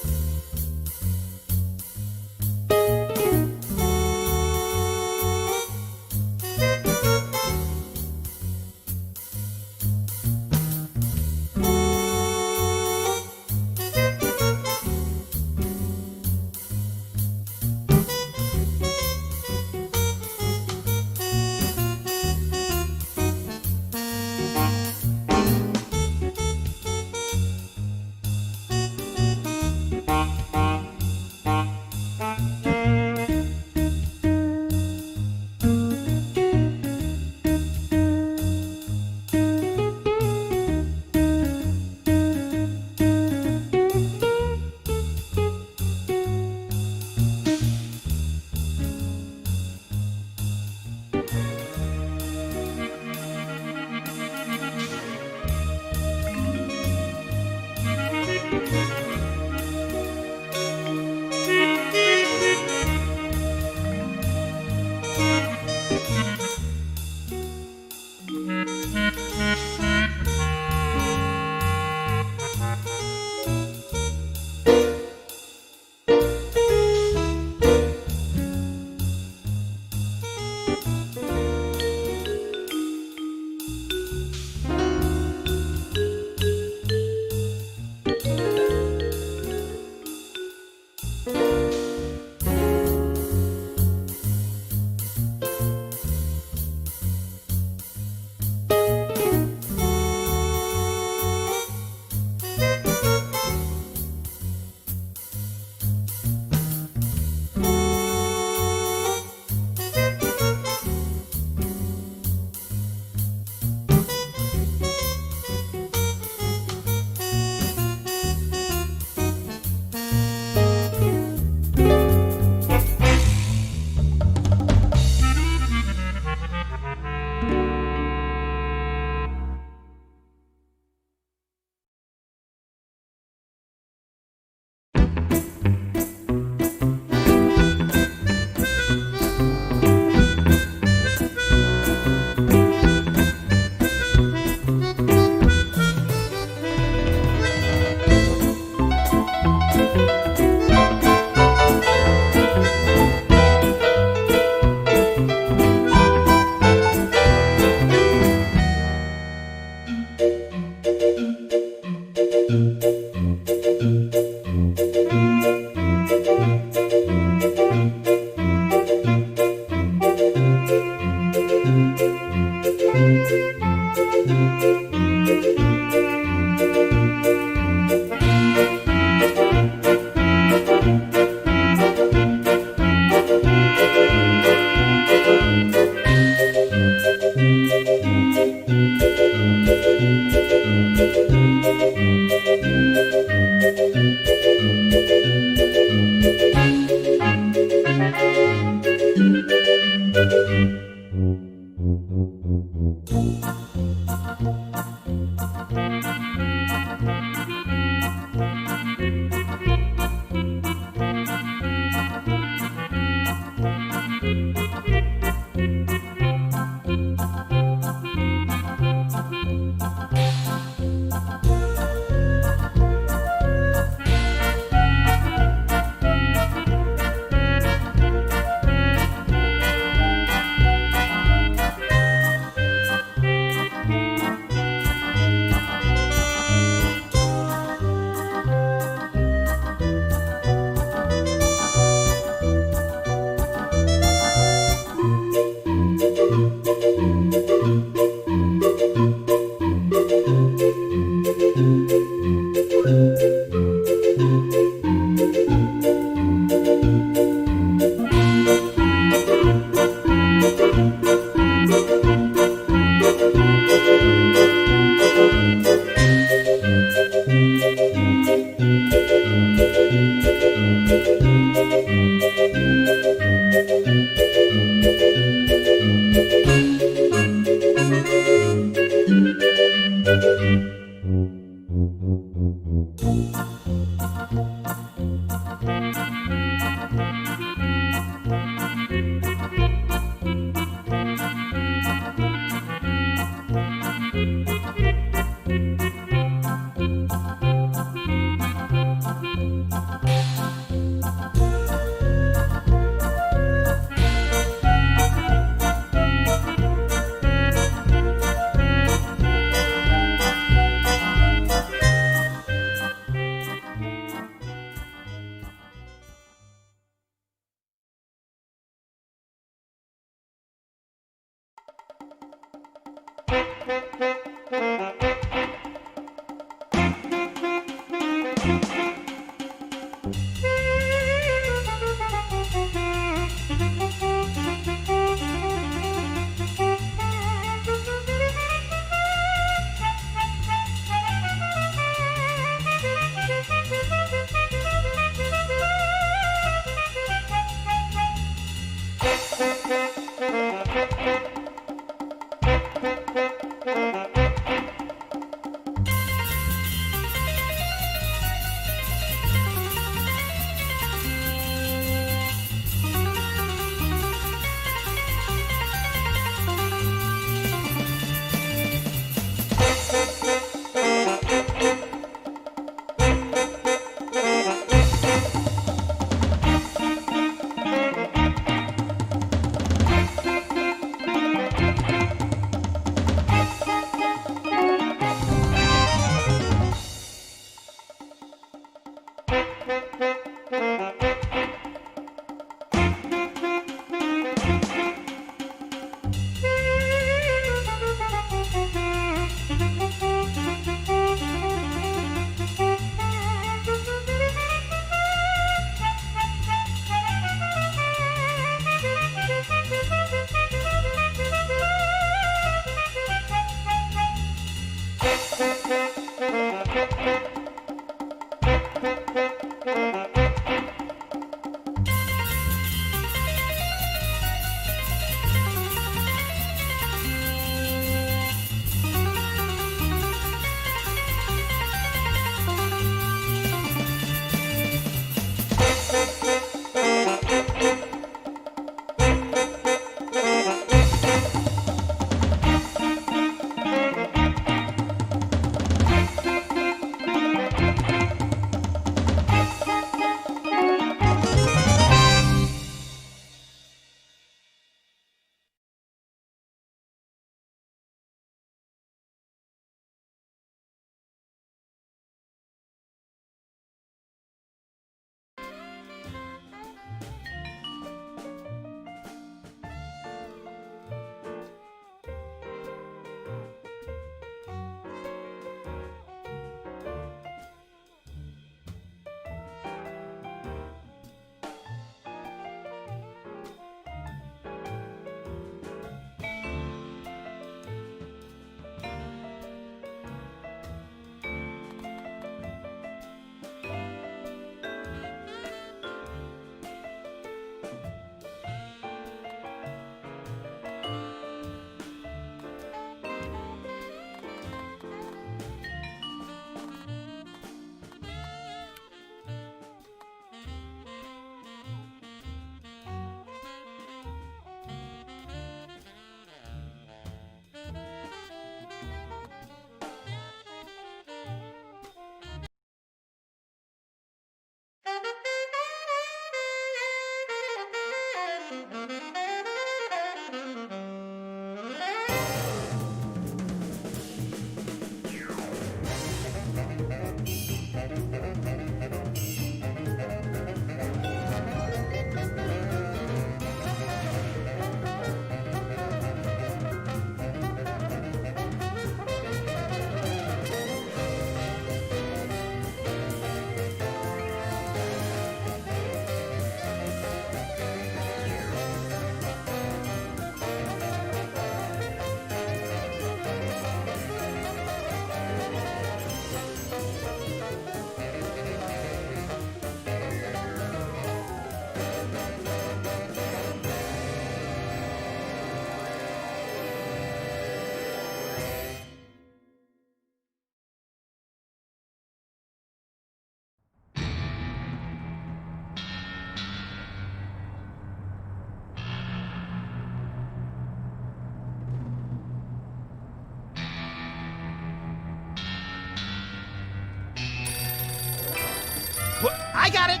I got it!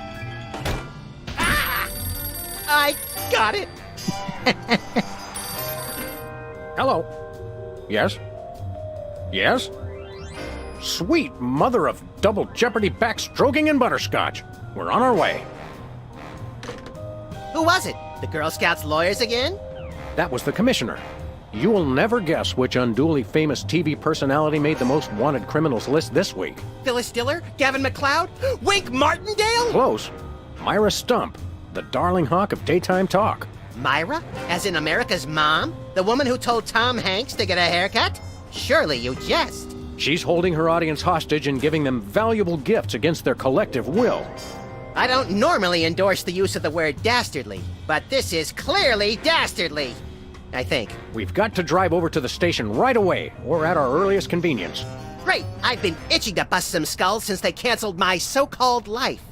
Ah! I got it! Hello. Yes? Yes? Sweet mother of double jeopardy backstroking and butterscotch. We're on our way. Who was it? The Girl Scouts lawyers again? That was the commissioner. You will never guess which unduly famous TV personality made the most wanted criminals list this week. Phyllis Diller? Gavin McLeod? Wink Martindale? Close. Myra Stump, the darling hawk of daytime talk. Myra? As in America's mom? The woman who told Tom Hanks to get a haircut? Surely you jest. She's holding her audience hostage and giving them valuable gifts against their collective will. I don't normally endorse the use of the word dastardly, but this is clearly dastardly. I think. We've got to drive over to the station right away, or at our earliest convenience. Great! I've been itching to bust some skulls since they canceled my so-called life.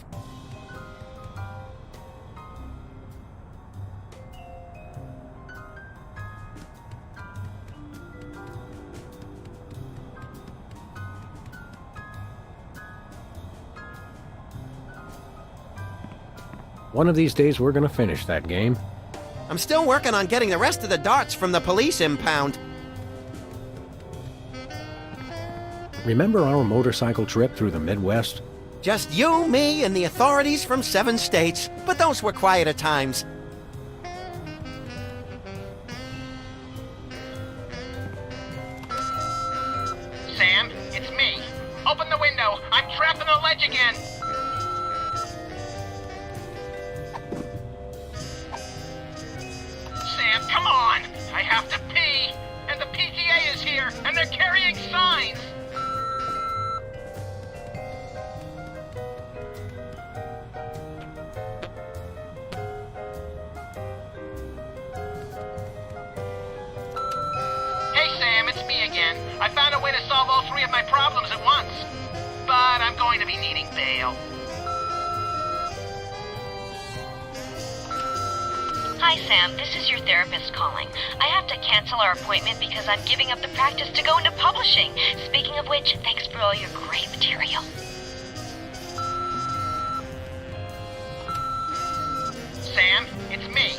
One of these days we're gonna finish that game. I'm still working on getting the rest of the darts from the police impound. Remember our motorcycle trip through the Midwest? Just you, me, and the authorities from 7 states. But those were quieter times. Sam, it's me. Open the window. I'm trapped on a ledge again. Sam, come on! I have to pee! And the PTA is here, and they're carrying signs! Hey, Sam, it's me again. I found a way to solve all 3 of my problems at once. But I'm going to be needing bail. Hi, Sam. This is your therapist calling. I have to cancel our appointment because I'm giving up the practice to go into publishing. Speaking of which, thanks for all your great material. Sam, it's me.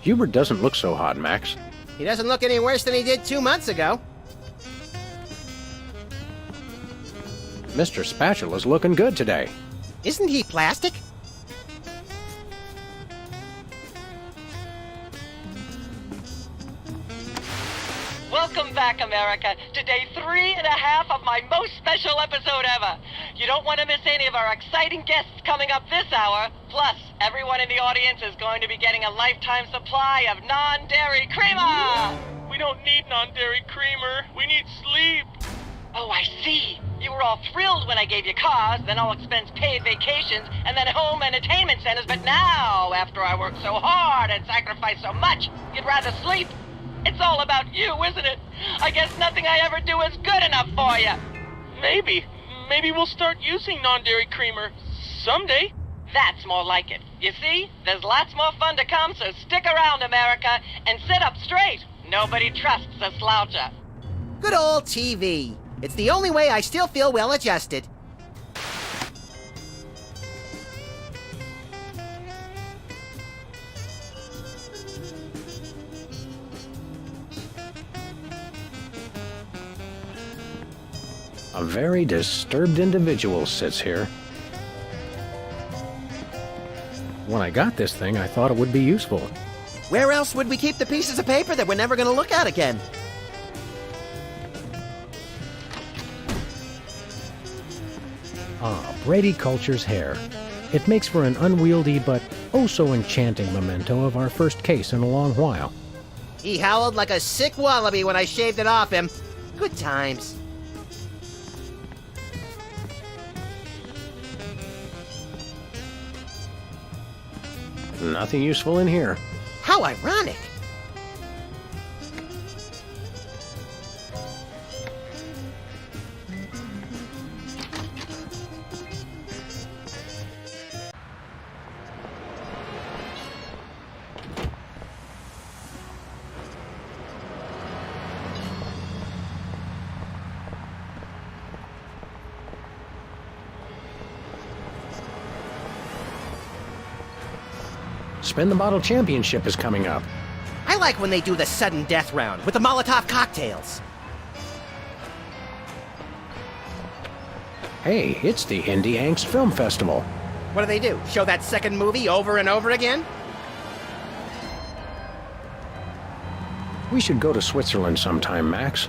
Hubert doesn't look so hot, Max. He doesn't look any worse than he did 2 months ago. Mr. Spatula's looking good today. Isn't he plastic? Welcome back, America, to day 3.5 of my most special episode ever. You don't want to miss any of our exciting guests coming up this hour. Plus, everyone in the audience is going to be getting a lifetime supply of non-dairy creamer. We don't need non-dairy creamer. We need sleep. Oh, I see. You were all thrilled when I gave you cars, then all expense paid vacations, and then home entertainment centers. But now, after I worked so hard and sacrificed so much, you'd rather sleep. It's all about you, isn't it? I guess nothing I ever do is good enough for you. Maybe we'll start using non-dairy creamer someday. That's more like it. You see, there's lots more fun to come, so stick around, America, and sit up straight. Nobody trusts a sloucher. Good old TV. It's the only way I still feel well adjusted. A very disturbed individual sits here. When I got this thing, I thought it would be useful. Where else would we keep the pieces of paper that we're never going to look at again? Ah, Brady Culture's hair. It makes for an unwieldy but oh-so-enchanting memento of our first case in a long while. He howled like a sick wallaby when I shaved it off him. Good times. Nothing useful in here. How ironic. Spin the Bottle Championship is coming up. I like when they do the sudden death round with the Molotov cocktails. Hey, it's the Indie Angst Film Festival. What do? Show that second movie over and over again? We should go to Switzerland sometime, Max.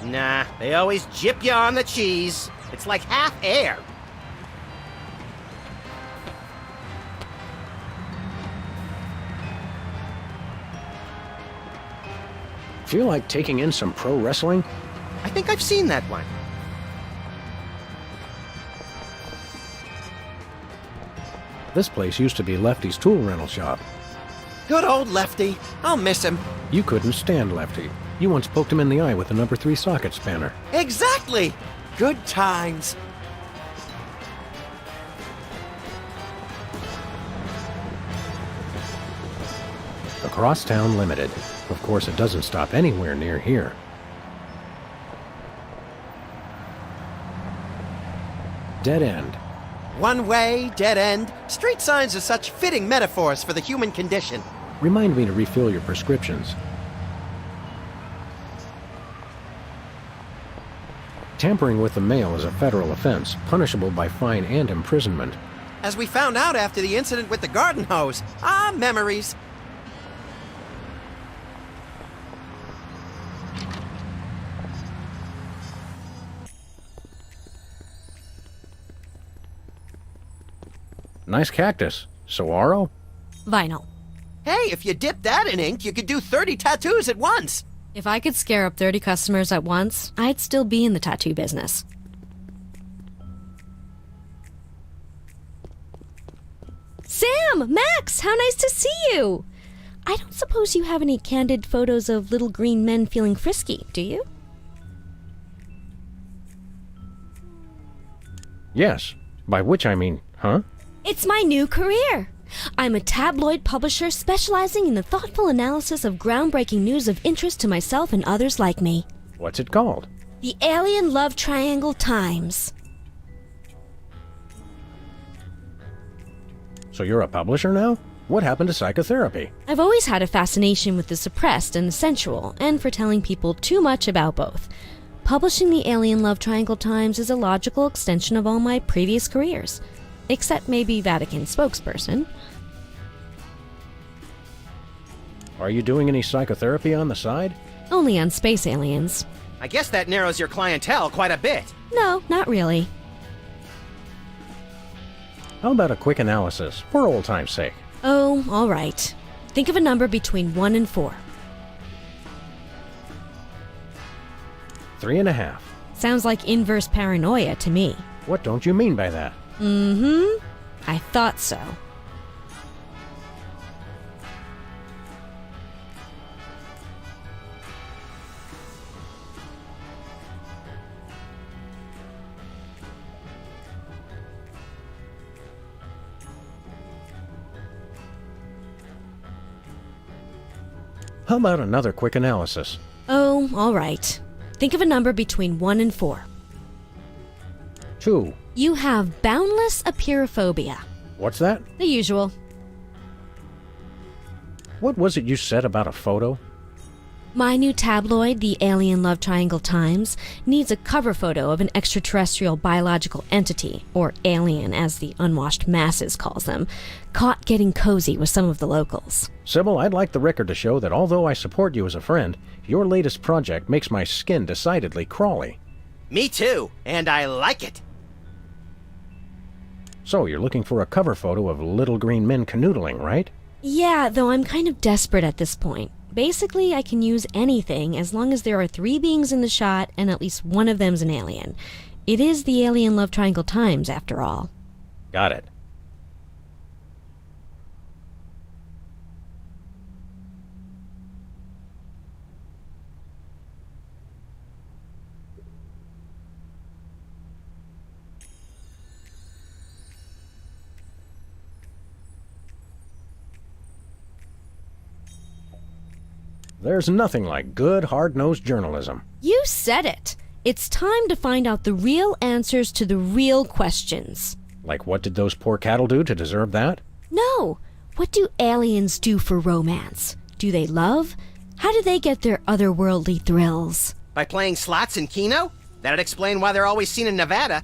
Nah, they always jip you on the cheese. It's like half air. Feel like taking in some pro wrestling? I think I've seen that one. This place used to be Lefty's tool rental shop. Good old Lefty. I'll miss him. You couldn't stand Lefty. You once poked him in the eye with a number 3 socket spanner. Exactly! Good times. Across Town Limited. Of course, it doesn't stop anywhere near here. Dead end. One way, dead end. Street signs are such fitting metaphors for the human condition. Remind me to refill your prescriptions. Tampering with the mail is a federal offense, punishable by fine and imprisonment. As we found out after the incident with the garden hose. Ah, memories. Nice cactus. Saguaro? Vinyl. Hey, if you dip that in ink, you could do 30 tattoos at once. If I could scare up 30 customers at once, I'd still be in the tattoo business. Sam! Max! How nice to see you! I don't suppose you have any candid photos of little green men feeling frisky, do you? Yes. By which I mean, huh? It's my new career. I'm a tabloid publisher specializing in the thoughtful analysis of groundbreaking news of interest to myself and others like me. What's it called? The Alien Love Triangle Times. So you're a publisher now? What happened to psychotherapy? I've always had a fascination with the suppressed and the sensual, and for telling people too much about both. Publishing the Alien Love Triangle Times is a logical extension of all my previous careers. Except maybe Vatican spokesperson. Are you doing any psychotherapy on the side? Only on space aliens. I guess that narrows your clientele quite a bit. No, not really. How about a quick analysis, for old time's sake? Oh, all right. Think of a number between 1 and 4. 3.5. Sounds like inverse paranoia to me. What don't you mean by that? I thought so. How about another quick analysis? Oh, all right. Think of a number between 1 and 4. 2. You have boundless apeirophobia. What's that? The usual. What was it you said about a photo? My new tabloid, the Alien Love Triangle Times, needs a cover photo of an extraterrestrial biological entity, or alien as the unwashed masses calls them, caught getting cozy with some of the locals. Sybil, I'd like the record to show that although I support you as a friend, your latest project makes my skin decidedly crawly. Me too, and I like it. So you're looking for a cover photo of little green men canoodling, right? Yeah, though I'm kind of desperate at this point. Basically, I can use anything as long as there are 3 beings in the shot and at least one of them's an alien. It is the Alien Love Triangle Times, after all. Got it. There's nothing like good, hard-nosed journalism. You said it. It's time to find out the real answers to the real questions. Like what did those poor cattle do to deserve that? No. What do aliens do for romance? Do they love? How do they get their otherworldly thrills? By playing slots in Keno? That'd explain why they're always seen in Nevada.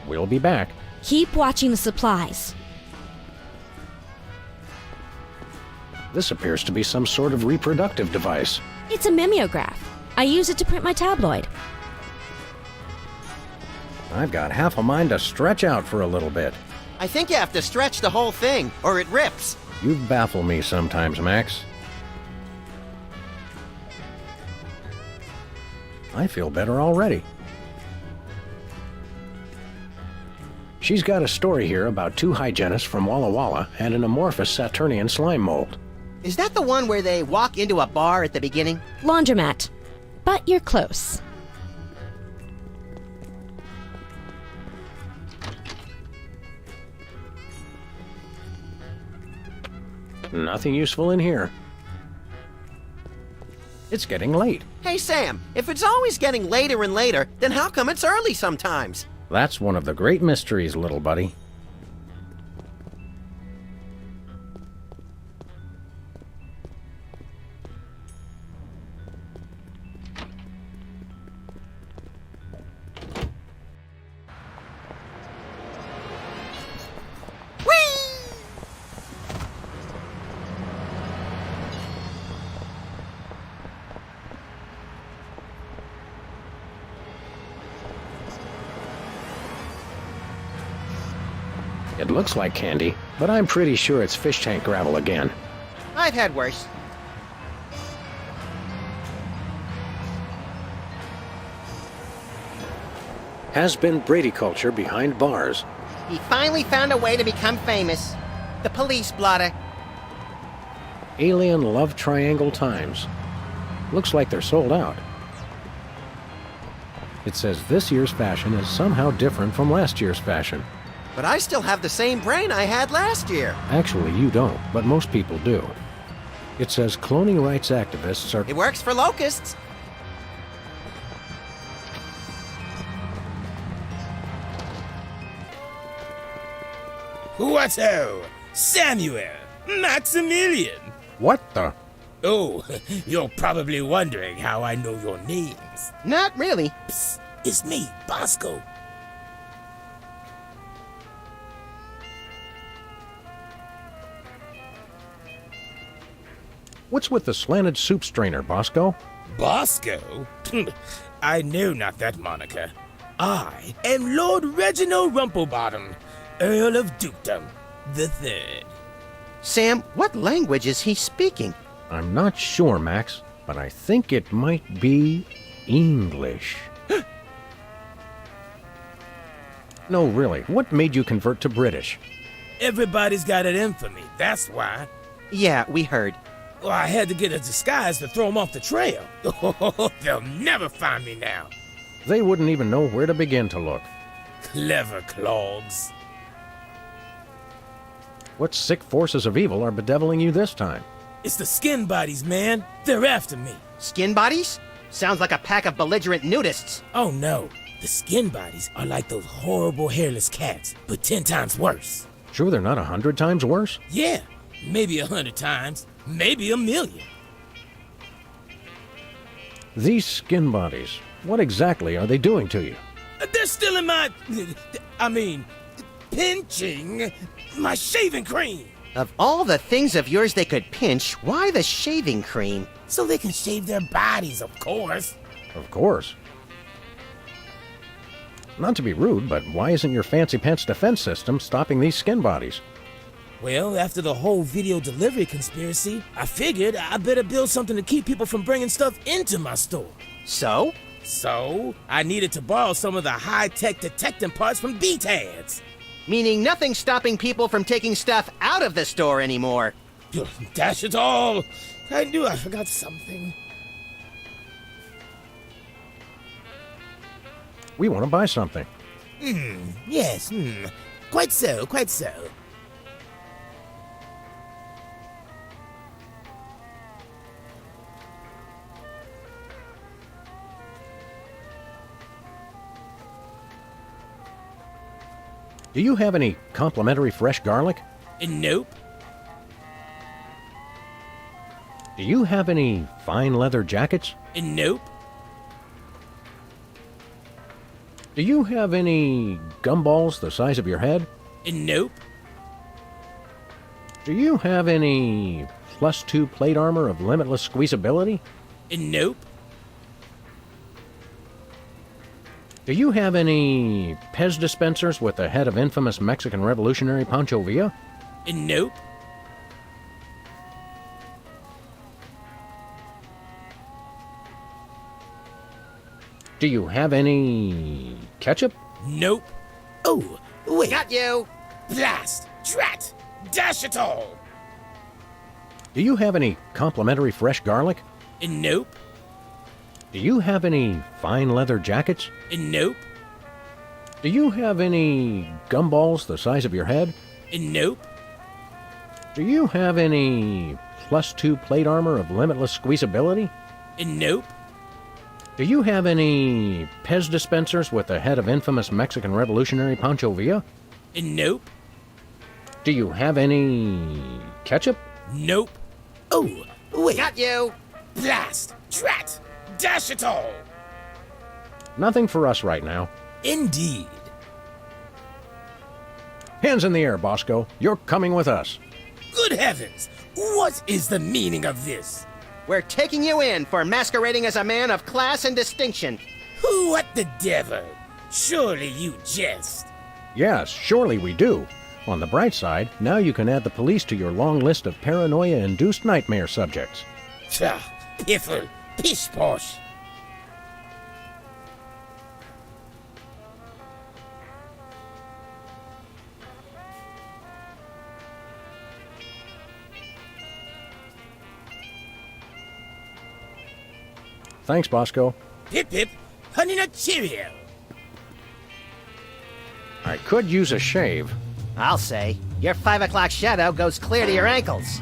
We'll be back. Keep watching the supplies. This appears to be some sort of reproductive device. It's a mimeograph. I use it to print my tabloid. I've got half a mind to stretch out for a little bit. I think you have to stretch the whole thing, or it rips. You baffle me sometimes, Max. I feel better already. She's got a story here about two hygienists from Walla Walla and an amorphous Saturnian slime mold. Is that the one where they walk into a bar at the beginning? Laundromat. But you're close. Nothing useful in here. It's getting late. Hey, Sam, if it's always getting later and later, then how come it's early sometimes? That's one of the great mysteries, little buddy. It looks like candy, but I'm pretty sure it's fish tank gravel again. I've had worse. Has been Brady Culture behind bars. He finally found a way to become famous. The police blotter. Alien Love Triangle Times. Looks like they're sold out. It says this year's fashion is somehow different from last year's fashion. But I still have the same brain I had last year. Actually, you don't, but most people do. It says cloning rights activists are... It works for locusts. Whatto? Samuel! Maximilian! What the? Oh, you're probably wondering how I know your names. Not really. Psst, it's me, Bosco. What's with the slanted soup strainer, Bosco? Bosco? I know not that moniker. I am Lord Reginald Rumplebottom, Earl of Dukedom the Third. Sam, what language is he speaking? I'm not sure, Max, but I think it might be English. No, really, what made you convert to British? Everybody's got it in for me, that's why. Yeah, we heard. Well, I had to get a disguise to throw them off the trail. They'll never find me now. They wouldn't even know where to begin to look. Clever clogs. What sick forces of evil are bedeviling you this time? It's the skin bodies, man. They're after me. Skin bodies? Sounds like a pack of belligerent nudists. Oh, no. The skin bodies are like those horrible hairless cats, but 10 times worse. Sure they're not 100 times worse? Yeah, maybe 100 times. Maybe 1,000,000. These skin bodies, what exactly are they doing to you? They're stealing pinching my shaving cream. Of all the things of yours they could pinch, why the shaving cream? So they can shave their bodies, of course. Of course. Not to be rude, but why isn't your fancy pants defense system stopping these skin bodies? Well, after the whole video delivery conspiracy, I figured I better build something to keep people from bringing stuff into my store. So? So, I needed to borrow some of the high-tech detecting parts from BTADs. Meaning nothing's stopping people from taking stuff out of the store anymore. Dash it all! I knew I forgot something. We want to buy something. Yes, quite so, quite so. Do you have any complimentary fresh garlic? Nope. Do you have any fine leather jackets? Nope. Do you have any gumballs the size of your head? Nope. Do you have any +2 plate armor of limitless squeezability? Nope. Do you have any Pez dispensers with the head of infamous Mexican revolutionary Pancho Villa? Nope. Do you have any ketchup? Nope. Oh, wait. Got you! Blast! Drat! Dash it all! Do you have any complimentary fresh garlic? Nope. Do you have any fine leather jackets? Nope. Do you have any gumballs the size of your head? Nope. Do you have any +2 plate armor of limitless squeezability? Nope. Do you have any Pez dispensers with the head of infamous Mexican revolutionary Pancho Villa? Nope. Do you have any ketchup? Nope. Oh, wait. Got you! Blast! Drat! Dash it all! Nothing for us right now. Indeed. Hands in the air, Bosco. You're coming with us. Good heavens! What is the meaning of this? We're taking you in for masquerading as a man of class and distinction. What the devil? Surely you jest. Yes, surely we do. On the bright side, now you can add the police to your long list of paranoia-induced nightmare subjects. Tch, piffle, pish-posh. Thanks, Bosco. Pip pip, honey nut Cheerio. I could use a shave. I'll say. Your 5 o'clock shadow goes clear to your ankles.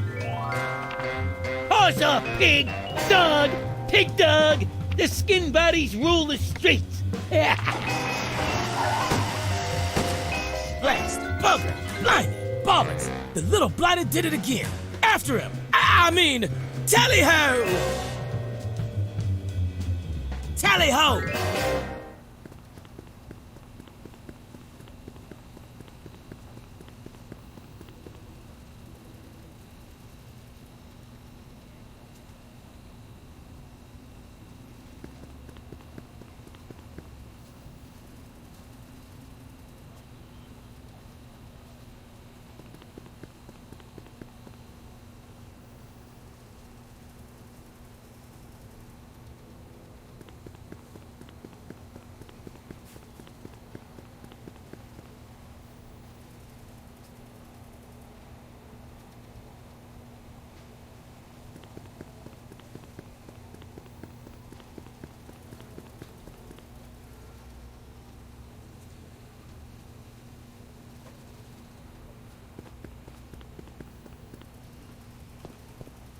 Horse off, pig! Dog! Pig dog! The skin bodies rule the streets! Blast, bugger, blinded, ballers. The little blighter did it again. After him. I mean, tally-ho! Tally-ho!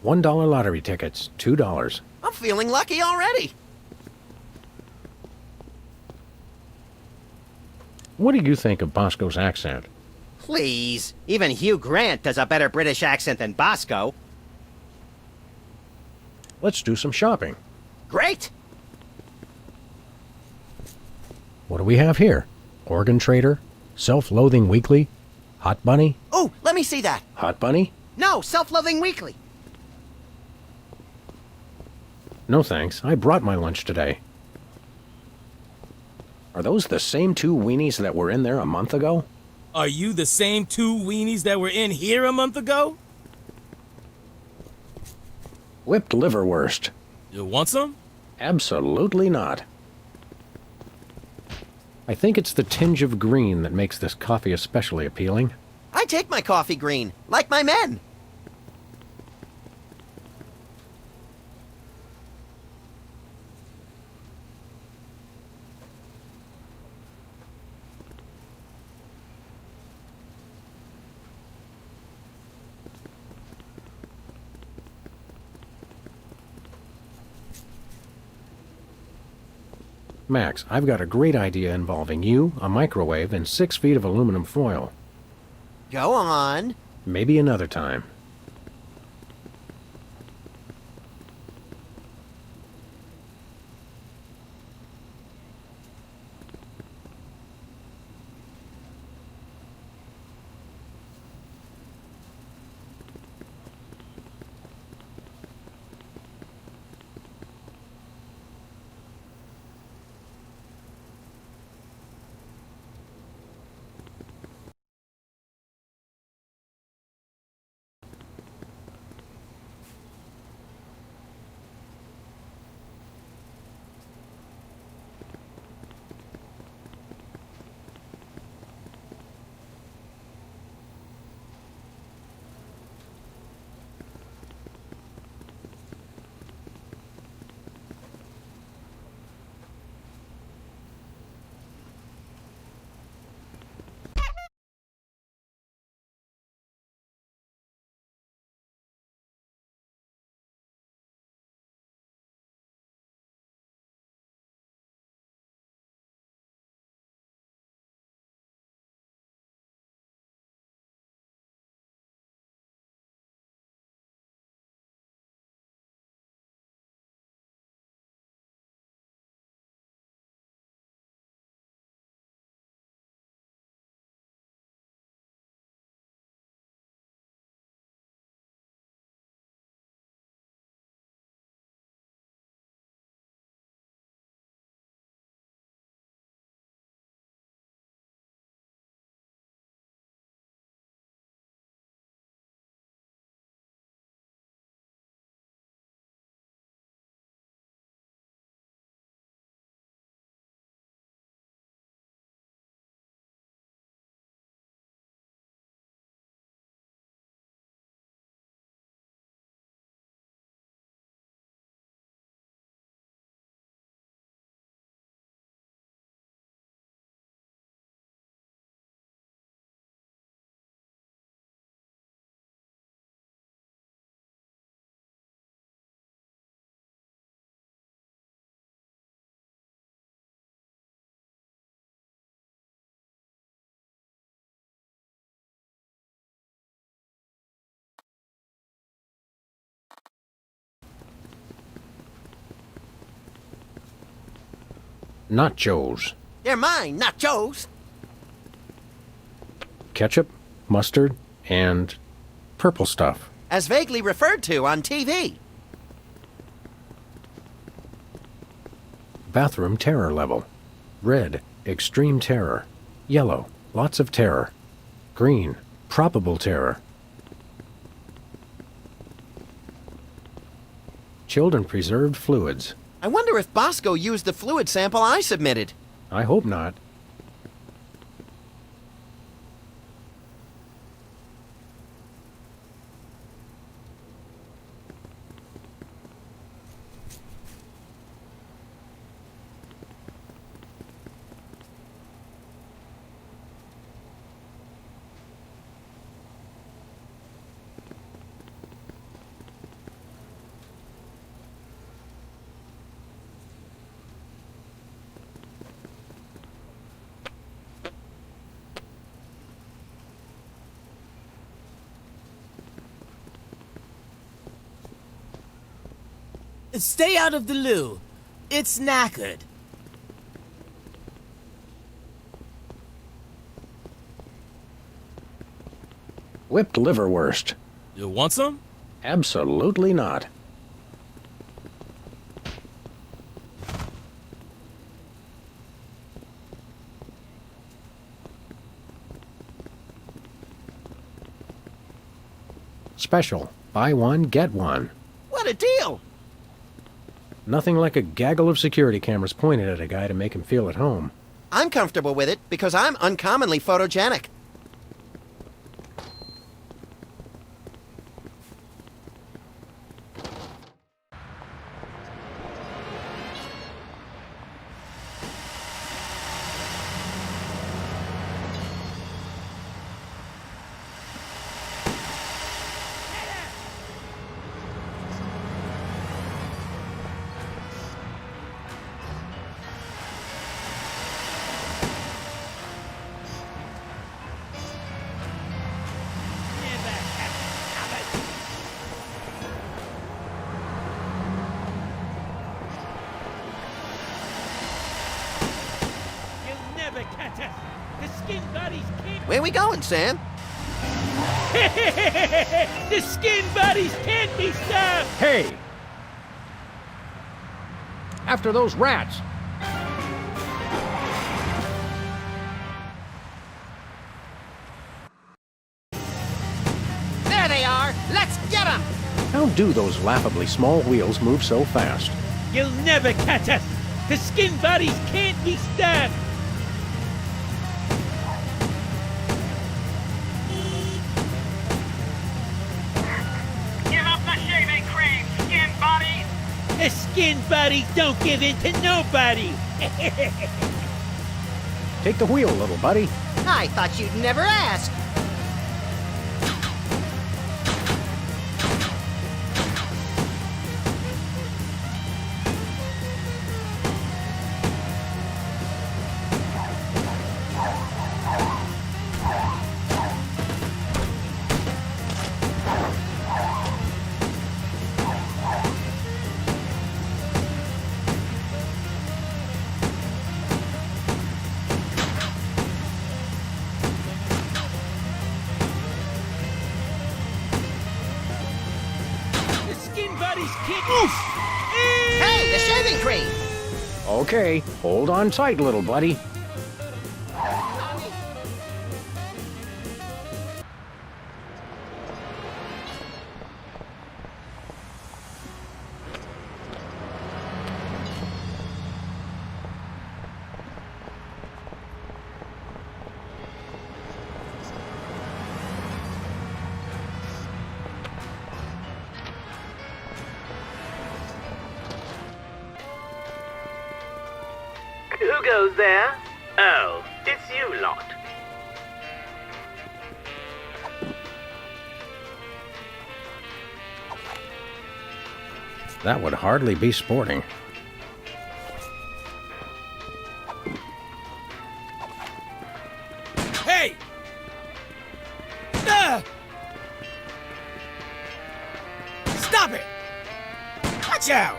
$1 lottery tickets, $2. I'm feeling lucky already. What do you think of Bosco's accent? Please. Even Hugh Grant does a better British accent than Bosco. Let's do some shopping. Great! What do we have here? Organ Trader? Self-Loathing Weekly? Hot Bunny? Oh, let me see that. Hot Bunny? No, Self-Loathing Weekly. No thanks, I brought my lunch today. Are those the same two weenies that were in there a month ago? Are you the same two weenies that were in here a month ago? Whipped liverwurst. You want some? Absolutely not. I think it's the tinge of green that makes this coffee especially appealing. I take my coffee green, like my men. Max, I've got a great idea involving you, a microwave, and 6 feet of aluminum foil. Go on. Maybe another time. Nachos. They're mine, not Joe's. Ketchup, mustard, and purple stuff. As vaguely referred to on TV. Bathroom terror level. Red, extreme terror. Yellow, lots of terror. Green, probable terror. Chilled and preserved fluids. I wonder if Bosco used the fluid sample I submitted. I hope not. Stay out of the loo. It's knackered. Whipped liverwurst. You want some? Absolutely not. Special. Buy one, get one. What a deal! Nothing like a gaggle of security cameras pointed at a guy to make him feel at home. I'm comfortable with it because I'm uncommonly photogenic. Where we going, Sam? The skin buddies can't be stopped! Hey! After those rats! There they are! Let's get them! How do those laughably small wheels move so fast? You'll never catch us! The skin buddies can't be stopped! The skin buddies don't give in to nobody! Take the wheel, little buddy. I thought you'd never ask! Hey, the shaving cream! Okay, hold on tight, little buddy. Who goes there? Oh, it's you lot. That would hardly be sporting. Hey! Ah! Stop it! Watch out!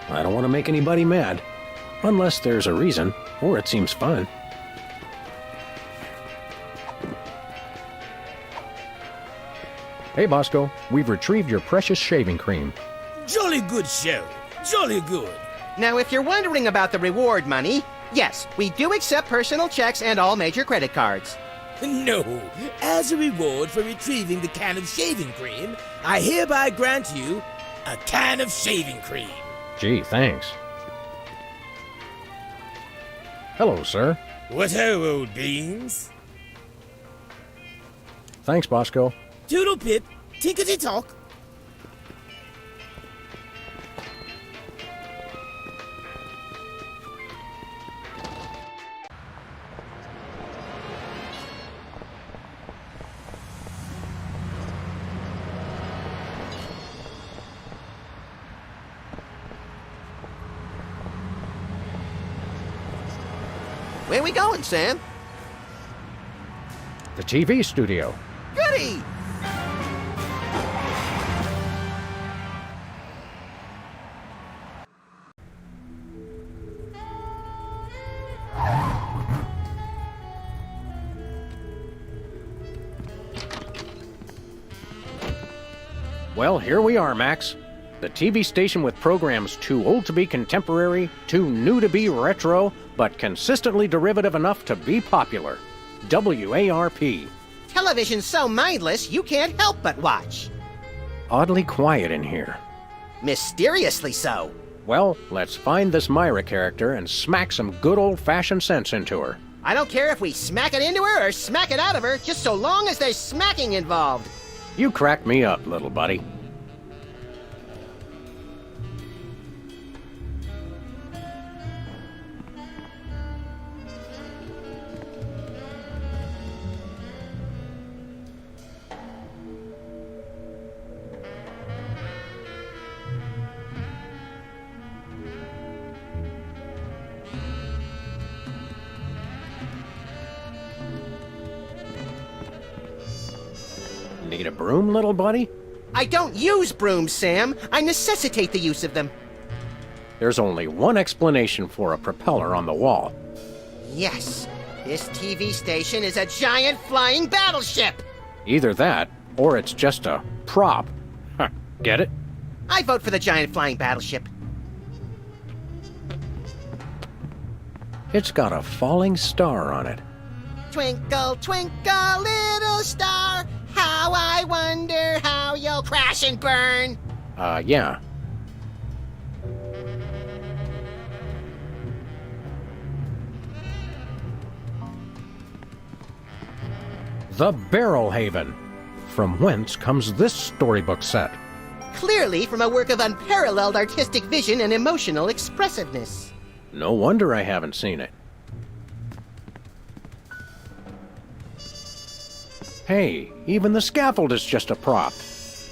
I don't want to make anybody mad. Unless there's a reason, or it seems fun. Hey, Bosco, we've retrieved your precious shaving cream. Jolly good show. Jolly good. Now, if you're wondering about the reward money, yes, we do accept personal checks and all major credit cards. No. As a reward for retrieving the can of shaving cream, I hereby grant you a can of shaving cream. Gee, thanks. Hello, sir. What ho, old beans? Thanks, Bosco. Toodle pip, tinkety talk. Where we going, Sam? The TV studio. Goody! Well, here we are, Max. The TV station with programs too old to be contemporary, too new to be retro, but consistently derivative enough to be popular. WARP. Television's so mindless, you can't help but watch. Oddly quiet in here. Mysteriously so. Well, let's find this Myra character and smack some good old-fashioned sense into her. I don't care if we smack it into her or smack it out of her, just so long as there's smacking involved. You crack me up, little buddy. Need a broom, little buddy? I don't use brooms, Sam. I necessitate the use of them. There's only one explanation for a propeller on the wall. Yes, this TV station is a giant flying battleship. Either that, or it's just a prop. Huh, get it? I vote for the giant flying battleship. It's got a falling star on it. Twinkle, twinkle, little star, how I wonder how you'll crash and burn. Yeah. The Barrel Haven, from whence comes this storybook set. Clearly from a work of unparalleled artistic vision and emotional expressiveness. No wonder I haven't seen it. Hey, even the scaffold is just a prop.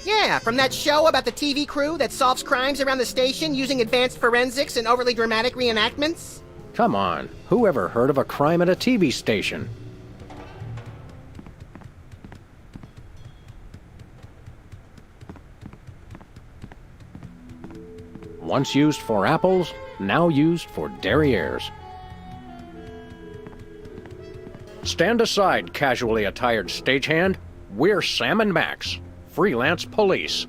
Yeah, from that show about the TV crew that solves crimes around the station using advanced forensics and overly dramatic reenactments. Come on, who ever heard of a crime at a TV station? Once used for apples, now used for derrieres. Stand aside, casually attired stagehand. We're Sam and Max, freelance police.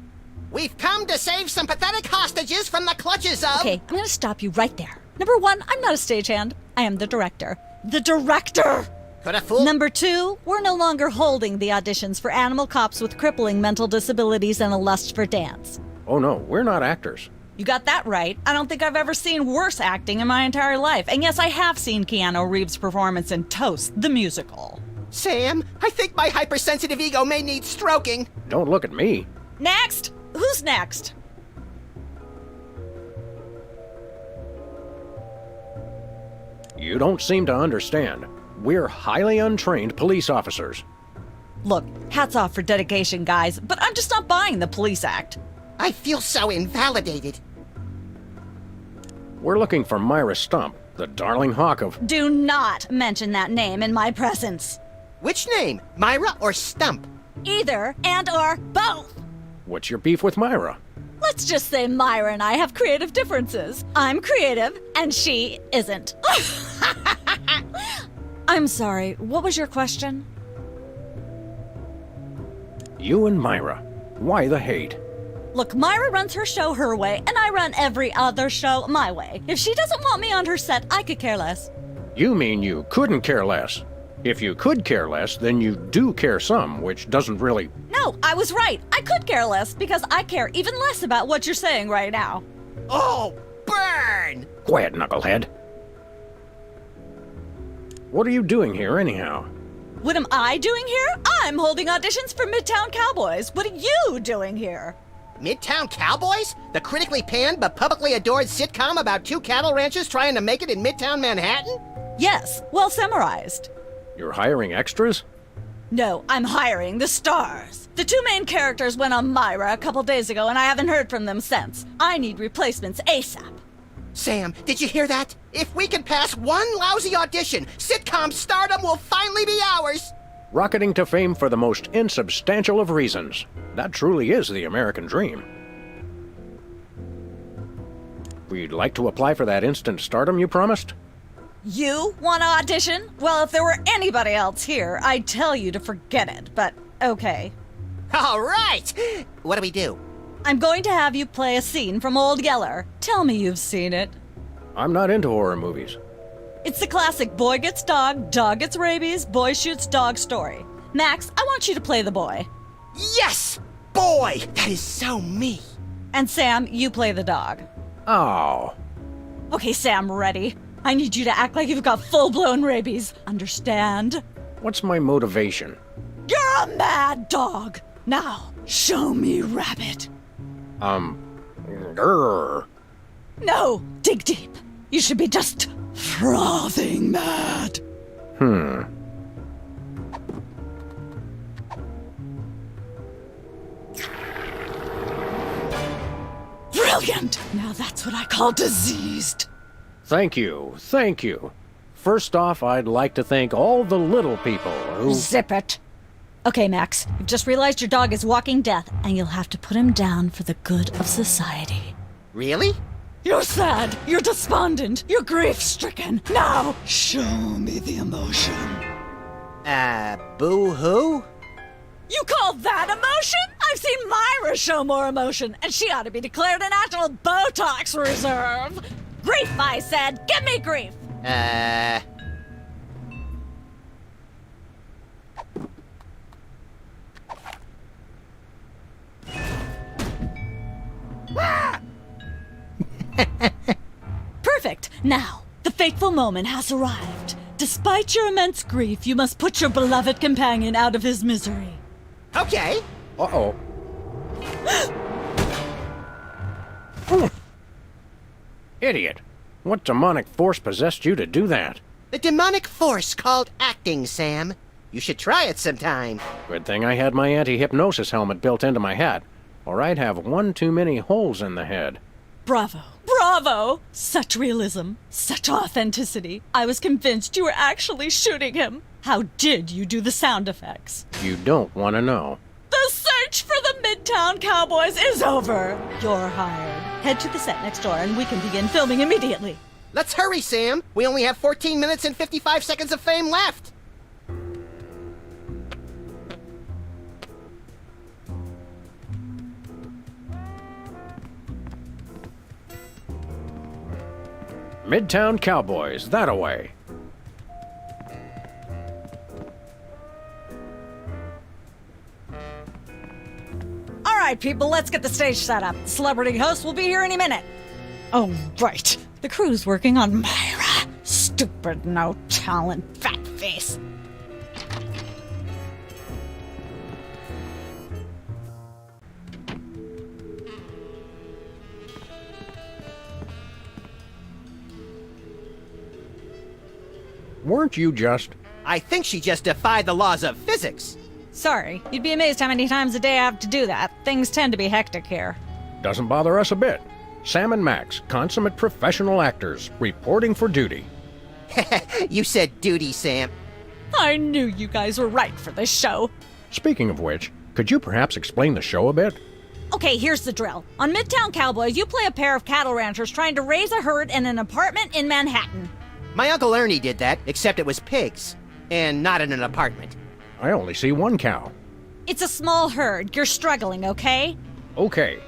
We've come to save some pathetic hostages from the clutches of... Okay, I'm gonna stop you right there. Number one, I'm not a stagehand. I am the director. The director! Could a fool... Number two, we're no longer holding the auditions for animal cops with crippling mental disabilities and a lust for dance. Oh no, we're not actors. You got that right. I don't think I've ever seen worse acting in my entire life. And yes, I have seen Keanu Reeves' performance in Toast, the musical. Sam, I think my hypersensitive ego may need stroking. Don't look at me. Next! Who's next? You don't seem to understand. We're highly untrained police officers. Look, hats off for dedication, guys, but I'm just not buying the police act. I feel so invalidated. We're looking for Myra Stump, the darling hawk of... Do not mention that name in my presence. Which name? Myra or Stump? Either and or both. What's your beef with Myra? Let's just say Myra and I have creative differences. I'm creative and she isn't. I'm sorry, what was your question? You and Myra. Why the hate? Look, Myra runs her show her way, and I run every other show my way. If she doesn't want me on her set, I could care less. You mean you couldn't care less? If you could care less, then you do care some, which doesn't really... No, I was right. I could care less, because I care even less about what you're saying right now. Oh, burn! Quiet, knucklehead. What are you doing here, anyhow? What am I doing here? I'm holding auditions for Midtown Cowboys. What are you doing here? Midtown Cowboys? The critically panned but publicly adored sitcom about two cattle ranchers trying to make it in Midtown Manhattan? Yes, well summarized. You're hiring extras? No, I'm hiring the stars. The two main characters went on Myra a couple days ago and I haven't heard from them since. I need replacements ASAP. Sam, did you hear that? If we can pass one lousy audition, sitcom stardom will finally be ours! Rocketing to fame for the most insubstantial of reasons. That truly is the American dream. We'd like to apply for that instant stardom you promised? You want to audition? Well, if there were anybody else here, I'd tell you to forget it, but okay. All right! What do we do? I'm going to have you play a scene from Old Yeller. Tell me you've seen it. I'm not into horror movies. It's the classic boy gets dog gets rabies, boy shoots dog story. Max, I want you to play the boy. Yes! Boy! That is so me. And Sam, you play the dog. Oh. Okay, Sam, ready? I need you to act like you've got full-blown rabies. Understand? What's my motivation? You're a mad dog. Now, show me rabbit. Grr. No, dig deep. You should be just frothing mad. Brilliant! Now that's what I call diseased. Thank you. First off, I'd like to thank all the little people who... Zip it. Okay, Max, you've just realized your dog is walking death, and you'll have to put him down for the good of society. Really? You're sad, you're despondent, you're grief-stricken. Now, show me the emotion. Boo-hoo? You call that emotion? I've seen Myra show more emotion, and she ought to be declared a national Botox reserve. Grief, I said. Give me grief. Perfect. Now, the fateful moment has arrived. Despite your immense grief, you must put your beloved companion out of his misery. Okay. Uh-oh. Idiot. What demonic force possessed you to do that? The demonic force called acting, Sam. You should try it sometime. Good thing I had my anti-hypnosis helmet built into my hat, or I'd have one too many holes in the head. Bravo. Bravo! Such realism. Such authenticity. I was convinced you were actually shooting him. How did you do the sound effects? You don't want to know. The search for the Midtown Cowboys is over. You're hired. Head to the set next door and we can begin filming immediately. Let's hurry, Sam. We only have 14 minutes and 55 seconds of fame left. Midtown Cowboys, that-a-way. All right, people, let's get the stage set up. The celebrity host will be here any minute. Oh, right. The crew's working on Myra. Stupid, no talent, fat face. Weren't you just... I think she just defied the laws of physics. Sorry, you'd be amazed how many times a day I have to do that. Things tend to be hectic here. Doesn't bother us a bit. Sam and Max, consummate professional actors, reporting for duty. You said duty, Sam. I knew you guys were right for this show. Speaking of which, could you perhaps explain the show a bit? Okay, here's the drill. On Midtown Cowboys, you play a pair of cattle ranchers trying to raise a herd in an apartment in Manhattan. My Uncle Ernie did that, except it was pigs. And not in an apartment. I only see one cow. It's a small herd. You're struggling, okay? Okay.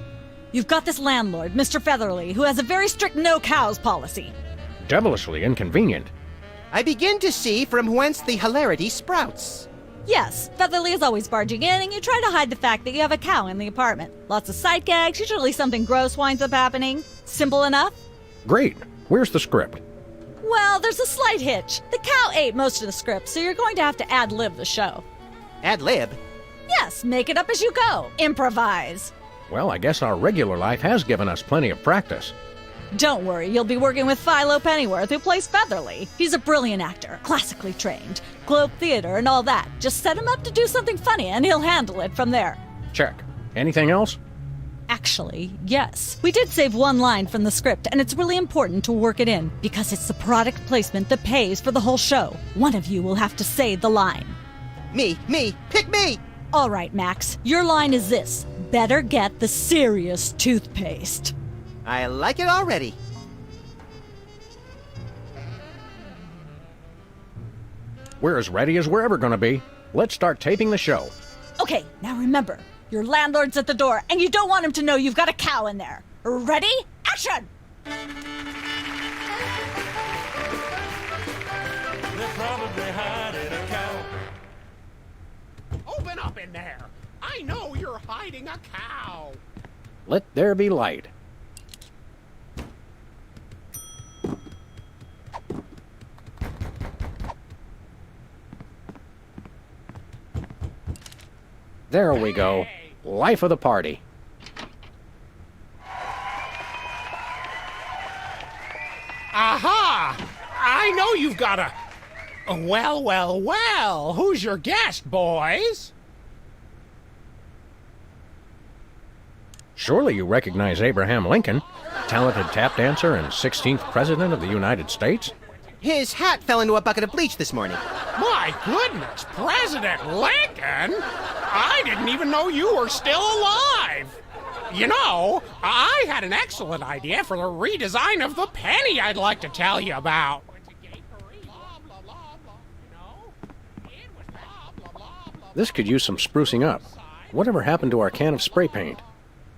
You've got this landlord, Mr. Featherly, who has a very strict no cows policy. Devilishly inconvenient. I begin to see from whence the hilarity sprouts. Yes, Featherly is always barging in, and you try to hide the fact that you have a cow in the apartment. Lots of sight gags, usually something gross winds up happening. Simple enough? Great. Where's the script? Well, there's a slight hitch. The cow ate most of the script, so you're going to have to ad-lib the show. Ad-lib? Yes, make it up as you go. Improvise. Well, I guess our regular life has given us plenty of practice. Don't worry, you'll be working with Philo Pennyworth, who plays Featherly. He's a brilliant actor, classically trained, Globe Theater and all that. Just set him up to do something funny, and he'll handle it from there. Check. Anything else? Actually, yes. We did save one line from the script, and it's really important to work it in, because it's the product placement that pays for the whole show. One of you will have to say the line. Me, pick me! All right, Max, your line is this. Better get the serious toothpaste. I like it already. We're as ready as we're ever gonna be. Let's start taping the show. Okay, now remember, Your landlord's at the door, and you don't want him to know you've got a cow in there. Ready? Action! They're probably hiding a cow. Open up in there! I know you're hiding a cow! Let there be light. There we go. Life of the party. Aha! I know you've got a... Well. Who's your guest, boys? Surely you recognize Abraham Lincoln, talented tap dancer and 16th President of the United States? His hat fell into a bucket of bleach this morning. My goodness, President Lincoln? I didn't even know you were still alive. You know, I had an excellent idea for the redesign of the penny I'd like to tell you about. This could use some sprucing up. Whatever happened to our can of spray paint?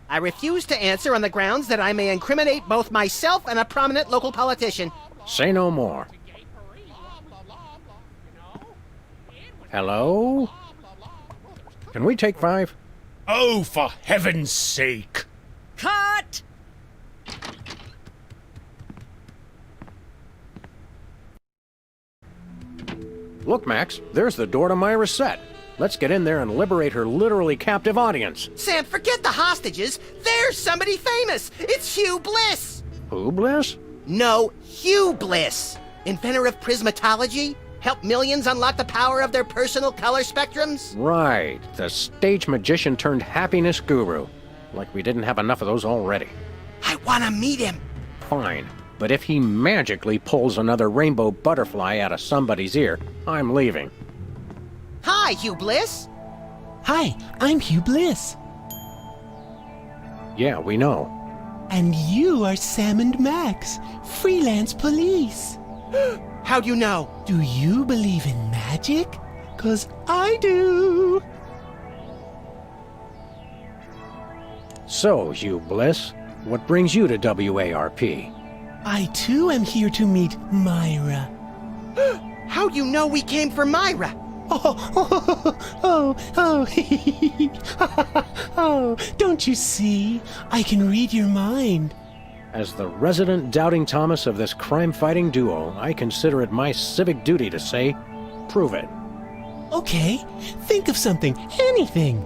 I refuse to answer on the grounds that I may incriminate both myself and a prominent local politician. Say no more. Hello? Can we take 5? Oh, for heaven's sake! Cut! Look, Max, there's the door to Myra's set. Let's get in there and liberate her literally captive audience. Sam, forget the hostages. There's somebody famous. It's Hugh Bliss. Who, Bliss? No, Hugh Bliss. Inventor of prismatology. Help millions unlock the power of their personal color spectrums. Right, the stage magician turned happiness guru. Like we didn't have enough of those already. I want to meet him. Fine, but if he magically pulls another rainbow butterfly out of somebody's ear, I'm leaving. Hi, Hugh Bliss. Hi, I'm Hugh Bliss. Yeah, we know. And you are Sam and Max, freelance police. How'd you know? Do you believe in magic? 'Cause I do. So, Hugh Bliss, what brings you to WARP? I too am here to meet Myra. How'd you know we came for Myra? Oh, don't you see? I can read your mind. As the resident doubting Thomas of this crime-fighting duo, I consider it my civic duty to say, prove it. Okay, think of something, anything.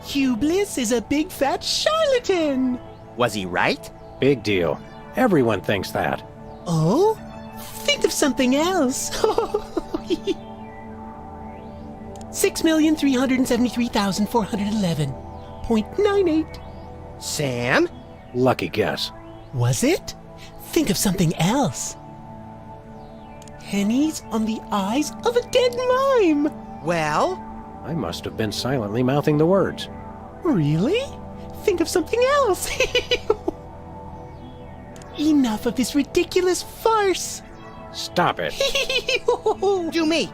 Hugh Bliss is a big fat charlatan. Was he right? Big deal. Everyone thinks that. Oh? Think of something else. 6,373,411.98. Sam? Lucky guess. Was it? Think of something else. Pennies on the eyes of a dead mime. Well? I must have been silently mouthing the words. Really? Think of something else. Enough of this ridiculous farce. Stop it. Do me!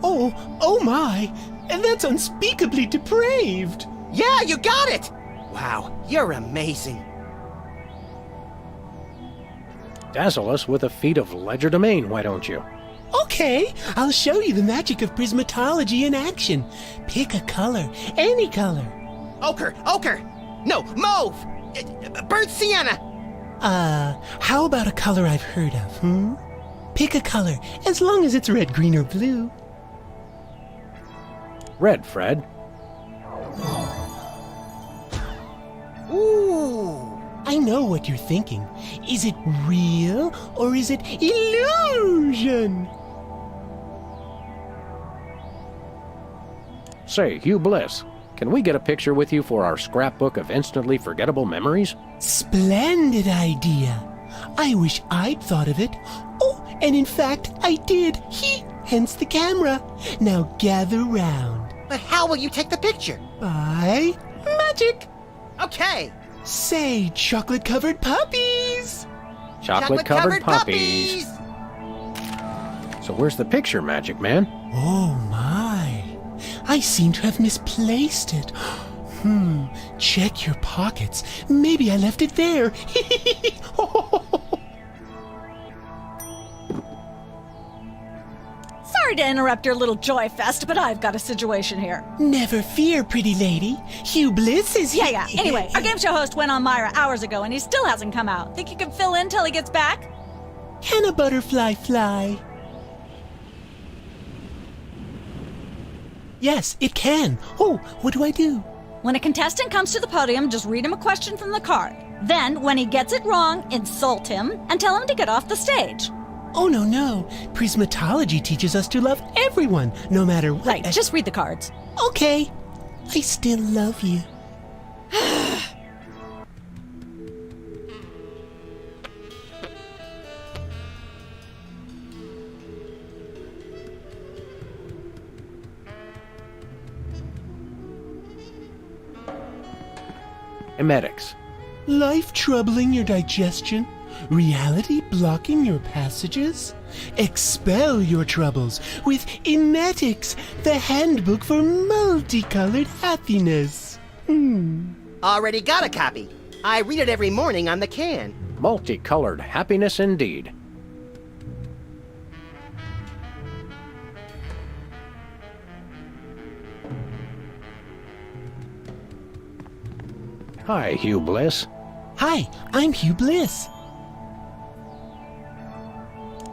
Oh my! And that's unspeakably depraved! Yeah, you got it! Wow, you're amazing. Dazzle us with a feat of legerdemain, why don't you? Okay, I'll show you the magic of prismatology in action. Pick a color, any color. Ochre! No, mauve! Burnt sienna! How about a color I've heard of, Pick a color, as long as it's red, green, or blue. Red, Fred. Ooh! I know what you're thinking. Is it real, or is it illusion? Say, Hugh Bliss, can we get a picture with you for our scrapbook of instantly forgettable memories? Splendid idea. I wish I'd thought of it. Oh, and in fact, I did. Hence the camera. Now gather round. But how will you take the picture? By magic. Okay. Say, chocolate-covered puppies. Chocolate-covered puppies. So where's the picture, Magic Man? Oh my. I seem to have misplaced it. Check your pockets. Maybe I left it there. Sorry to interrupt your little joy fest, but I've got a situation here. Never fear, pretty lady. Hugh Bliss is here. Yeah. Anyway, our game show host went on Myra hours ago and he still hasn't come out. Think you can fill in till he gets back? Can a butterfly fly? Yes, it can. Oh, what do I do? When a contestant comes to the podium, just read him a question from the card. Then, when he gets it wrong, insult him and tell him to get off the stage. Oh, no. Prismatology teaches us to love everyone, no matter what. Right, just read the cards. Okay. I still love you. Emetics. Life troubling your digestion? Reality blocking your passages? Expel your troubles with Emetics, the handbook for multicolored happiness. Already got a copy. I read it every morning on the can. Multicolored happiness indeed. Hi, Hugh Bliss. Hi, I'm Hugh Bliss.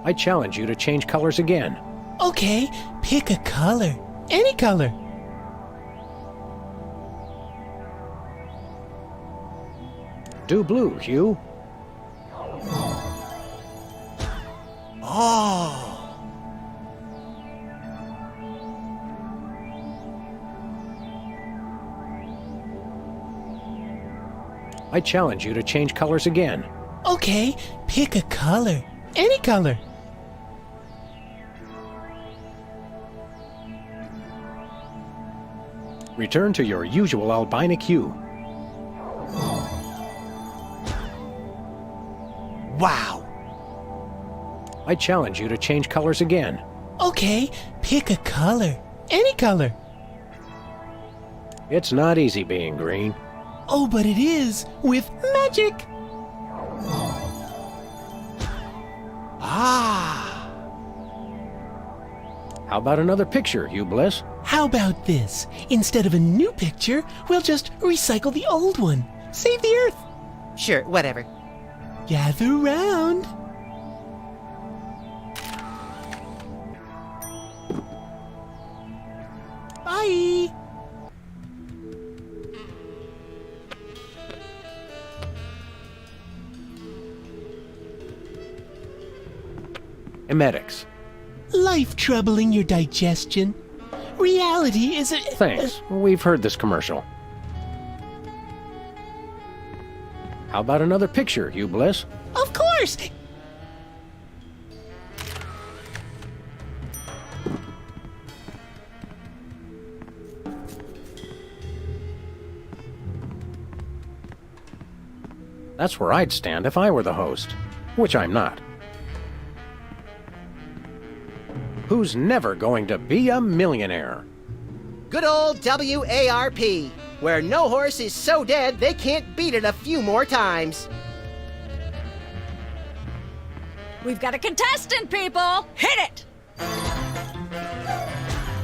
I challenge you to change colors again. Okay, pick a color. Any color. Do blue, Hugh. Oh. I challenge you to change colors again. Okay, pick a color. Any color. Return to your usual albinic hue. Wow. I challenge you to change colors again. Okay, pick a color. Any color. It's not easy being green. Oh, but it is with magic. Ah. How about another picture, Hugh Bliss? How about this? Instead of a new picture, we'll just recycle the old one. Save the Earth. Sure, whatever. Gather round. Bye. Emetics. Life troubling your digestion? Reality is a... Thanks. We've heard this commercial. How about another picture, Hugh Bliss? Of course! That's where I'd stand if I were the host, which I'm not. Who's never going to be a millionaire? Good old WARP, where no horse is so dead they can't beat it a few more times. We've got a contestant, people! Hit it!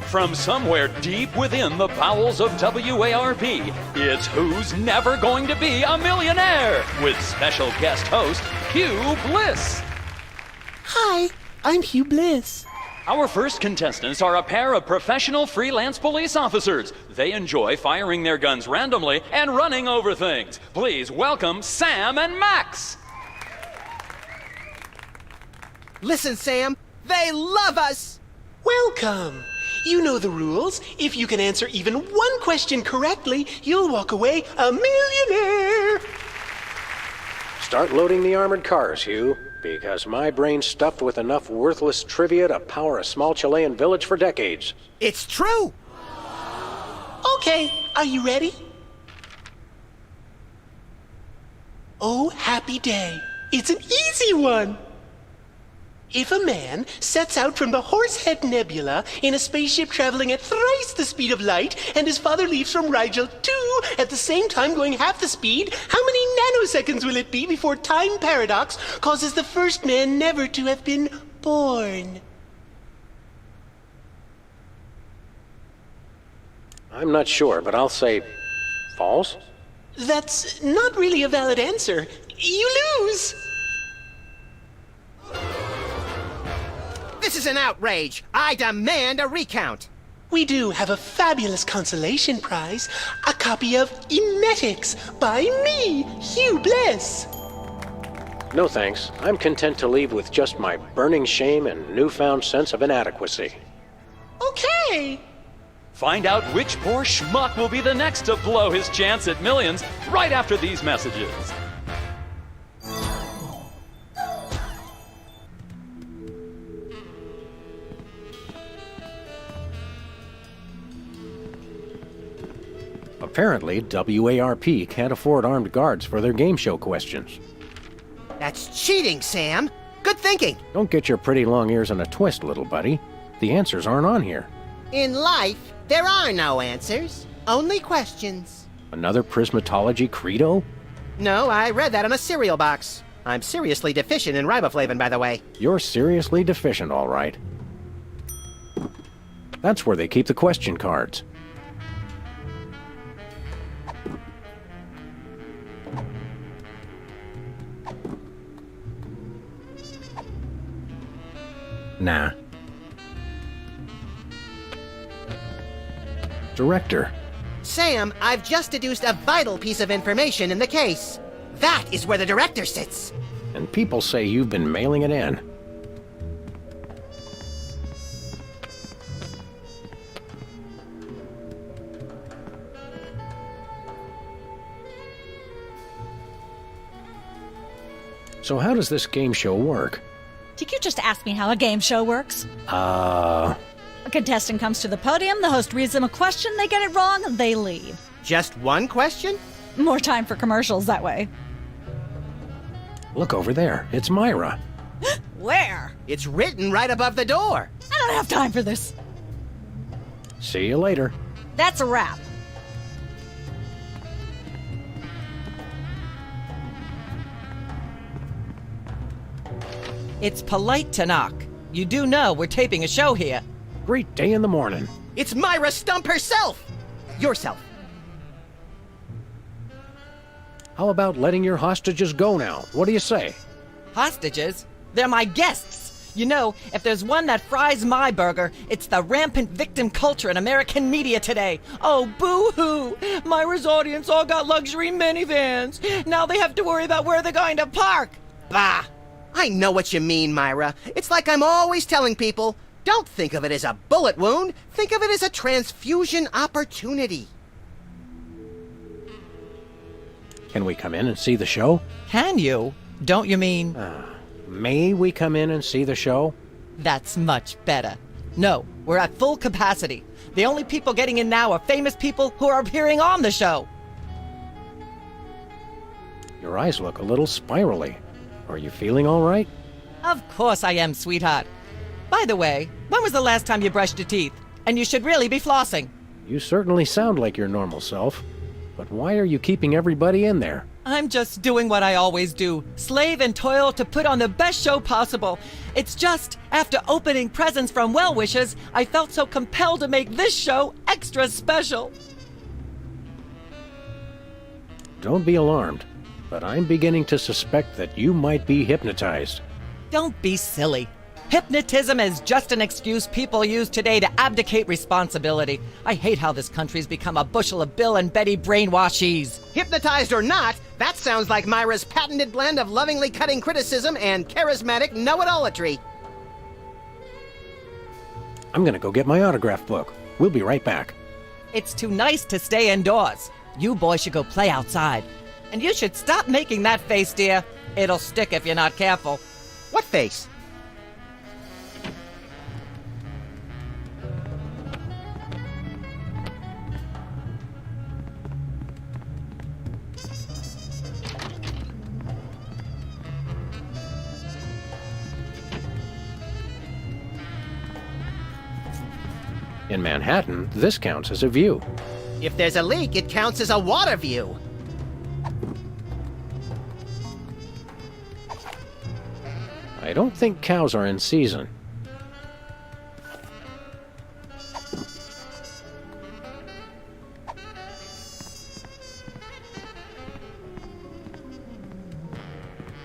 From somewhere deep within the bowels of WARP, it's Who's Never Going to Be a Millionaire? With special guest host, Hugh Bliss. Hi, I'm Hugh Bliss. Our first contestants are a pair of professional freelance police officers. They enjoy firing their guns randomly and running over things. Please welcome Sam and Max. Listen, Sam, they love us! Welcome. You know the rules. If you can answer even one question correctly, you'll walk away a millionaire. Start loading the armored cars, Hugh, because my brain's stuffed with enough worthless trivia to power a small Chilean village for decades. It's true! Okay, are you ready? Oh, happy day. It's an easy one. If a man sets out from the Horsehead Nebula in a spaceship traveling at thrice the speed of light, and his father leaves from Rigel too, at the same time going half the speed, how many nanoseconds will it be before time paradox causes the first man never to have been born? I'm not sure, but I'll say false? That's not really a valid answer. You lose! This is an outrage. I demand a recount. We do have a fabulous consolation prize, a copy of Emetics by me, Hugh Bliss. No thanks. I'm content to leave with just my burning shame and newfound sense of inadequacy. Okay. Find out which poor schmuck will be the next to blow his chance at millions right after these messages. Apparently, WARP can't afford armed guards for their game show questions. That's cheating, Sam. Good thinking. Don't get your pretty long ears in a twist, little buddy. The answers aren't on here. In life, there are no answers, only questions. Another prismatology credo? No, I read that on a cereal box. I'm seriously deficient in riboflavin, by the way. You're seriously deficient, all right. That's where they keep the question cards. Nah. Director. Sam, I've just deduced a vital piece of information in the case. That is where the director sits. And people say you've been mailing it in. So how does this game show work? Did you just ask me how a game show works? A contestant comes to the podium, the host reads them a question, they get it wrong, they leave. Just one question? More time for commercials that way. Look over there. It's Myra. Where? It's written right above the door. I don't have time for this. See you later. That's a wrap. It's polite to knock. You do know we're taping a show here. Great day in the morning. It's Myra Stump herself! Yourself. How about letting your hostages go now? What do you say? Hostages? They're my guests. You know, if there's one that fries my burger, it's the rampant victim culture in American media today. Oh, boo-hoo! Myra's audience all got luxury minivans. Now they have to worry about where they're going to park. Bah! I know what you mean, Myra. It's like I'm always telling people, don't think of it as a bullet wound. Think of it as a transfusion opportunity. Can we come in and see the show? Can you? Don't you mean... May we come in and see the show? That's much better. No, we're at full capacity. The only people getting in now are famous people who are appearing on the show. Your eyes look a little spirally. Are you feeling all right? Of course I am, sweetheart. By the way, when was the last time you brushed your teeth? And you should really be flossing. You certainly sound like your normal self. But why are you keeping everybody in there? I'm just doing what I always do. Slave and toil to put on the best show possible. It's just, after opening presents from well-wishers, I felt so compelled to make this show extra special. Don't be alarmed, but I'm beginning to suspect that you might be hypnotized. Don't be silly. Hypnotism is just an excuse people use today to abdicate responsibility. I hate how this country's become a bushel of Bill and Betty brainwashies. Hypnotized or not, that sounds like Myra's patented blend of lovingly cutting criticism and charismatic know-it-allatry. I'm gonna go get my autograph book. We'll be right back. It's too nice to stay indoors. You boys should go play outside. And you should stop making that face, dear. It'll stick if you're not careful. What face? In Manhattan, this counts as a view. If there's a leak, it counts as a water view. I don't think cows are in season.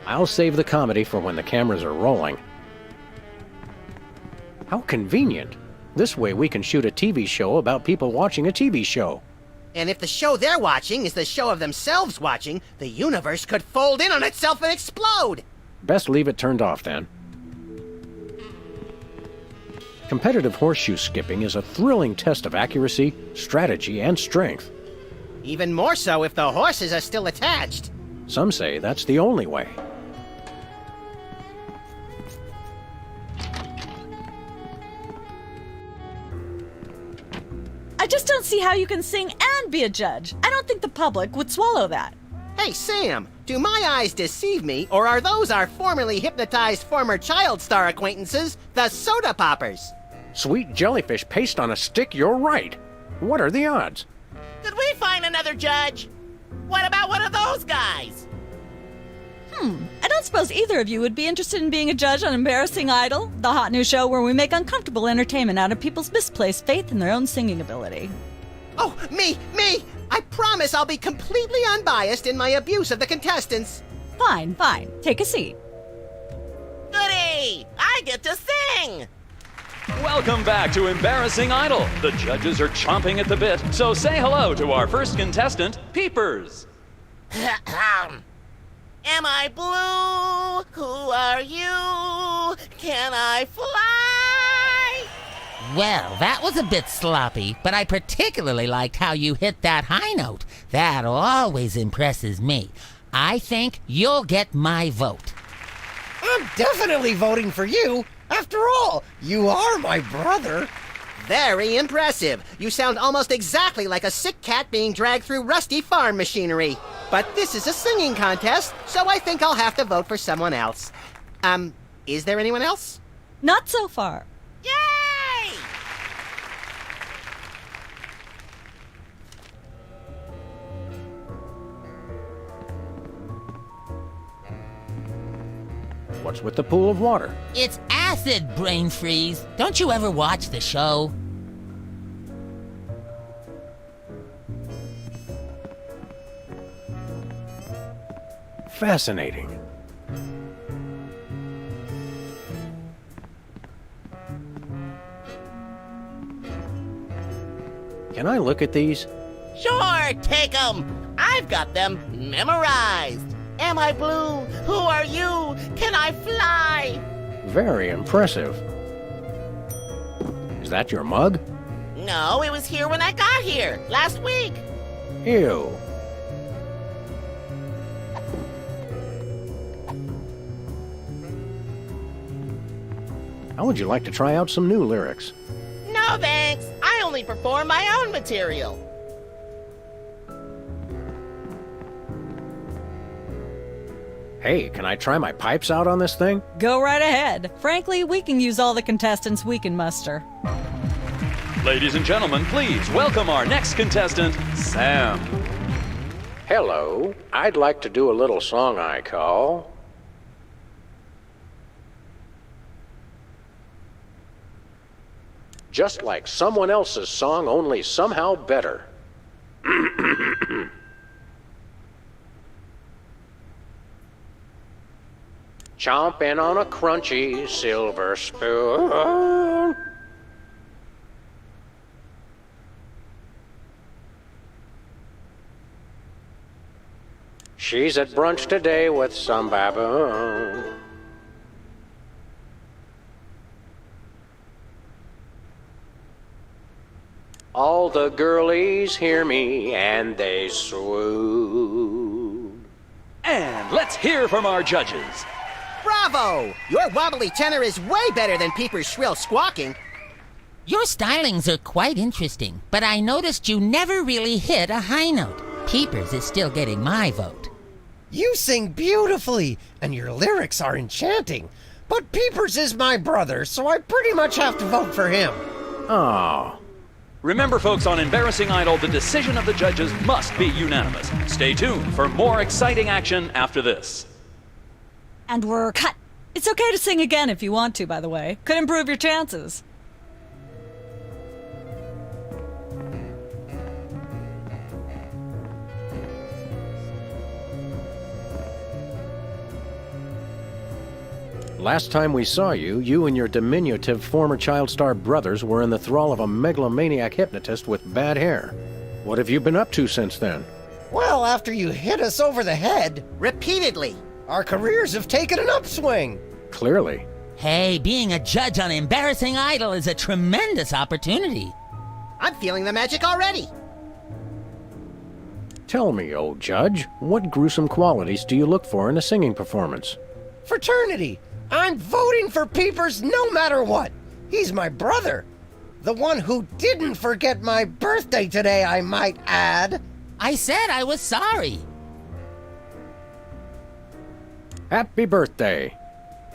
I'll save the comedy for when the cameras are rolling. How convenient. This way we can shoot a TV show about people watching a TV show. And if the show they're watching is the show of themselves watching, the universe could fold in on itself and explode! Best leave it turned off then. Competitive horseshoe skipping is a thrilling test of accuracy, strategy, and strength. Even more so if the horses are still attached. Some say that's the only way. I just don't see how you can sing and be a judge. I don't think the public would swallow that. Hey, Sam, do my eyes deceive me, or are those our formerly hypnotized former child star acquaintances, the Soda Poppers? Sweet jellyfish paste on a stick, you're right. What are the odds? Could we find another judge? What about one of those guys? I don't suppose either of you would be interested in being a judge on Embarrassing Idol, the hot new show where we make uncomfortable entertainment out of people's misplaced faith in their own singing ability. Oh, me! I promise I'll be completely unbiased in my abuse of the contestants. Fine. Take a seat. Goody! I get to sing! Welcome back to Embarrassing Idol. The judges are chomping at the bit, so say hello to our first contestant, Peepers. Am I blue? Who are you? Can I fly? Well, that was a bit sloppy, but I particularly liked how you hit that high note. That always impresses me. I think you'll get my vote. I'm definitely voting for you. After all, you are my brother. Very impressive. You sound almost exactly like a sick cat being dragged through rusty farm machinery. But this is a singing contest, so I think I'll have to vote for someone else. Is there anyone else? Not so far. Yay! What's with the pool of water? It's acid, brain freeze. Don't you ever watch the show? Fascinating. Can I look at these? Sure, take 'em. I've got them memorized. Am I blue? Who are you? Can I fly? Very impressive. Is that your mug? No, it was here when I got here, last week. Ew. How would you like to try out some new lyrics? No thanks. I only perform my own material. Hey, can I try my pipes out on this thing? Go right ahead. Frankly, we can use all the contestants we can muster. Ladies and gentlemen, please welcome our next contestant, Sam. Hello. I'd like to do a little song I call... Just like someone else's song, only somehow better. Chomping on a crunchy silver spoon. She's at brunch today with some baboon. All the girlies hear me and they swoon. And let's hear from our judges. Bravo! Your wobbly tenor is way better than Peeper's shrill squawking. Your stylings are quite interesting, but I noticed you never really hit a high note. Peepers is still getting my vote. You sing beautifully, and your lyrics are enchanting. But Peepers is my brother, so I pretty much have to vote for him. Oh, Remember, folks, on Embarrassing Idol, the decision of the judges must be unanimous. Stay tuned for more exciting action after this. And we're cut. It's okay to sing again if you want to, by the way. Could improve your chances. Last time we saw you, you and your diminutive former child star brothers were in the thrall of a megalomaniac hypnotist with bad hair. What have you been up to since then? Well, after you hit us over the head repeatedly, our careers have taken an upswing. Clearly. Hey, being a judge on Embarrassing Idol is a tremendous opportunity. I'm feeling the magic already. Tell me, old judge, what gruesome qualities do you look for in a singing performance? Fraternity. I'm voting for Peepers no matter what. He's my brother. The one who didn't forget my birthday today, I might add. I said I was sorry. Happy birthday.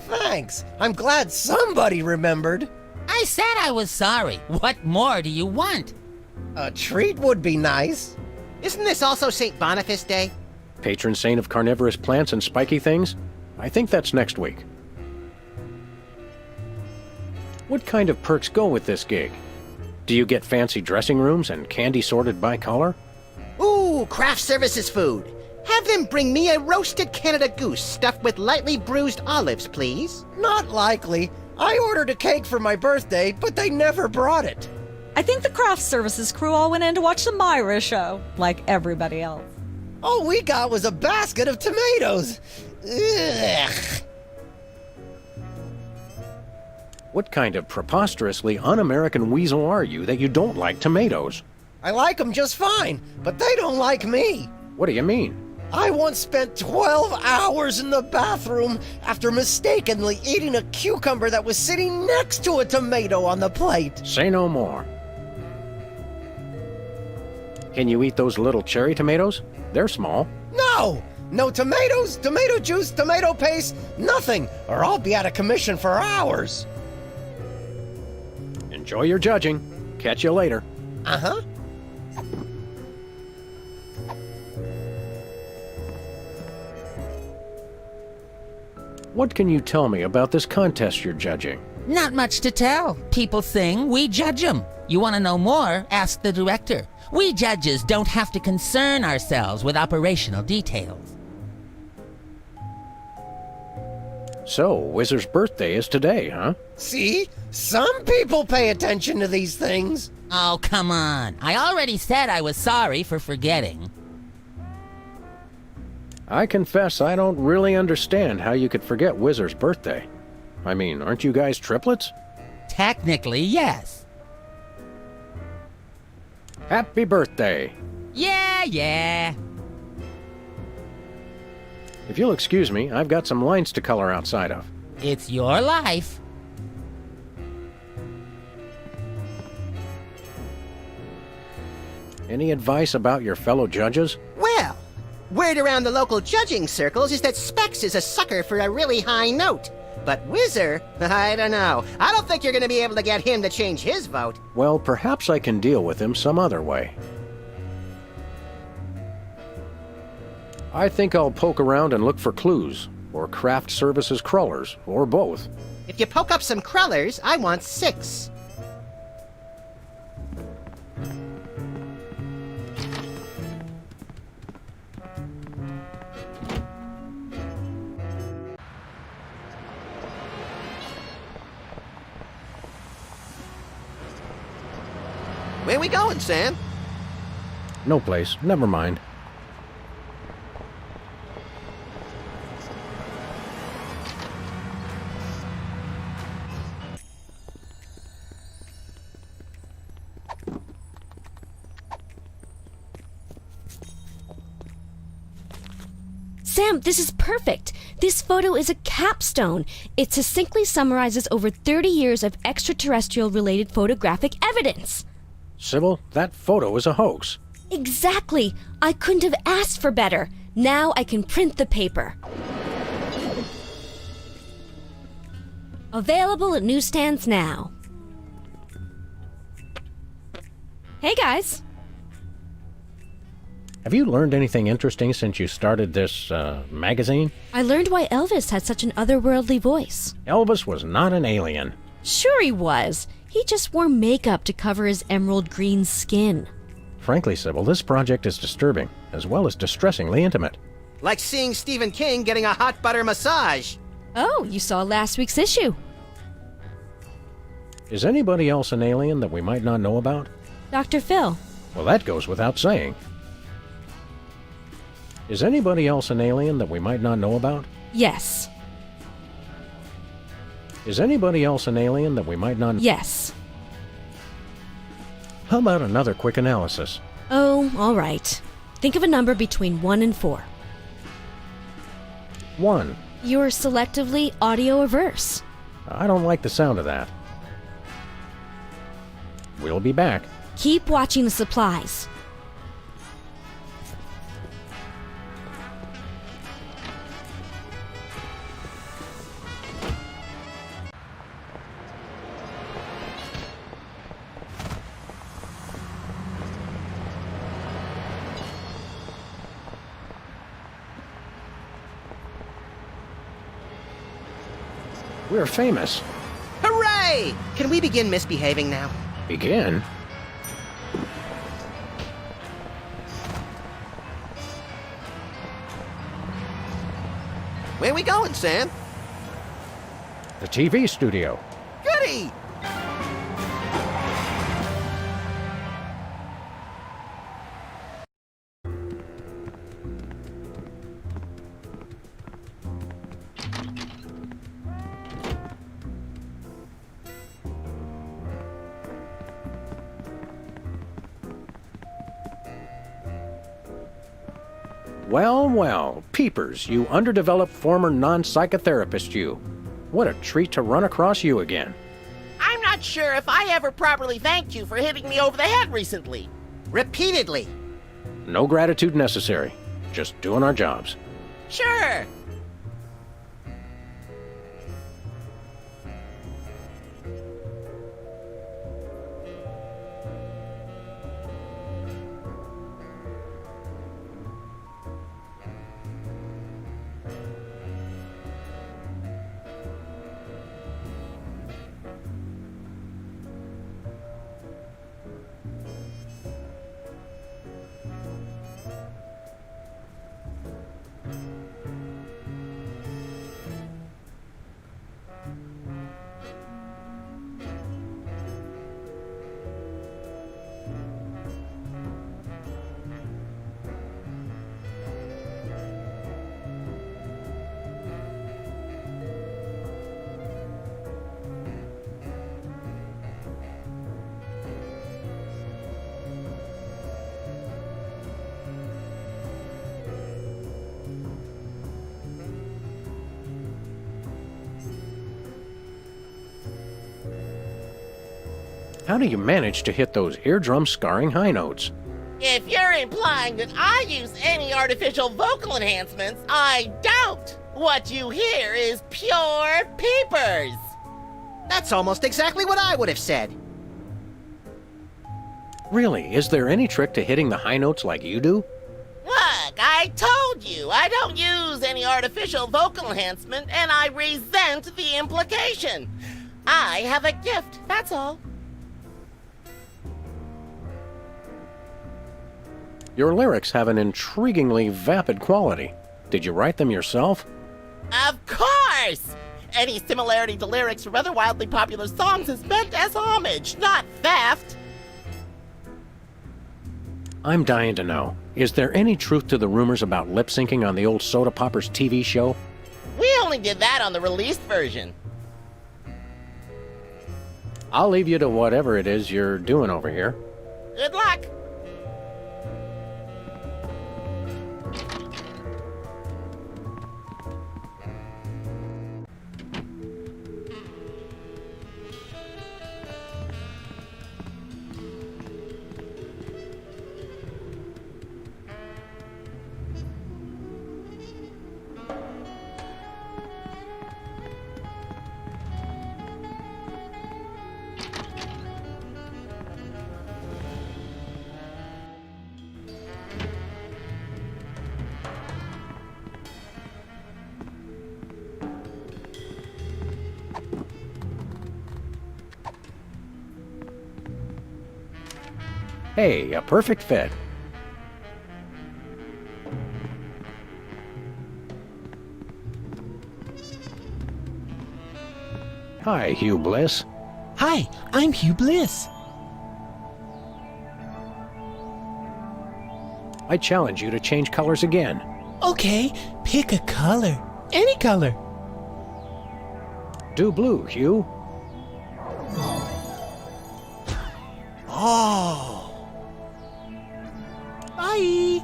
Thanks. I'm glad somebody remembered. I said I was sorry. What more do you want? A treat would be nice. Isn't this also St. Boniface Day? Patron saint of carnivorous plants and spiky things? I think that's next week. What kind of perks go with this gig? Do you get fancy dressing rooms and candy sorted by color? Ooh, craft services food. Have them bring me a roasted Canada goose stuffed with lightly bruised olives, please. Not likely. I ordered a cake for my birthday, but they never brought it. I think the craft services crew all went in to watch the Myra show, like everybody else. All we got was a basket of tomatoes. Ugh. What kind of preposterously un-American weasel are you that you don't like tomatoes? I like them just fine, but they don't like me. What do you mean? I once spent 12 hours in the bathroom after mistakenly eating a cucumber that was sitting next to a tomato on the plate. Say no more. Can you eat those little cherry tomatoes? They're small. No! No tomatoes, tomato juice, tomato paste, nothing, or I'll be out of commission for hours. Enjoy your judging. Catch you later. Uh-huh. What can you tell me about this contest you're judging? Not much to tell. People sing, we judge them. You want to know more? Ask the director. We judges don't have to concern ourselves with operational details. So, Whizzer's birthday is today, huh? See? Some people pay attention to these things. Oh, come on. I already said I was sorry for forgetting. I confess I don't really understand how you could forget Whizzer's birthday. I mean, aren't you guys triplets? Technically, yes. Happy birthday. Yeah. If you'll excuse me, I've got some lines to color outside of. It's your life. Any advice about your fellow judges? Well, word around the local judging circles is that Specs is a sucker for a really high note. But Whizzer, I don't know. I don't think you're going to be able to get him to change his vote. Well, perhaps I can deal with him some other way. I think I'll poke around and look for clues, or craft services crawlers, or both. If you poke up some crullers, I want 6. Where we going, Sam? No place. Never mind. Sam, this is perfect. This photo is a capstone. It succinctly summarizes over 30 years of extraterrestrial-related photographic evidence. Sybil, that photo is a hoax. Exactly. I couldn't have asked for better. Now I can print the paper. Available at newsstands now. Hey, guys. Have you learned anything interesting since you started this, magazine? I learned why Elvis had such an otherworldly voice. Elvis was not an alien. Sure he was. He just wore makeup to cover his emerald green skin. Frankly, Sybil, this project is disturbing, as well as distressingly intimate. Like seeing Stephen King getting a hot butter massage. Oh, you saw last week's issue. Is anybody else an alien that we might not know about? Dr. Phil. Well, that goes without saying. Is anybody else an alien that we might not know about? Yes. Is anybody else an alien that we might not... Yes. How about another quick analysis? Oh, all right. Think of a number between 1 and 4. 1. You're selectively audio averse. I don't like the sound of that. We'll be back. Keep watching the supplies. We're famous. Hooray! Can we begin misbehaving now? Begin? Where we going, Sam? The TV studio. Goody! Well, well, peepers, you underdeveloped former non-psychotherapist you. What a treat to run across you again. I'm not sure if I ever properly thanked you for hitting me over the head recently. Repeatedly. No gratitude necessary. Just doing our jobs. Sure. How do you manage to hit those eardrum-scarring high notes? If you're implying that I use any artificial vocal enhancements, I don't. What you hear is pure peepers. That's almost exactly what I would have said. Really, is there any trick to hitting the high notes like you do? Look, I told you I don't use any artificial vocal enhancement, and I resent the implication. I have a gift, that's all. Your lyrics have an intriguingly vapid quality. Did you write them yourself? Of course! Any similarity to lyrics from other wildly popular songs is meant as homage, not theft. I'm dying to know. Is there any truth to the rumors about lip-syncing on the old Soda Poppers TV show? We only did that on the released version. I'll leave you to whatever it is you're doing over here. Good luck! Hey, a perfect fit. Hi, Hugh Bliss. Hi, I'm Hugh Bliss. I challenge you to change colors again. Okay, pick a color. Any color. Do blue, Hugh. Oh. Bye.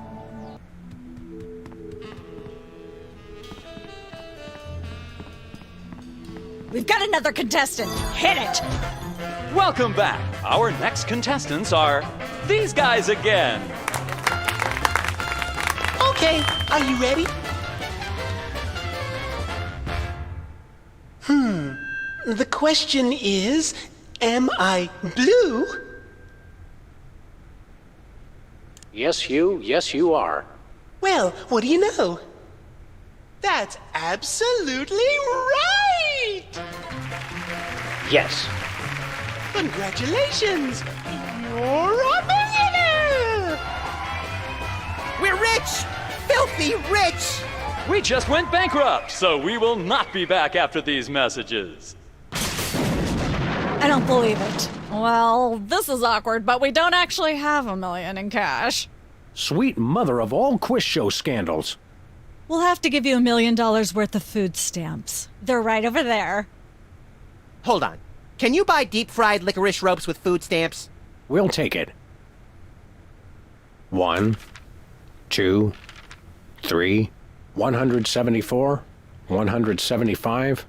We've got another contestant. Hit it. Welcome back. Our next contestants are these guys again. Okay, are you ready? The question is, am I blue? Yes, Hugh. Yes, you are. Well, what do you know? That's absolutely right! Yes. Congratulations! You're a millionaire! We're rich! Filthy rich! We just went bankrupt, so we will not be back after these messages. I don't believe it. Well, this is awkward, but we don't actually have $1 million in cash. Sweet mother of all quiz show scandals. We'll have to give you $1 million worth of food stamps. They're right over there. Hold on. Can you buy deep-fried licorice ropes with food stamps? We'll take it. 1, 2, 3, 174, 175,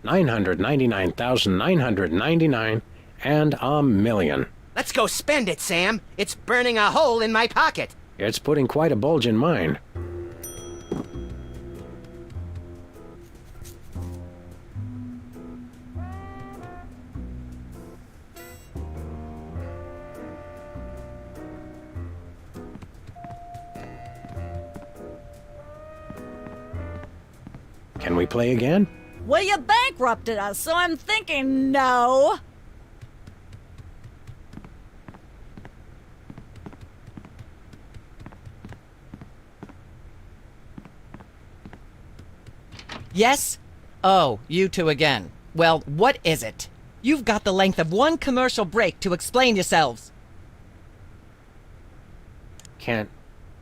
999,999, and $1 million. Let's go spend it, Sam. It's burning a hole in my pocket. It's putting quite a bulge in mine. Can we play again? Well, you bankrupted us, so I'm thinking no. Yes? Oh, you two again. Well, what is it? You've got the length of one commercial break to explain yourselves.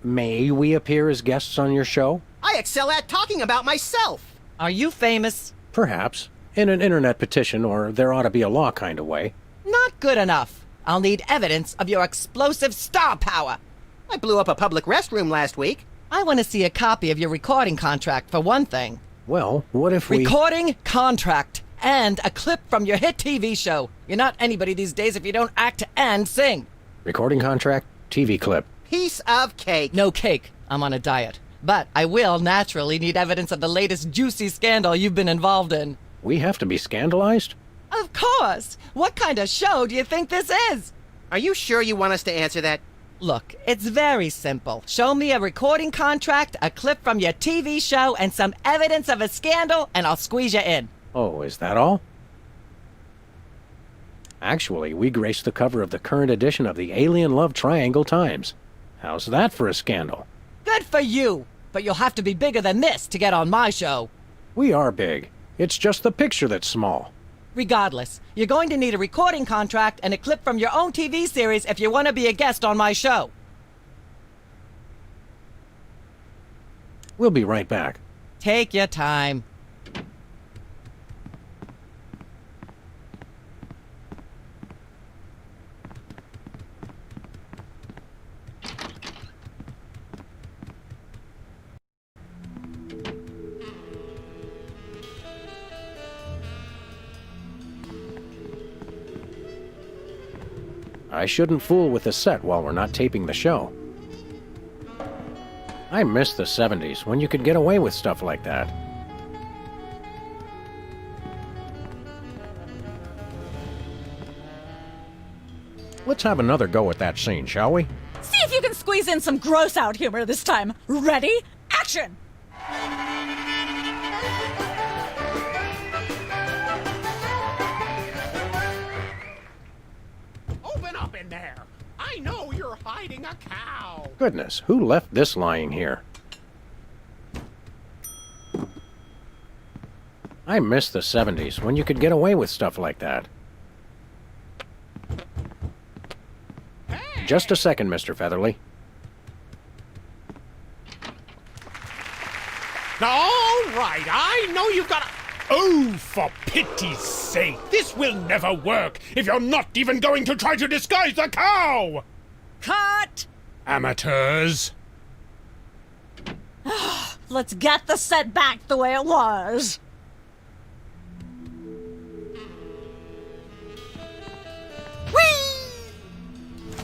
May we appear as guests on your show? I excel at talking about myself. Are you famous? Perhaps. In an internet petition, or there ought to be a law kind of way. Not good enough. I'll need evidence of your explosive star power. I blew up a public restroom last week. I want to see a copy of your recording contract, for one thing. Well, what if we... Recording contract and a clip from your hit TV show. You're not anybody these days if you don't act and sing. Recording contract, TV clip. Piece of cake. No cake. I'm on a diet. But I will naturally need evidence of the latest juicy scandal you've been involved in. We have to be scandalized? Of course! What kind of show do you think this is? Are you sure you want us to answer that? Look, it's very simple. Show me a recording contract, a clip from your TV show, and some evidence of a scandal, and I'll squeeze you in. Oh, is that all? Actually, we graced the cover of the current edition of the Alien Love Triangle Times. How's that for a scandal? Good for you! But you'll have to be bigger than this to get on my show. We are big. It's just the picture that's small. Regardless, you're going to need a recording contract and a clip from your own TV series if you want to be a guest on my show. We'll be right back. Take your time. I shouldn't fool with the set while we're not taping the show. I miss the 70s, when you could get away with stuff like that. Let's have another go at that scene, shall we? See if you can squeeze in some gross out humor this time. Ready? Action! Open up in there. I know you're hiding a cow. Goodness, who left this lying here? I miss the 70s, when you could get away with stuff like that. Just a second, Mr. Featherly. All right, I know you've got a... Oh, for pity's sake, this will never work if you're not even going to try to disguise the cow! Cut! Amateurs. Let's get the set back the way it was.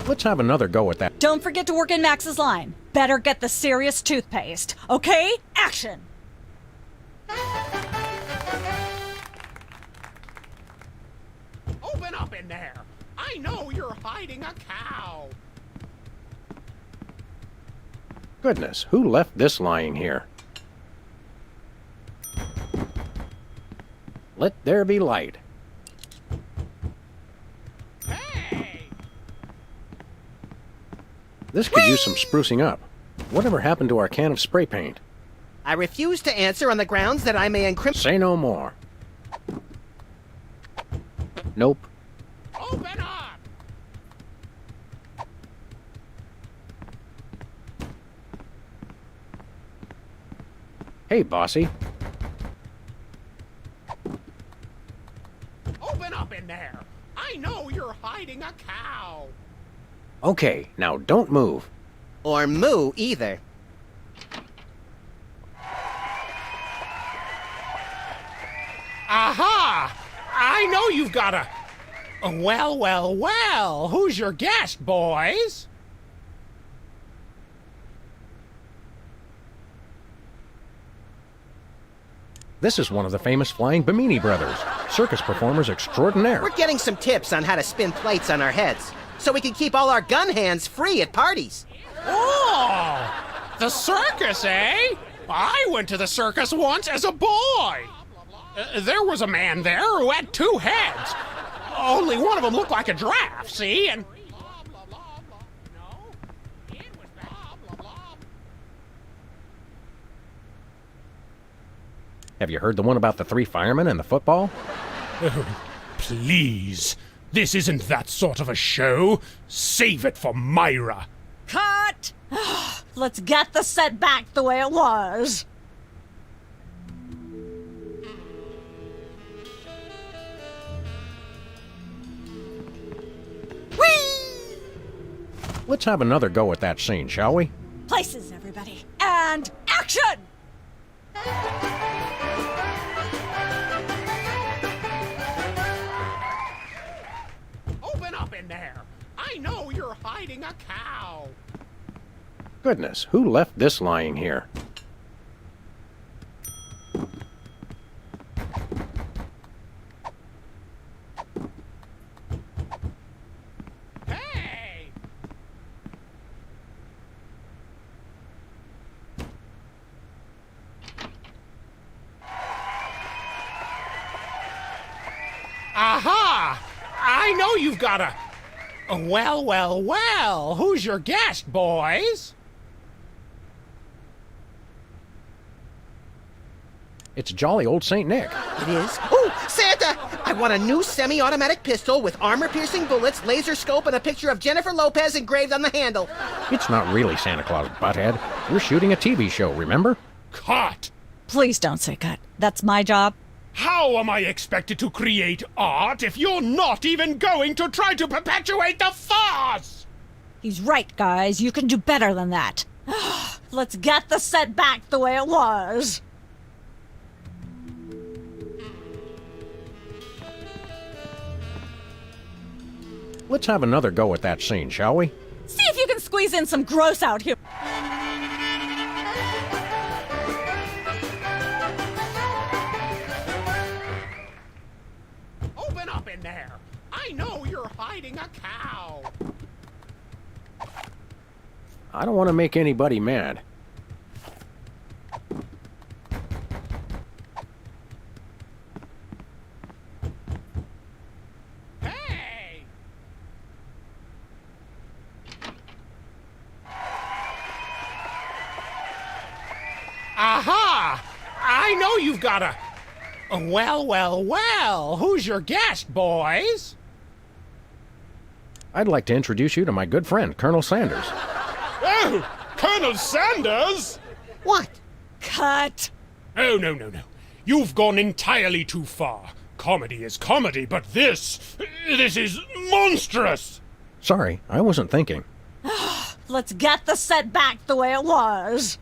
Let's have another go at that. Don't forget to work in Max's line. Better get the serious toothpaste. Okay? Action! Open up in there. I know you're hiding a cow. Goodness, who left this lying here? Let there be light. This could use some sprucing up. Whatever happened to our can of spray paint? I refuse to answer on the grounds that I may incriminate... Say no more. Nope. Open up! Hey, bossy. Open up in there. I know you're hiding a cow. Okay, now don't move. Or moo either. Aha! I know you've got a... Well, who's your guest, boys? This is one of the famous Flying Bimini Brothers, circus performers extraordinaire. We're getting some tips on how to spin plates on our heads, so we can keep all our gun hands free at parties. Oh! The circus, eh? I went to the circus once as a boy. There was a man there who had two heads. Only one of them looked like a giraffe, see? And... Have you heard the one about the 3 firemen and the football? Oh, please. This isn't that sort of a show. Save it for Myra. Cut! Let's get the set back the way it was. Whee! Let's have another go at that scene, shall we? Places, everybody. And action! Open up in there. I know you're hiding a cow. Goodness, who left this lying here? Hey! Aha! I know you've got a... Well, who's your guest, boys? It's jolly old St. Nick. It is? Oh, Santa! I want a new semi-automatic pistol with armor-piercing bullets, laser scope, and a picture of Jennifer Lopez engraved on the handle. It's not really Santa Claus, butthead. We're shooting a TV show, remember? Cut! Please don't say cut. That's my job. How am I expected to create art if you're not even going to try to perpetuate the farce? He's right, guys. You can do better than that. Let's get the set back the way it was. Let's have another go at that scene, shall we? See if you can squeeze in some gross out here. Open up in there. I know you're hiding a cow. I don't want to make anybody mad. Aha! I know you've got a... Well, who's your guest, boys? I'd like to introduce you to my good friend, Colonel Sanders. Oh, Colonel Sanders? What? Cut! Oh, no. You've gone entirely too far. Comedy is comedy, but this is monstrous! Sorry, I wasn't thinking. Let's get the set back the way it was.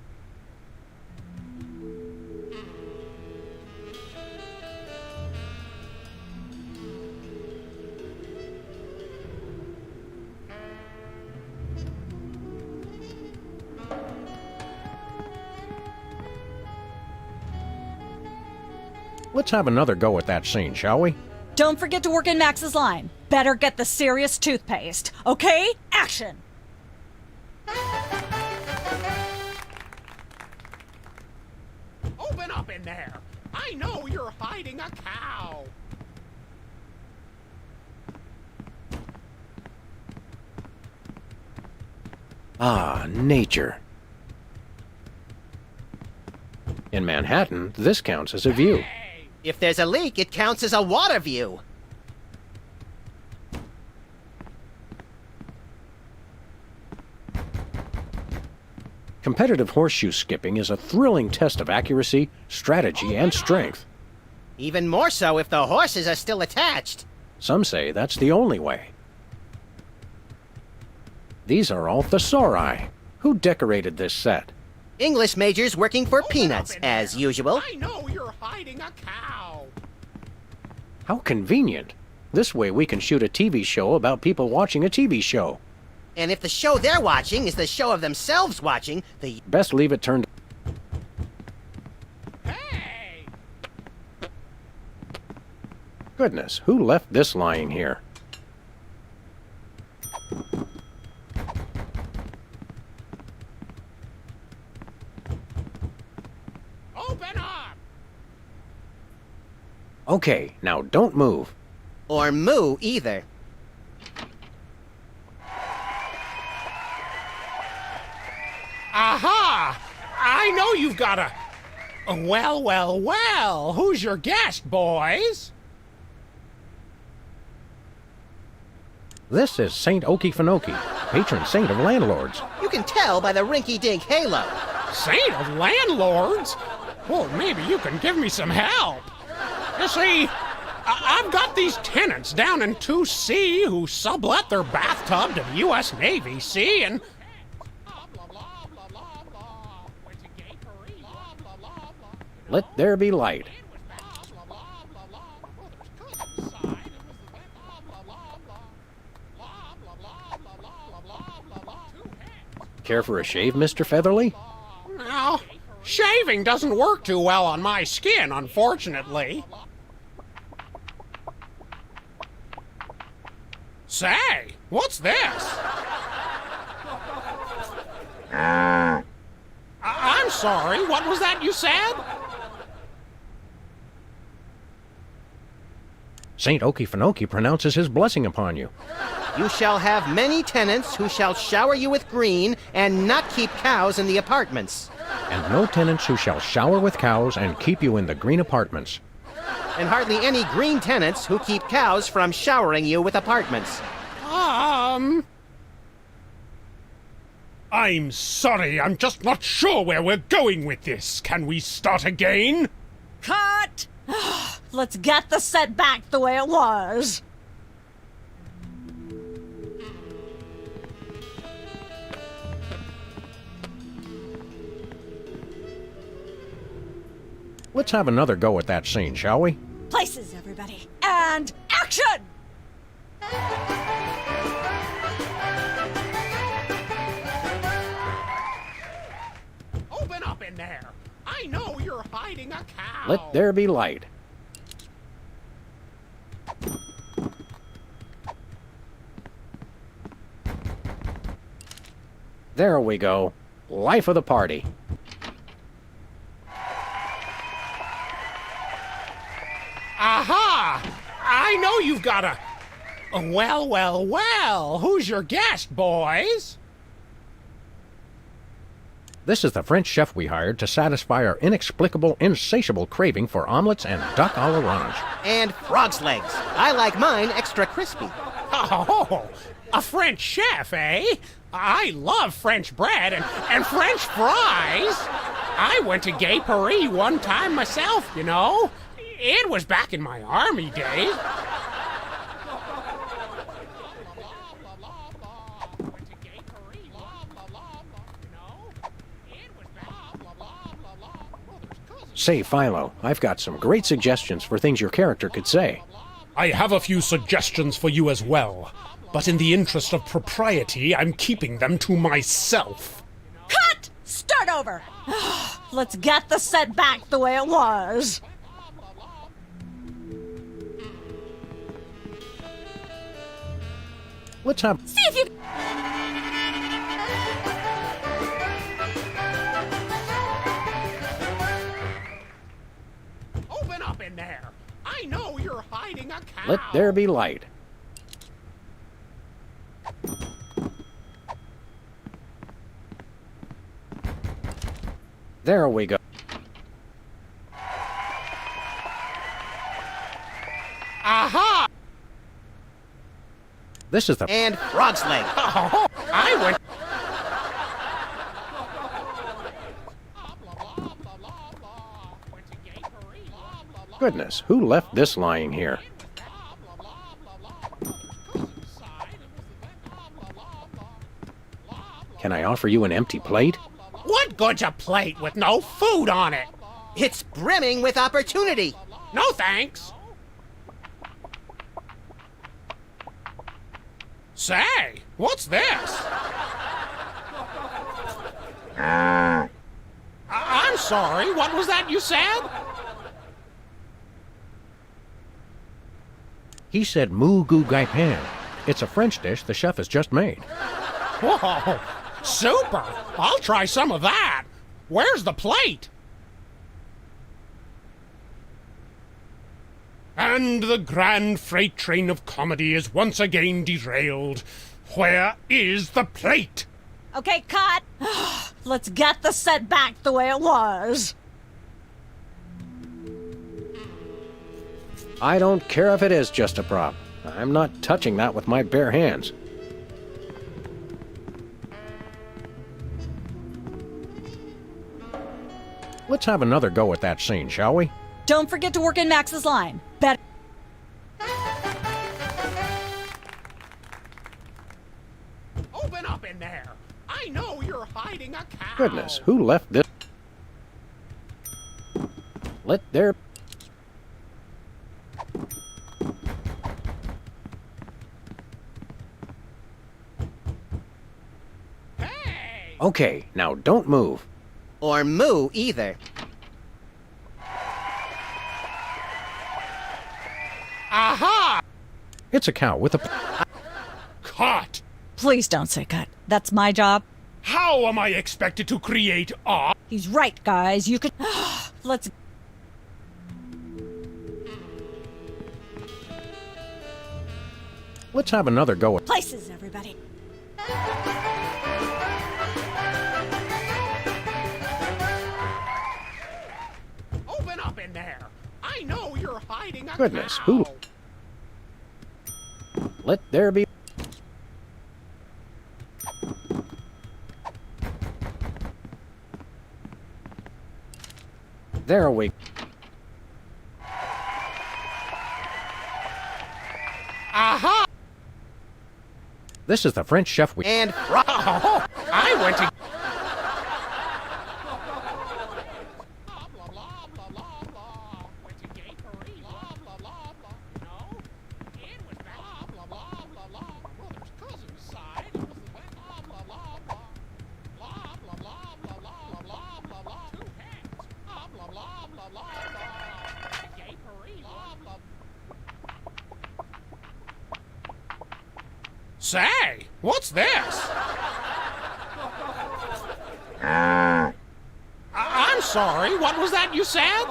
Let's have another go at that scene, shall we? Don't forget to work in Max's line. Better get the serious toothpaste. Okay? Action! Open up in there! I know you're hiding a cow! Ah, nature. In Manhattan, this counts as a view. If there's a leak, it counts as a water view. Competitive horseshoe skipping is a thrilling test of accuracy, strategy, and strength. Even more so if the horses are still attached. Some say that's the only way. These are all thesauri. Who decorated this set? English majors working for peanuts, as usual. I know you're hiding a cow! How convenient. This way we can shoot a TV show about people watching a TV show. And if the show they're watching is the show of themselves watching, the... Best leave it turned... Hey! Goodness, who left this lying here? Open up! Okay, now don't move. Or moo either. Aha! I know you've got a... Well, who's your guest, boys? This is Saint Okefenokee, patron saint of landlords. You can tell by the rinky-dink halo. Saint of landlords? Well, maybe you can give me some help. You see, I've got these tenants down in 2C who sublet their bathtub to the U.S. Navy, see, and... Let there be light. Care for a shave, Mr. Featherly? No, shaving doesn't work too well on my skin, unfortunately. Say, what's this? I'm sorry, what was that you said? Saint Okefenokee pronounces his blessing upon you. You shall have many tenants who shall shower you with green and not keep cows in the apartments. And no tenants who shall shower with cows and keep you in the green apartments. And hardly any green tenants who keep cows from showering you with apartments. I'm sorry, I'm just not sure where we're going with this. Can we start again? Cut! Let's get the set back the way it was. Let's have another go at that scene, shall we? Places, everybody. And action! Open up in there! I know you're hiding a cow! Let there be light. There we go. Life of the party. Aha! I know you've got a... Well, who's your guest, boys? This is the French chef we hired to satisfy our inexplicable, insatiable craving for omelets and duck à l'orange. And frog's legs. I like mine extra crispy. Oh, a French chef, eh? I love French bread and French fries. I went to Gay Paris one time myself, you know. It was back in my army days. Say, Philo, I've got some great suggestions for things your character could say. I have a few suggestions for you as well, but in the interest of propriety, I'm keeping them to myself. Cut! Start over! Let's get the set back the way it was. Let's have... See if you... Open up in there. I know you're hiding a cow. Let there be light. There we go. Aha! This is the... And frog's leg. Oh, I went... Goodness, who left this lying here? Can I offer you an empty plate? What good's a plate with no food on it? It's brimming with opportunity. No thanks. Say, what's this? I'm sorry, what was that you said? He said moo goo gai pan. It's a French dish the chef has just made. Whoa, super! I'll try some of that. Where's the plate? And the grand freight train of comedy is once again derailed. Where is the plate? Okay, cut! Let's get the set back the way it was. I don't care if it is just a prop. I'm not touching that with my bare hands. Let's have another go at that scene, shall we? Don't forget to work in Max's line. Better. Open up in there. I know you're hiding a cow. Goodness, who left this? Let there... Okay, now don't move. Or moo either. Aha! It's a cow with a... Cut! Please don't say cut. That's my job. How am I expected to create art? He's right, guys. You could... Let's... Let's have another go at... Places, everybody. Open up in there. I know you're hiding a Goodness, cow. who... Let there be... There we... Aha! This is the French chef we... And Oh, I went to... Say, what's this? I'm sorry, what was that you said?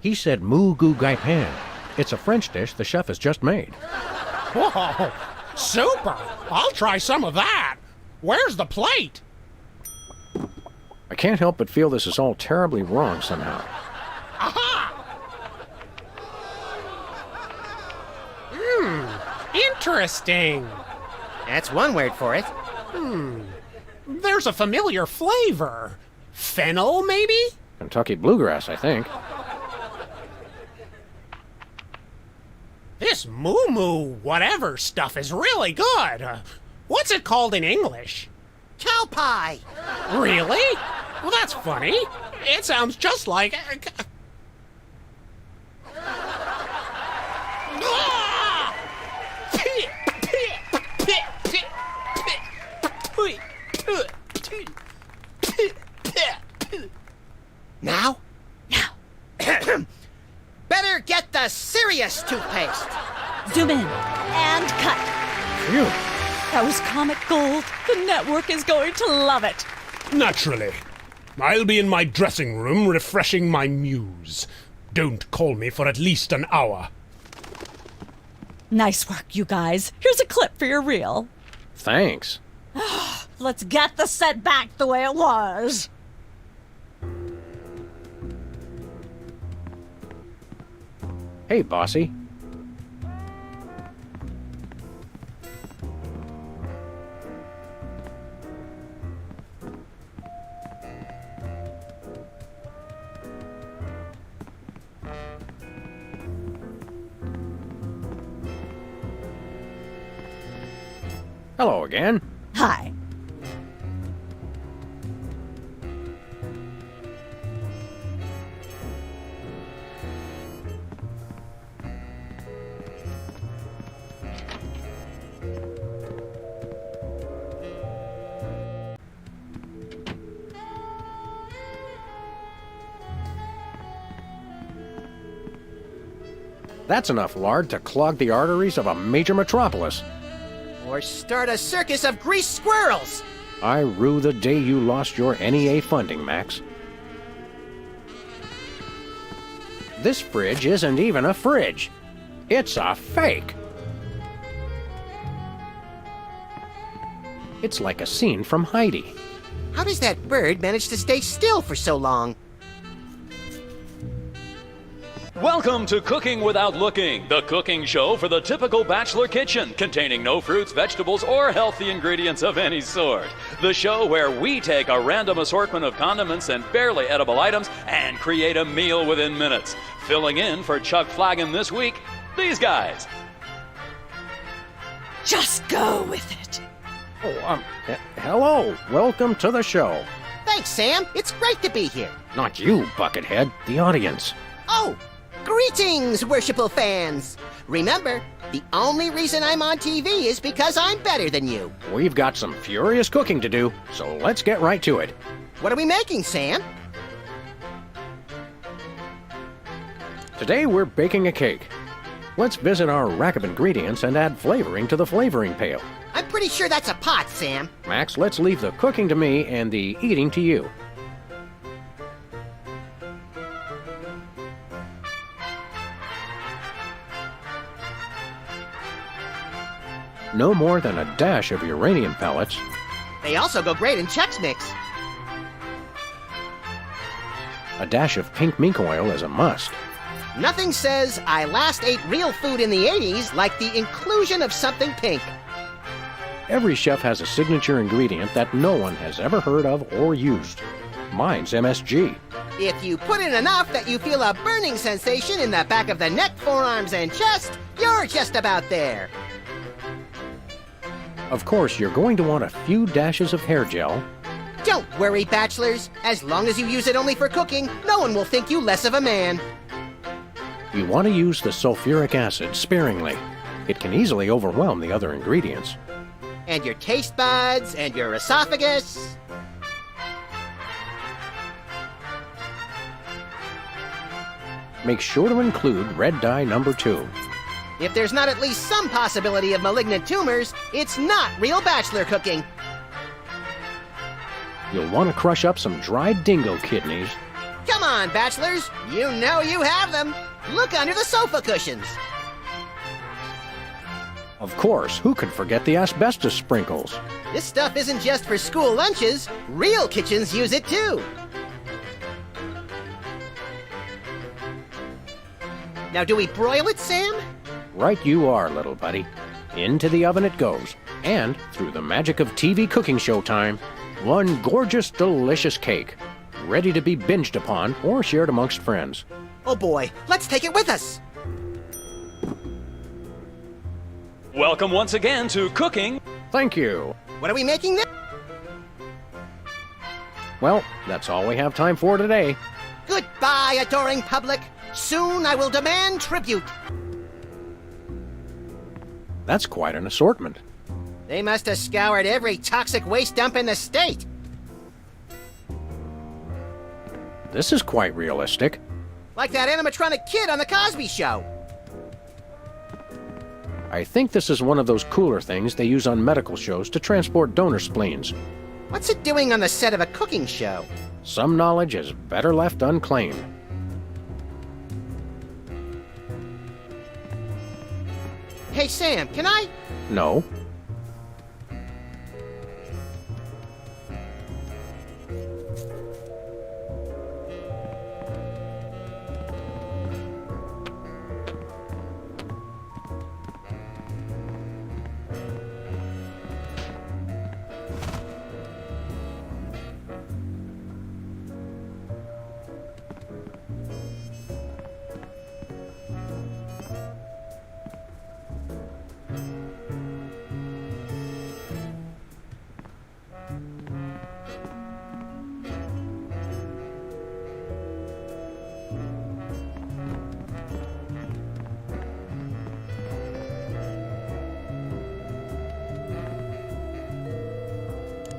He said moo goo gai pan. It's a French dish the chef has just made. Whoa, Super! I'll try some of that. Where's the plate? I can't help but feel this is all terribly wrong somehow. Aha! Interesting. That's one word for it. There's a familiar flavor. Fennel, maybe? Kentucky bluegrass, I think. This moo-moo whatever stuff is really good. What's it called in English? Cow pie. Really? Well, that's funny. It sounds just like... Now? Better get the serious toothpaste. Zoom in and cut. Phew. That was comic gold. The network is going to love it. Naturally. I'll be in my dressing room refreshing my muse. Don't call me for at least an hour. Nice work, you guys. Here's a clip for your reel. Thanks. Let's get the set back the way it was. Hey, bossy. Hello again. Hi. That's enough lard to clog the arteries of a major metropolis. Or start a circus of greased squirrels. I rue the day you lost your NEA funding, Max. This fridge isn't even a fridge. It's a fake. It's like a scene from Heidi. How does that bird manage to stay still for so long? Welcome to Cooking Without Looking, the cooking show for the typical bachelor kitchen, containing no fruits, vegetables, or healthy ingredients of any sort. The show where we take a random assortment of condiments and barely edible items and create a meal within minutes. Filling in for Chuck Flagon this week, these guys. Just go with it. Oh, hello. Welcome to the show. Thanks, Sam. It's great to be here. Not you, Buckethead. The audience. Oh, greetings, worshipful fans. Remember, the only reason I'm on TV is because I'm better than you. We've got some furious cooking to do, so let's get right to it. What are we making, Sam? Today we're baking a cake. Let's visit our rack of ingredients and add flavoring to the flavoring pail. I'm pretty sure that's a pot, Sam. Max, let's leave the cooking to me and the eating to you. No more than a dash of uranium pellets. They also go great in Chex Mix. A dash of pink mink oil is a must. Nothing says I last ate real food in the 80s like the inclusion of something pink. Every chef has a signature ingredient that no one has ever heard of or used. Mine's MSG. If you put in enough that you feel a burning sensation in the back of the neck, forearms, and chest, you're just about there. Of course, you're going to want a few dashes of hair gel. Don't worry, bachelors. As long as you use it only for cooking, no one will think you less of a man. You want to use the sulfuric acid sparingly. It can easily overwhelm the other ingredients. And your taste buds, and your esophagus. Make sure to include red dye number 2. If there's not at least some possibility of malignant tumors, it's not real bachelor cooking. You'll want to crush up some dried dingo kidneys. Come on, bachelors. You know you have them. Look under the sofa cushions. Of course, who could forget the asbestos sprinkles? This stuff isn't just for school lunches. Real kitchens use it too. Now, do we broil it, Sam? Right you are, little buddy. Into the oven it goes. And, through the magic of TV cooking show time, one gorgeous, delicious cake. Ready to be binged upon or shared amongst friends. Oh boy, let's take it with us. Welcome once again to Cooking. Thank you. What are we making now? Well, that's all we have time for today. Goodbye, adoring public. Soon I will demand tribute. That's quite an assortment. They must have scoured every toxic waste dump in the state. This is quite realistic. Like that animatronic kid on The Cosby Show. I think this is one of those cooler things they use on medical shows to transport donor spleens. What's it doing on the set of a cooking show? Some knowledge is better left unclaimed. Hey, Sam, can I? No.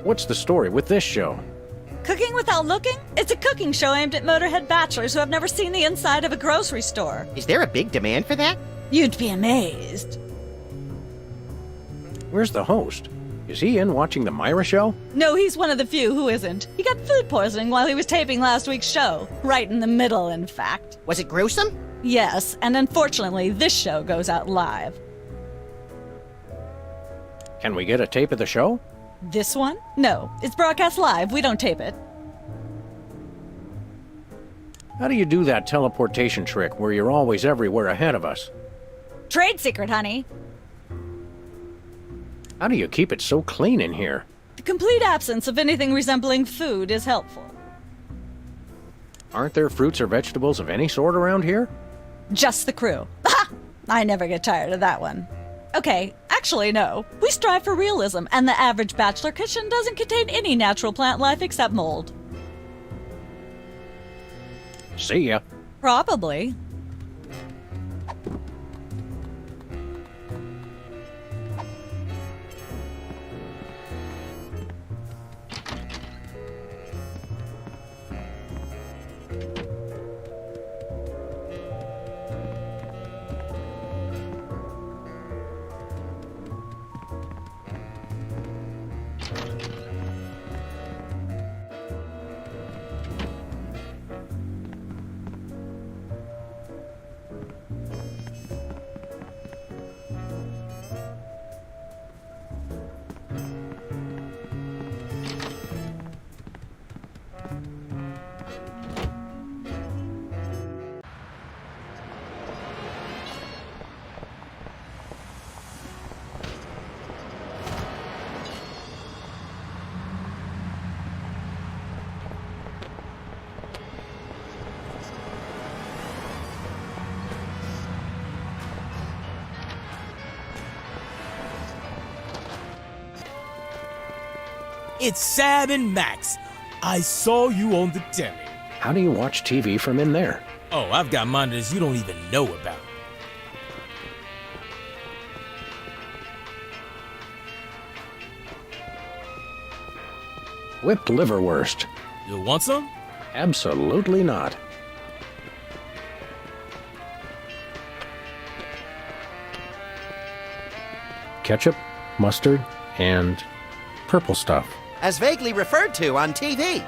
What's the story with this show? Cooking Without Looking? It's a cooking show aimed at motorhead bachelors who have never seen the inside of a grocery store. Is there a big demand for that? You'd be amazed. Where's the host? Is he in watching the Myra show? No, he's one of the few who isn't. He got food poisoning while he was taping last week's show. Right in the middle, in fact. Was it gruesome? Yes, and unfortunately, this show goes out live. Can we get a tape of the show? This one? No, it's broadcast live. We don't tape it. How do you do that teleportation trick where you're always everywhere ahead of us? Trade secret, honey. How do you keep it so clean in here? The complete absence of anything resembling food is helpful. Aren't there fruits or vegetables of any sort around here? Just the crew. Ha! I never get tired of that one. Okay, actually, no. We strive for realism, and the average bachelor kitchen doesn't contain any natural plant life except mold. See ya. Probably. It's Sam and Max. I saw you on the telly. How do you watch TV from in there? Oh, I've got monitors you don't even know about. Whipped liverwurst. You want some? Absolutely not. Ketchup, mustard, and purple stuff. As vaguely referred to on TV.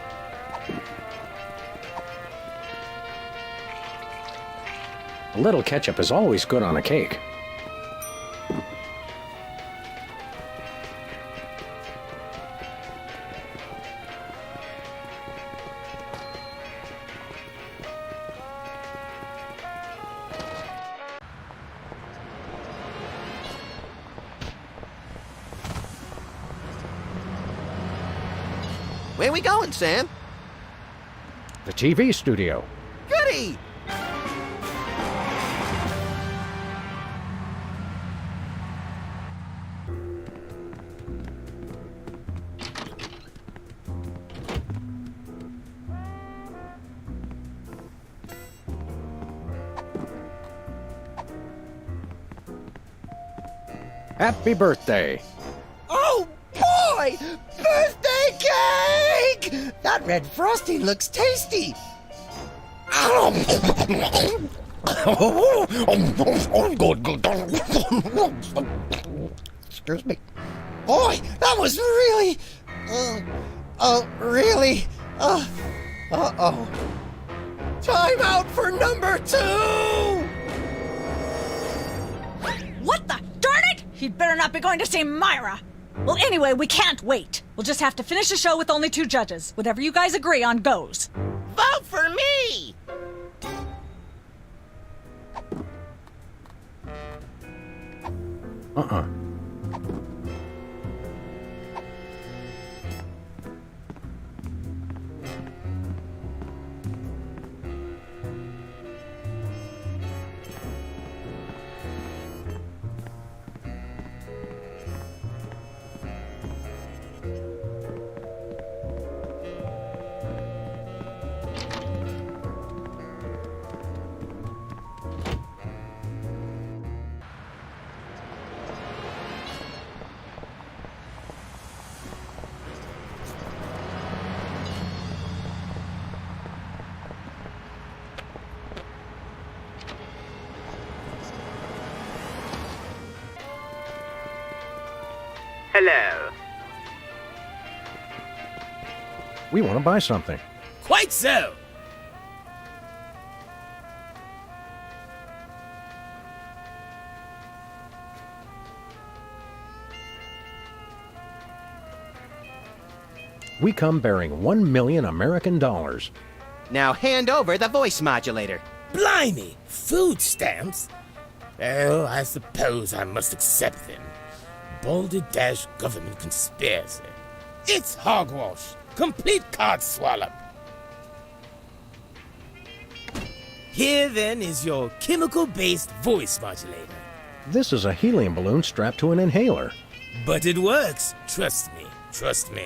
A little ketchup is always good on a cake. Where we going, Sam? The TV studio. Goody! Happy birthday. Oh boy! Birthday cake! That red frosting looks tasty. Excuse me. Boy, that was really... really... Uh-oh. Time out for number 2! What the? Darn it! He'd better not be going to see Myra. Well, anyway, we can't wait. We'll just have to finish the show with only 2 judges. Whatever you guys agree on goes. Vote for me! Uh-uh. Hello. We want to buy something. Quite so. We come bearing 1 million American dollars. Now hand over the voice modulator. Blimey, food stamps? Well, I suppose I must accept them. Balderdash government conspiracy. It's hogwash. Complete codswallop. Here then is your chemical-based voice modulator. This is a helium balloon strapped to an inhaler. But it works. Trust me. Trust me.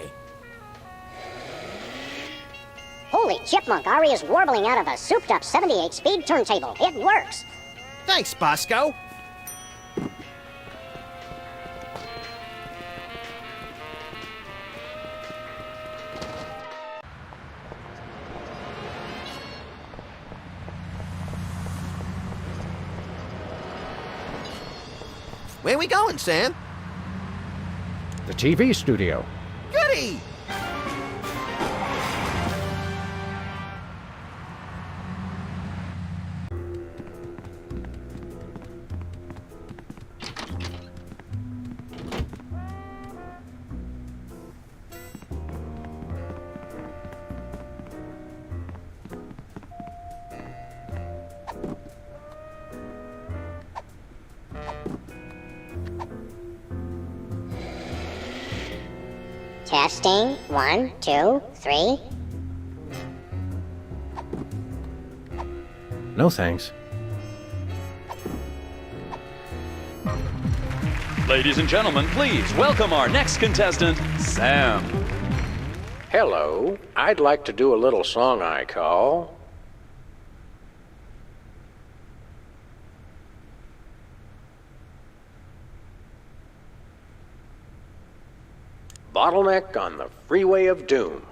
Holy chipmunk, Ari is warbling out of a souped-up 78-speed turntable. It works. Thanks, Bosco. Where we going, Sam? The TV studio. Goody! Testing. 1, 2, 3. No thanks. Ladies and gentlemen, please welcome our next contestant, Sam. Hello. I'd like to do a little song I call... Bottleneck on the Freeway of Doom.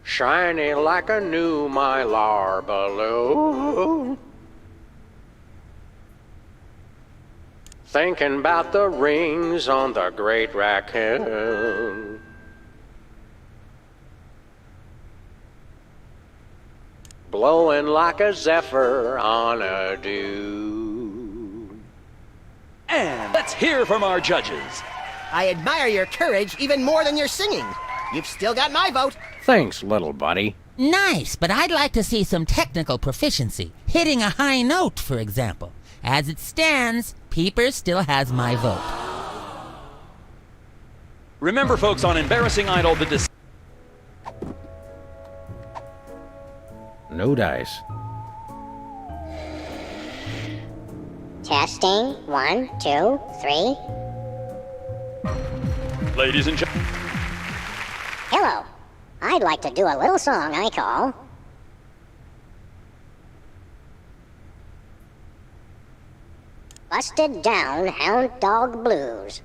Shiny like a new Mylar balloon. Thinking about the rings on the Great Raccoon. Blowing like a zephyr on a dune. And let's hear from our judges. I admire your courage even more than your singing. You've still got my vote. Thanks, little buddy. Nice, but I'd like to see some technical proficiency. Hitting a high note, for example. As it stands, Peepers still has my vote. Remember, folks, on Embarrassing Idol, No dice. Testing. 1, 2, 3. Ladies and gentlemen. Hello. I'd like to do a little song I call Busted Down Hound Dog Blues.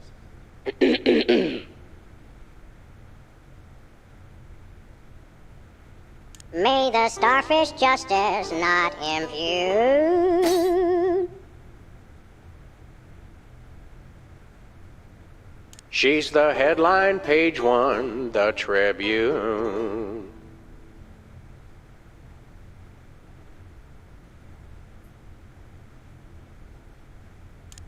May the starfish justice not impute. She's the headline, page 1, the Tribune.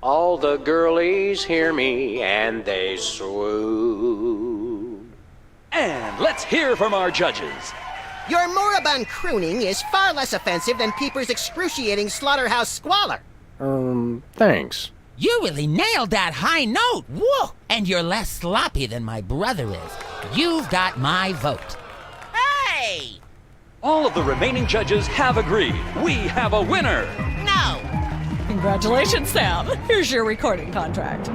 All the girlies hear me and they swoon. And let's hear from our judges. Your moribund crooning is far less offensive than Peeper's excruciating slaughterhouse squalor. Thanks. You really nailed that high note. Whoa! And you're less sloppy than my brother is. You've got my vote. Hey! All of the remaining judges have agreed. We have a winner. No! Congratulations, Sam. Here's your recording contract.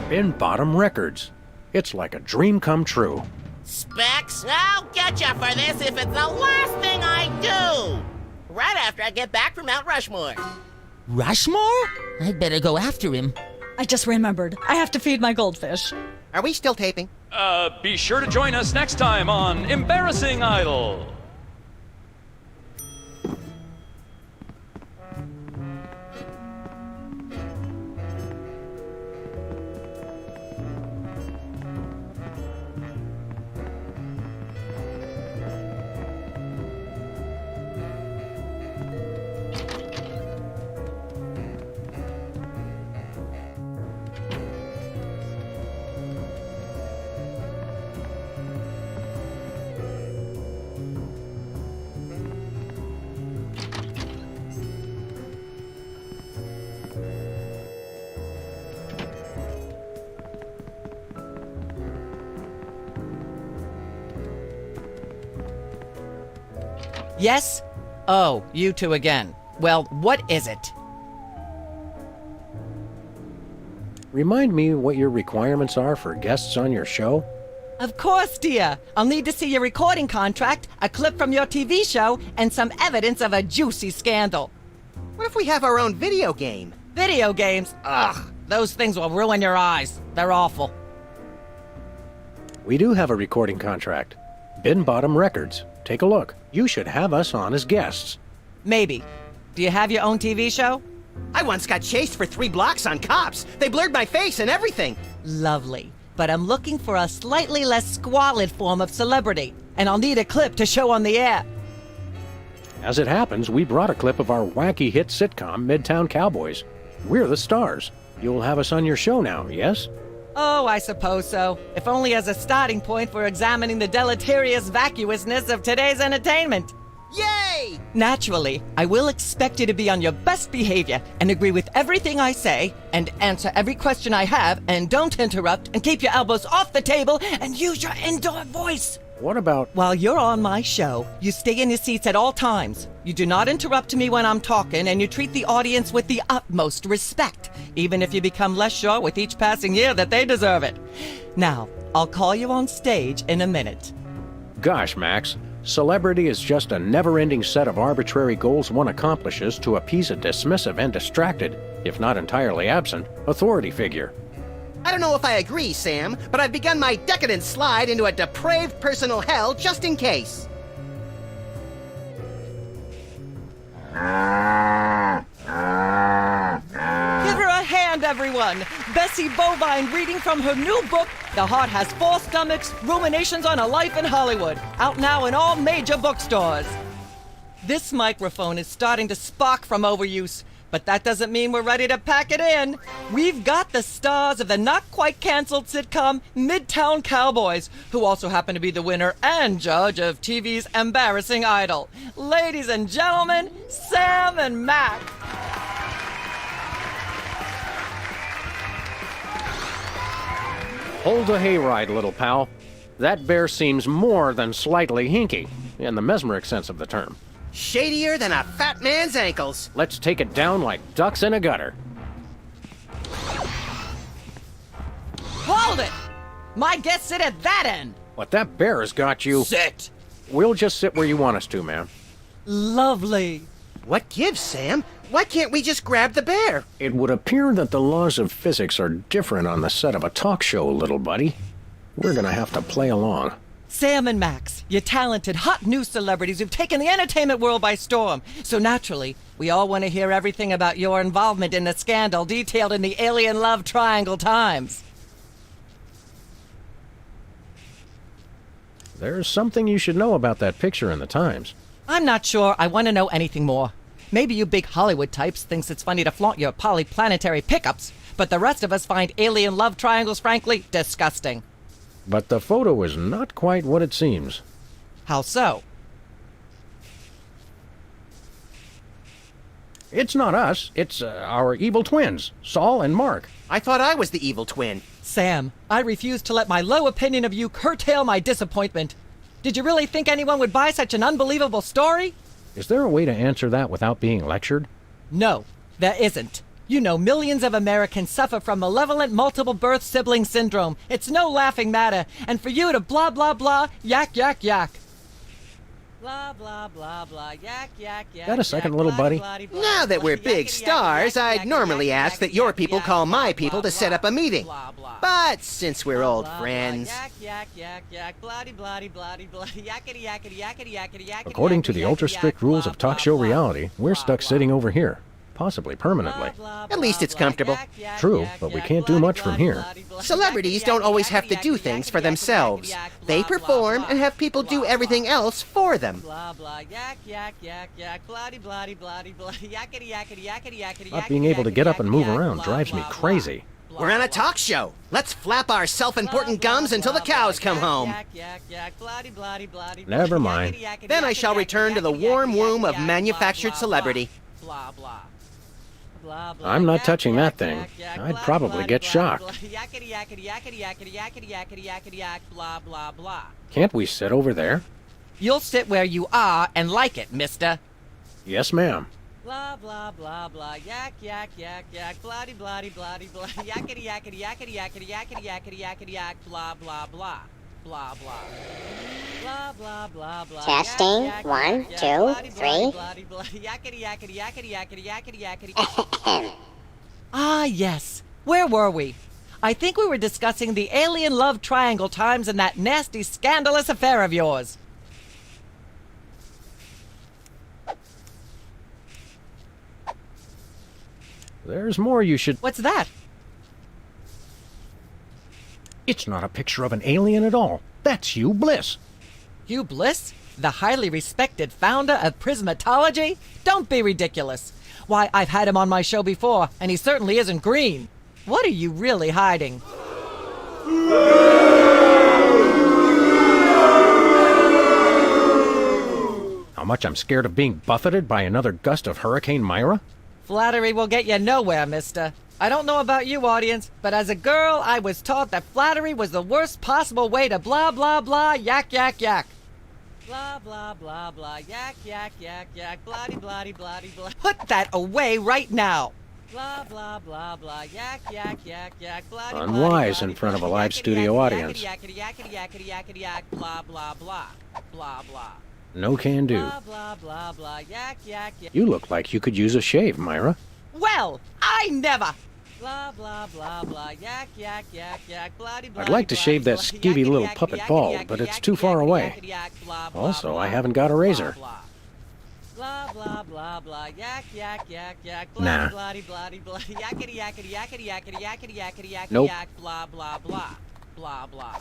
Bin Bottom Records. It's like a dream come true. Specs, I'll get you for this if it's the last thing I do! Right after I get back from Mount Rushmore. Rushmore? I'd better go after him. I just remembered. I have to feed my goldfish. Are we still taping? Be sure to join us next time on Embarrassing Idol. Yes? Oh, you two again. Well, what is it? Remind me what your requirements are for guests on your show? Of course, dear. I'll need to see your recording contract, a clip from your TV show, and some evidence of a juicy scandal. What if we have our own video game? Video games? Ugh, those things will ruin your eyes. They're awful. We do have a recording contract. Bin Bottom Records. Take a look. You should have us on as guests. Maybe. Do you have your own TV show? I once got chased for 3 blocks on cops. They blurred my face and everything. Lovely. But I'm looking for a slightly less squalid form of celebrity, and I'll need a clip to show on the air. As it happens, we brought a clip of our wacky hit sitcom, Midtown Cowboys. We're the stars. You'll have us on your show now, yes? Oh, I suppose so. If only as a starting point for examining the deleterious vacuousness of today's entertainment. Yay! Naturally, I will expect you to be on your best behavior and agree with everything I say and answer every question I have and don't interrupt and keep your elbows off the table and use your indoor voice. What about... While you're on my show, you stay in your seats at all times. You do not interrupt me when I'm talking, and you treat the audience with the utmost respect, even if you become less sure with each passing year that they deserve it. Now, I'll call you on stage in a minute. Gosh, Max. Celebrity is just a never-ending set of arbitrary goals one accomplishes to appease a dismissive and distracted, if not entirely absent, authority figure. I don't know if I agree, Sam, but I've begun my decadent slide into a depraved personal hell just in case. Give her a hand, everyone! Bessie Bovine reading from her new book, The Heart Has 4 Stomachs, Ruminations on a Life in Hollywood, out now in all major bookstores. This microphone is starting to spark from overuse, but that doesn't mean we're ready to pack it in. We've got the stars of the not-quite-canceled sitcom Midtown Cowboys, who also happen to be the winner and judge of TV's Embarrassing Idol. Ladies and gentlemen, Sam and Mac. Hold the hayride, little pal. That bear seems more than slightly hinky, in the mesmeric sense of the term. Shadier than a fat man's ankles. Let's take it down like ducks in a gutter. Hold it! My guests sit at that end! But that bear has got you... Sit! We'll just sit where you want us to, ma'am. Lovely. What gives, Sam? Why can't we just grab the bear? It would appear that the laws of physics are different on the set of a talk show, little buddy. We're gonna have to play along. Sam and Max, you talented, hot new celebrities who've taken the entertainment world by storm. So naturally, we all want to hear everything about your involvement in the scandal detailed in the Alien Love Triangle Times. There's something you should know about that picture in the Times. I'm not sure I want to know anything more. Maybe you big Hollywood types thinks it's funny to flaunt your polyplanetary pickups, but the rest of us find alien love triangles, frankly, disgusting. But the photo is not quite what it seems. How so? It's not us. It's our evil twins, Saul and Mark. I thought I was the evil twin. Sam, I refuse to let my low opinion of you curtail my disappointment. Did you really think anyone would buy such an unbelievable story? Is there a way to answer that without being lectured? No, there isn't. You know, millions of Americans suffer from malevolent multiple birth sibling syndrome. It's no laughing matter. And for you to blah, blah, blah, yak, yak, yak. Blah, blah, blah, blah, yak, yak, yak. Got a second, little buddy? Now that we're big stars, I'd normally ask that your people call my people to set up a meeting. But since we're old friends... According to the ultra-strict rules of talk show reality, we're stuck sitting over here. Possibly permanently. At least it's comfortable. True, but we can't do much from here. Celebrities don't always have to do things for themselves. They perform and have people do everything else for them. Not being able to get up and move around drives me crazy. We're on a talk show. Let's flap our self-important gums until the cows come home. Never mind. Then I shall return to the warm womb of manufactured celebrity. I'm not touching that thing. I'd probably get shocked. Can't we sit over there? You'll sit where you are and like it, mister. Yes, ma'am. Blah, blah, blah, blah, yak, yak, yak, yak, blah-de, blah-de, blah-de, blah, yakety, yakety, yakety, yakety, yakety, yakety, yakety, yak, blah, blah, blah, blah, blah. Blah, blah, blah, blah. Testing. 1, 2, 3. Yakety, yakety, yakety, yakety, yakety, yakety. Ah, yes. Where were we? I think we were discussing the alien love triangle times and that nasty, scandalous affair of yours. There's more you should... What's that? It's not a picture of an alien at all. That's Hugh Bliss. Hugh Bliss? The highly respected founder of Prismatology? Don't be ridiculous. Why, I've had him on my show before, and he certainly isn't green. What are you really hiding? How much I'm scared of being buffeted by another gust of Hurricane Myra? Flattery will get you nowhere, mister. I don't know about you, audience, but as a girl, I was taught that flattery was the worst possible way to blah, blah, blah, yak, yak, yak. Blah, blah, blah, blah, yak, yak, yak, yak, blah-de, blah-de, blah-de, blah. Put that away right now. Blah, blah, blah, blah, yak, yak, yak, yak, blah-de, Unwise in front of a live studio audience. Yakety, yakety, yakety, yakety, yak, blah, blah, blah, blah, blah. No can do. Blah, blah, blah, blah, yak, yak, yak. You look like you could use a shave, Myra. Well, I never. Blah, blah, blah, blah, yak, yak, yak, yak, blah-de, I'd like to shave that skeevy little puppet bald, but it's too far away. Also, I haven't got a razor. Blah, blah, blah, blah, yak, yak, yak, yak, Nah. blah, blah, blah, yakety, yakety, yakety, yakety, yakety, yakety, yakety, Nope. yak, blah, blah, blah, blah, blah.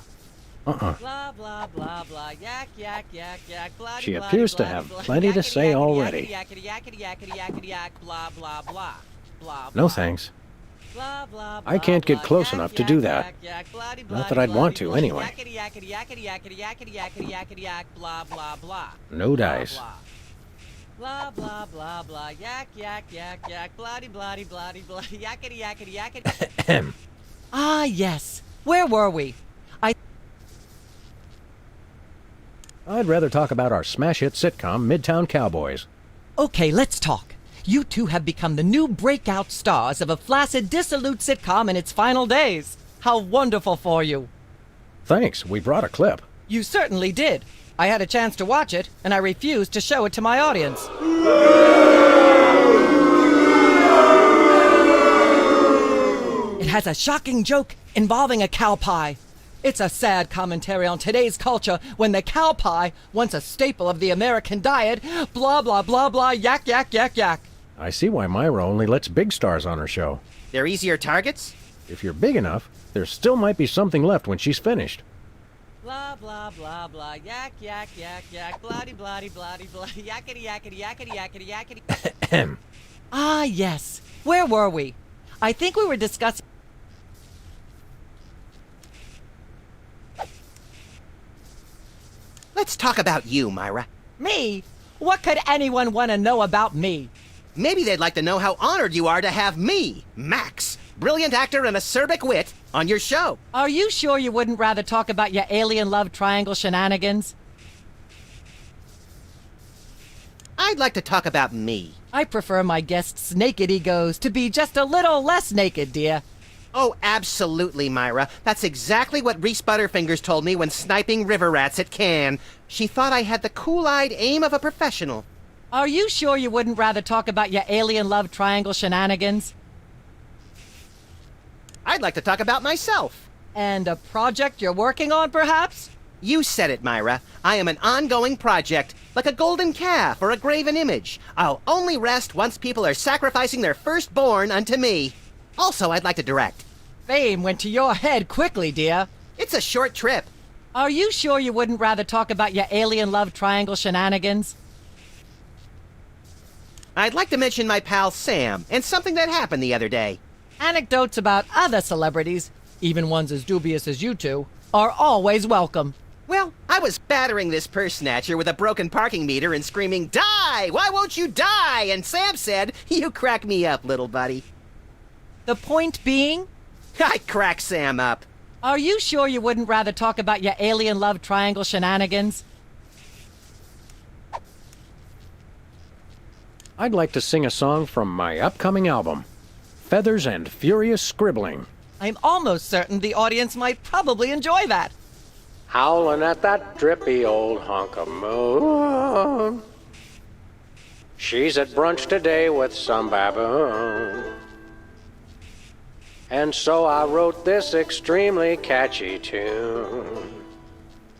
Uh-uh. Blah, blah, blah, blah, yak, yak, yak, yak, blah, She blah, appears to blah, have blah, plenty to yakety, say yakety, already. yakety, yakety, yakety, yakety, yak, blah, blah, blah, blah, No blah. thanks. Blah, blah, I can't blah, get close yak, enough to yak, do that. yak, yak, blah, Not that I'd want to, blah, anyway. yakety, yakety, yakety, yakety, yakety, yakety, yakety, yak, blah, blah, blah. No dice. Blah, blah, blah, blah, yak, yak, yak, yak, blah, blah, blah, blah, yakety, yakety, yakety. Ah, yes. where were we? I'd rather talk about our smash hit sitcom, Midtown Cowboys. Okay, let's talk. You two have become the new breakout stars of a flaccid, dissolute sitcom in its final days. How wonderful for you. Thanks, we brought a clip. You certainly did. I had a chance to watch it, and I refused to show it to my audience. It has a shocking joke involving a cow pie. It's a sad commentary on today's culture when the cow pie, once a staple of the American diet, blah, blah, blah, blah, yak, yak, yak, yak. I see why Myra only lets big stars on her show. They're easier targets? If you're big enough, there still might be something left when she's finished. Blah, blah, blah, blah, yak, yak, yak, yak, bloody, bloody, bloody, bloody, yakety, yakety, yakety, yakety, yakety. Ah, yes. Where were we? I think we were discussing... Let's talk about you, Myra. Me? What could anyone want to know about me? Maybe they'd like to know how honored you are to have me, Max, brilliant actor and acerbic wit, on your show. Are you sure you wouldn't rather talk about your alien love triangle shenanigans? I'd like to talk about me. I prefer my guests' naked egos to be just a little less naked, dear. Oh, absolutely, Myra. That's exactly what Reese Butterfingers told me when sniping river rats at Cannes. She thought I had the cool-eyed aim of a professional. Are you sure you wouldn't rather talk about your alien love triangle shenanigans? I'd like to talk about myself. And a project you're working on, perhaps? You said it, Myra. I am an ongoing project, like a golden calf or a graven image. I'll only rest once people are sacrificing their firstborn unto me. Also, I'd like to direct. Fame went to your head quickly, dear. It's a short trip. Are you sure you wouldn't rather talk about your alien love triangle shenanigans? I'd like to mention my pal Sam and something that happened the other day. Anecdotes about other celebrities, even ones as dubious as you two, are always welcome. Well, I was battering this purse snatcher with a broken parking meter and screaming, "Die! Why won't you die?" And Sam said, "You crack me up, little buddy." The point being? I crack Sam up. Are you sure you wouldn't rather talk about your alien love triangle shenanigans? I'd like to sing a song from my upcoming album, Feathers and Furious Scribbling. I'm almost certain the audience might probably enjoy that. Howling at that drippy old hunk of moon. She's at brunch today with some baboon. And so I wrote this extremely catchy tune.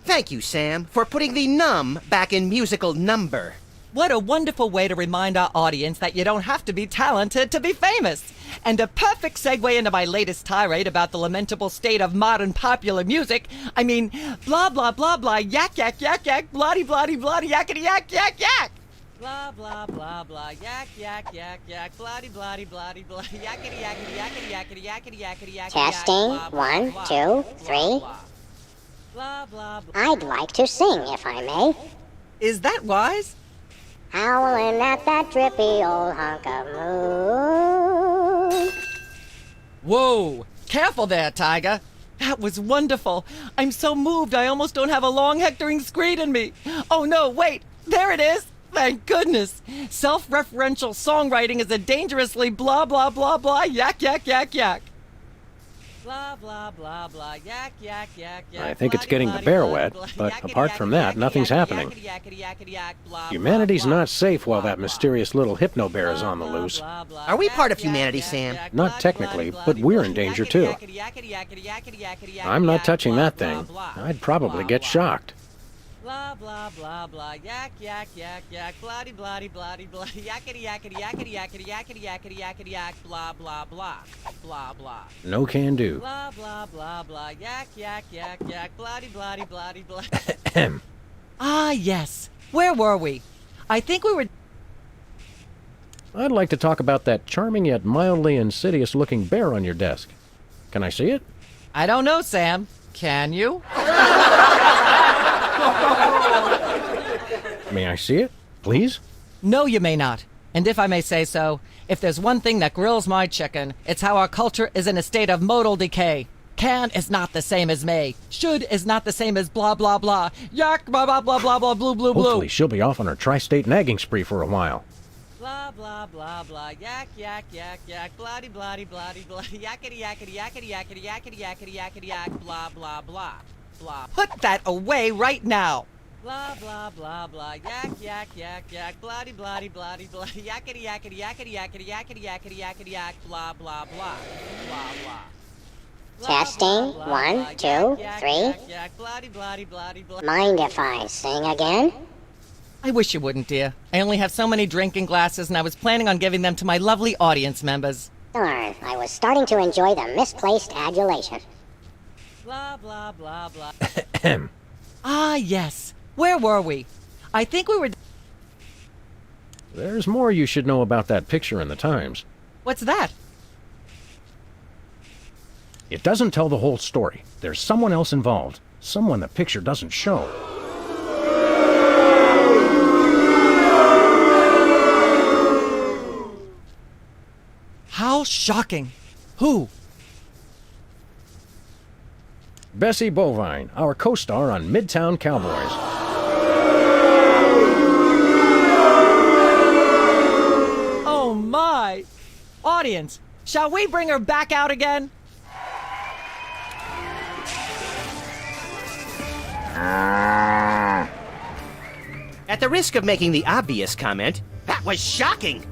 Thank you, Sam, for putting the num back in musical number. What a wonderful way to remind our audience that you don't have to be talented to be famous. And a perfect segue into my latest tirade about the lamentable state of modern popular music. I mean, blah, blah, blah, blah, yak, yak, yak, yak, bloody, bloody, bloody, yakety, yak, yak, yak. Blah, blah, blah, blah, yak, yak, yak, yak, bloody, bloody, bloody, bloody, yakety, yakety, yakety, yakety, yakety, yakety, yakety, Testing, 1, 2, 3. Blah, blah, blah. I'd like to sing, if I may. Is that wise? Howling at that drippy old hunk of moon. Whoa! Careful there, Tiger. That was wonderful. I'm so moved I almost don't have a long hectoring screed in me. Oh no, wait! There it is! Thank goodness! Self-referential songwriting is a dangerously blah blah blah blah yak yak yak yak. Blah blah blah blah yak yak yak yak. I think it's getting the bear wet, but apart from that, nothing's happening. Humanity's not safe while that mysterious little hypno bear is on the loose. Are we part of humanity, Sam? Not technically, but we're in danger too. I'm not touching that thing. I'd probably get shocked. Blah blah blah blah yak yak yak yak bloody bloody bloody bloody yakety yakety yakety yakety yakety yakety yakety yak blah blah blah blah blah. No can do. Blah blah blah blah yak yak yak yak bloody bloody bloody bloody. Ah yes, where were we? I think we were. I'd like to talk about that charming yet mildly insidious-looking bear on your desk. Can I see it? I don't know, Sam. Can you? May I see it, please? No, you may not. And if I may say so, if there's one thing that grills my chicken, it's how our culture is in a state of modal decay. Can is not the same as may. Should is not the same as blah blah blah. Yak blah blah blah blah blah blue blue blue. Hopefully she'll be off on her tri-state nagging spree for a while. Blah blah blah blah. Yak yak yak yak. Bloody bloody bloody bloody. Yakety yakety yakety yakety yakety yakety yakety yak. Blah blah blah blah. Put that away right now. Blah blah blah blah. Yak yak yak yak. Bloody bloody bloody bloody. Yakety yakety yakety yakety yakety yakety yakety yak. Blah blah blah blah blah. Testing. 1, 2, 3. Mind if I sing again? I wish you wouldn't, dear. I only have so many drinking glasses, and I was planning on giving them to my lovely audience members. Darn, I was starting to enjoy the misplaced adulation. Blah, blah, blah, blah. Ah, yes. Where were we? I think we were... There's more you should know about that picture in the Times. What's that? It doesn't tell the whole story. There's someone else involved. Someone the picture doesn't show. How shocking. Who? Bessie Bovine, our co-star on Midtown Cowboys. Oh my! Audience, shall we bring her back out again? At the risk of making the obvious comment, that was shocking!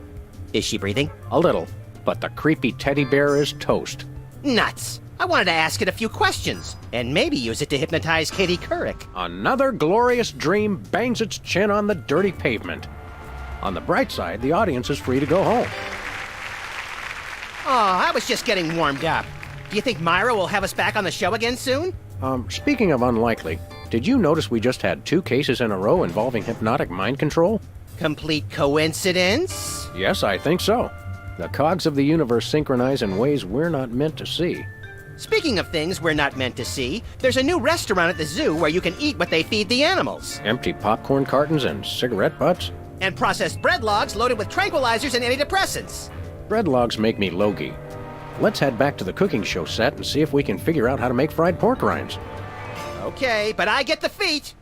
Is she breathing? A little, but the creepy teddy bear is toast. Nuts! I wanted to ask it a few questions, and maybe use it to hypnotize Katie Couric. Another glorious dream bangs its chin on the dirty pavement. On the bright side, the audience is free to go home. Oh, I was just getting warmed up. Do you think Myra will have us back on the show again soon? Speaking of unlikely, did you notice we just had 2 cases in a row involving hypnotic mind control? Complete coincidence? Yes, I think so. The cogs of the universe synchronize in ways we're not meant to see. Speaking of things we're not meant to see, there's a new restaurant at the zoo where you can eat what they feed the animals. Empty popcorn cartons and cigarette butts? And processed bread logs loaded with tranquilizers and antidepressants. Bread logs make me logy. Let's head back to the cooking show set and see if we can figure out how to make fried pork rinds. Okay, but I get the feet.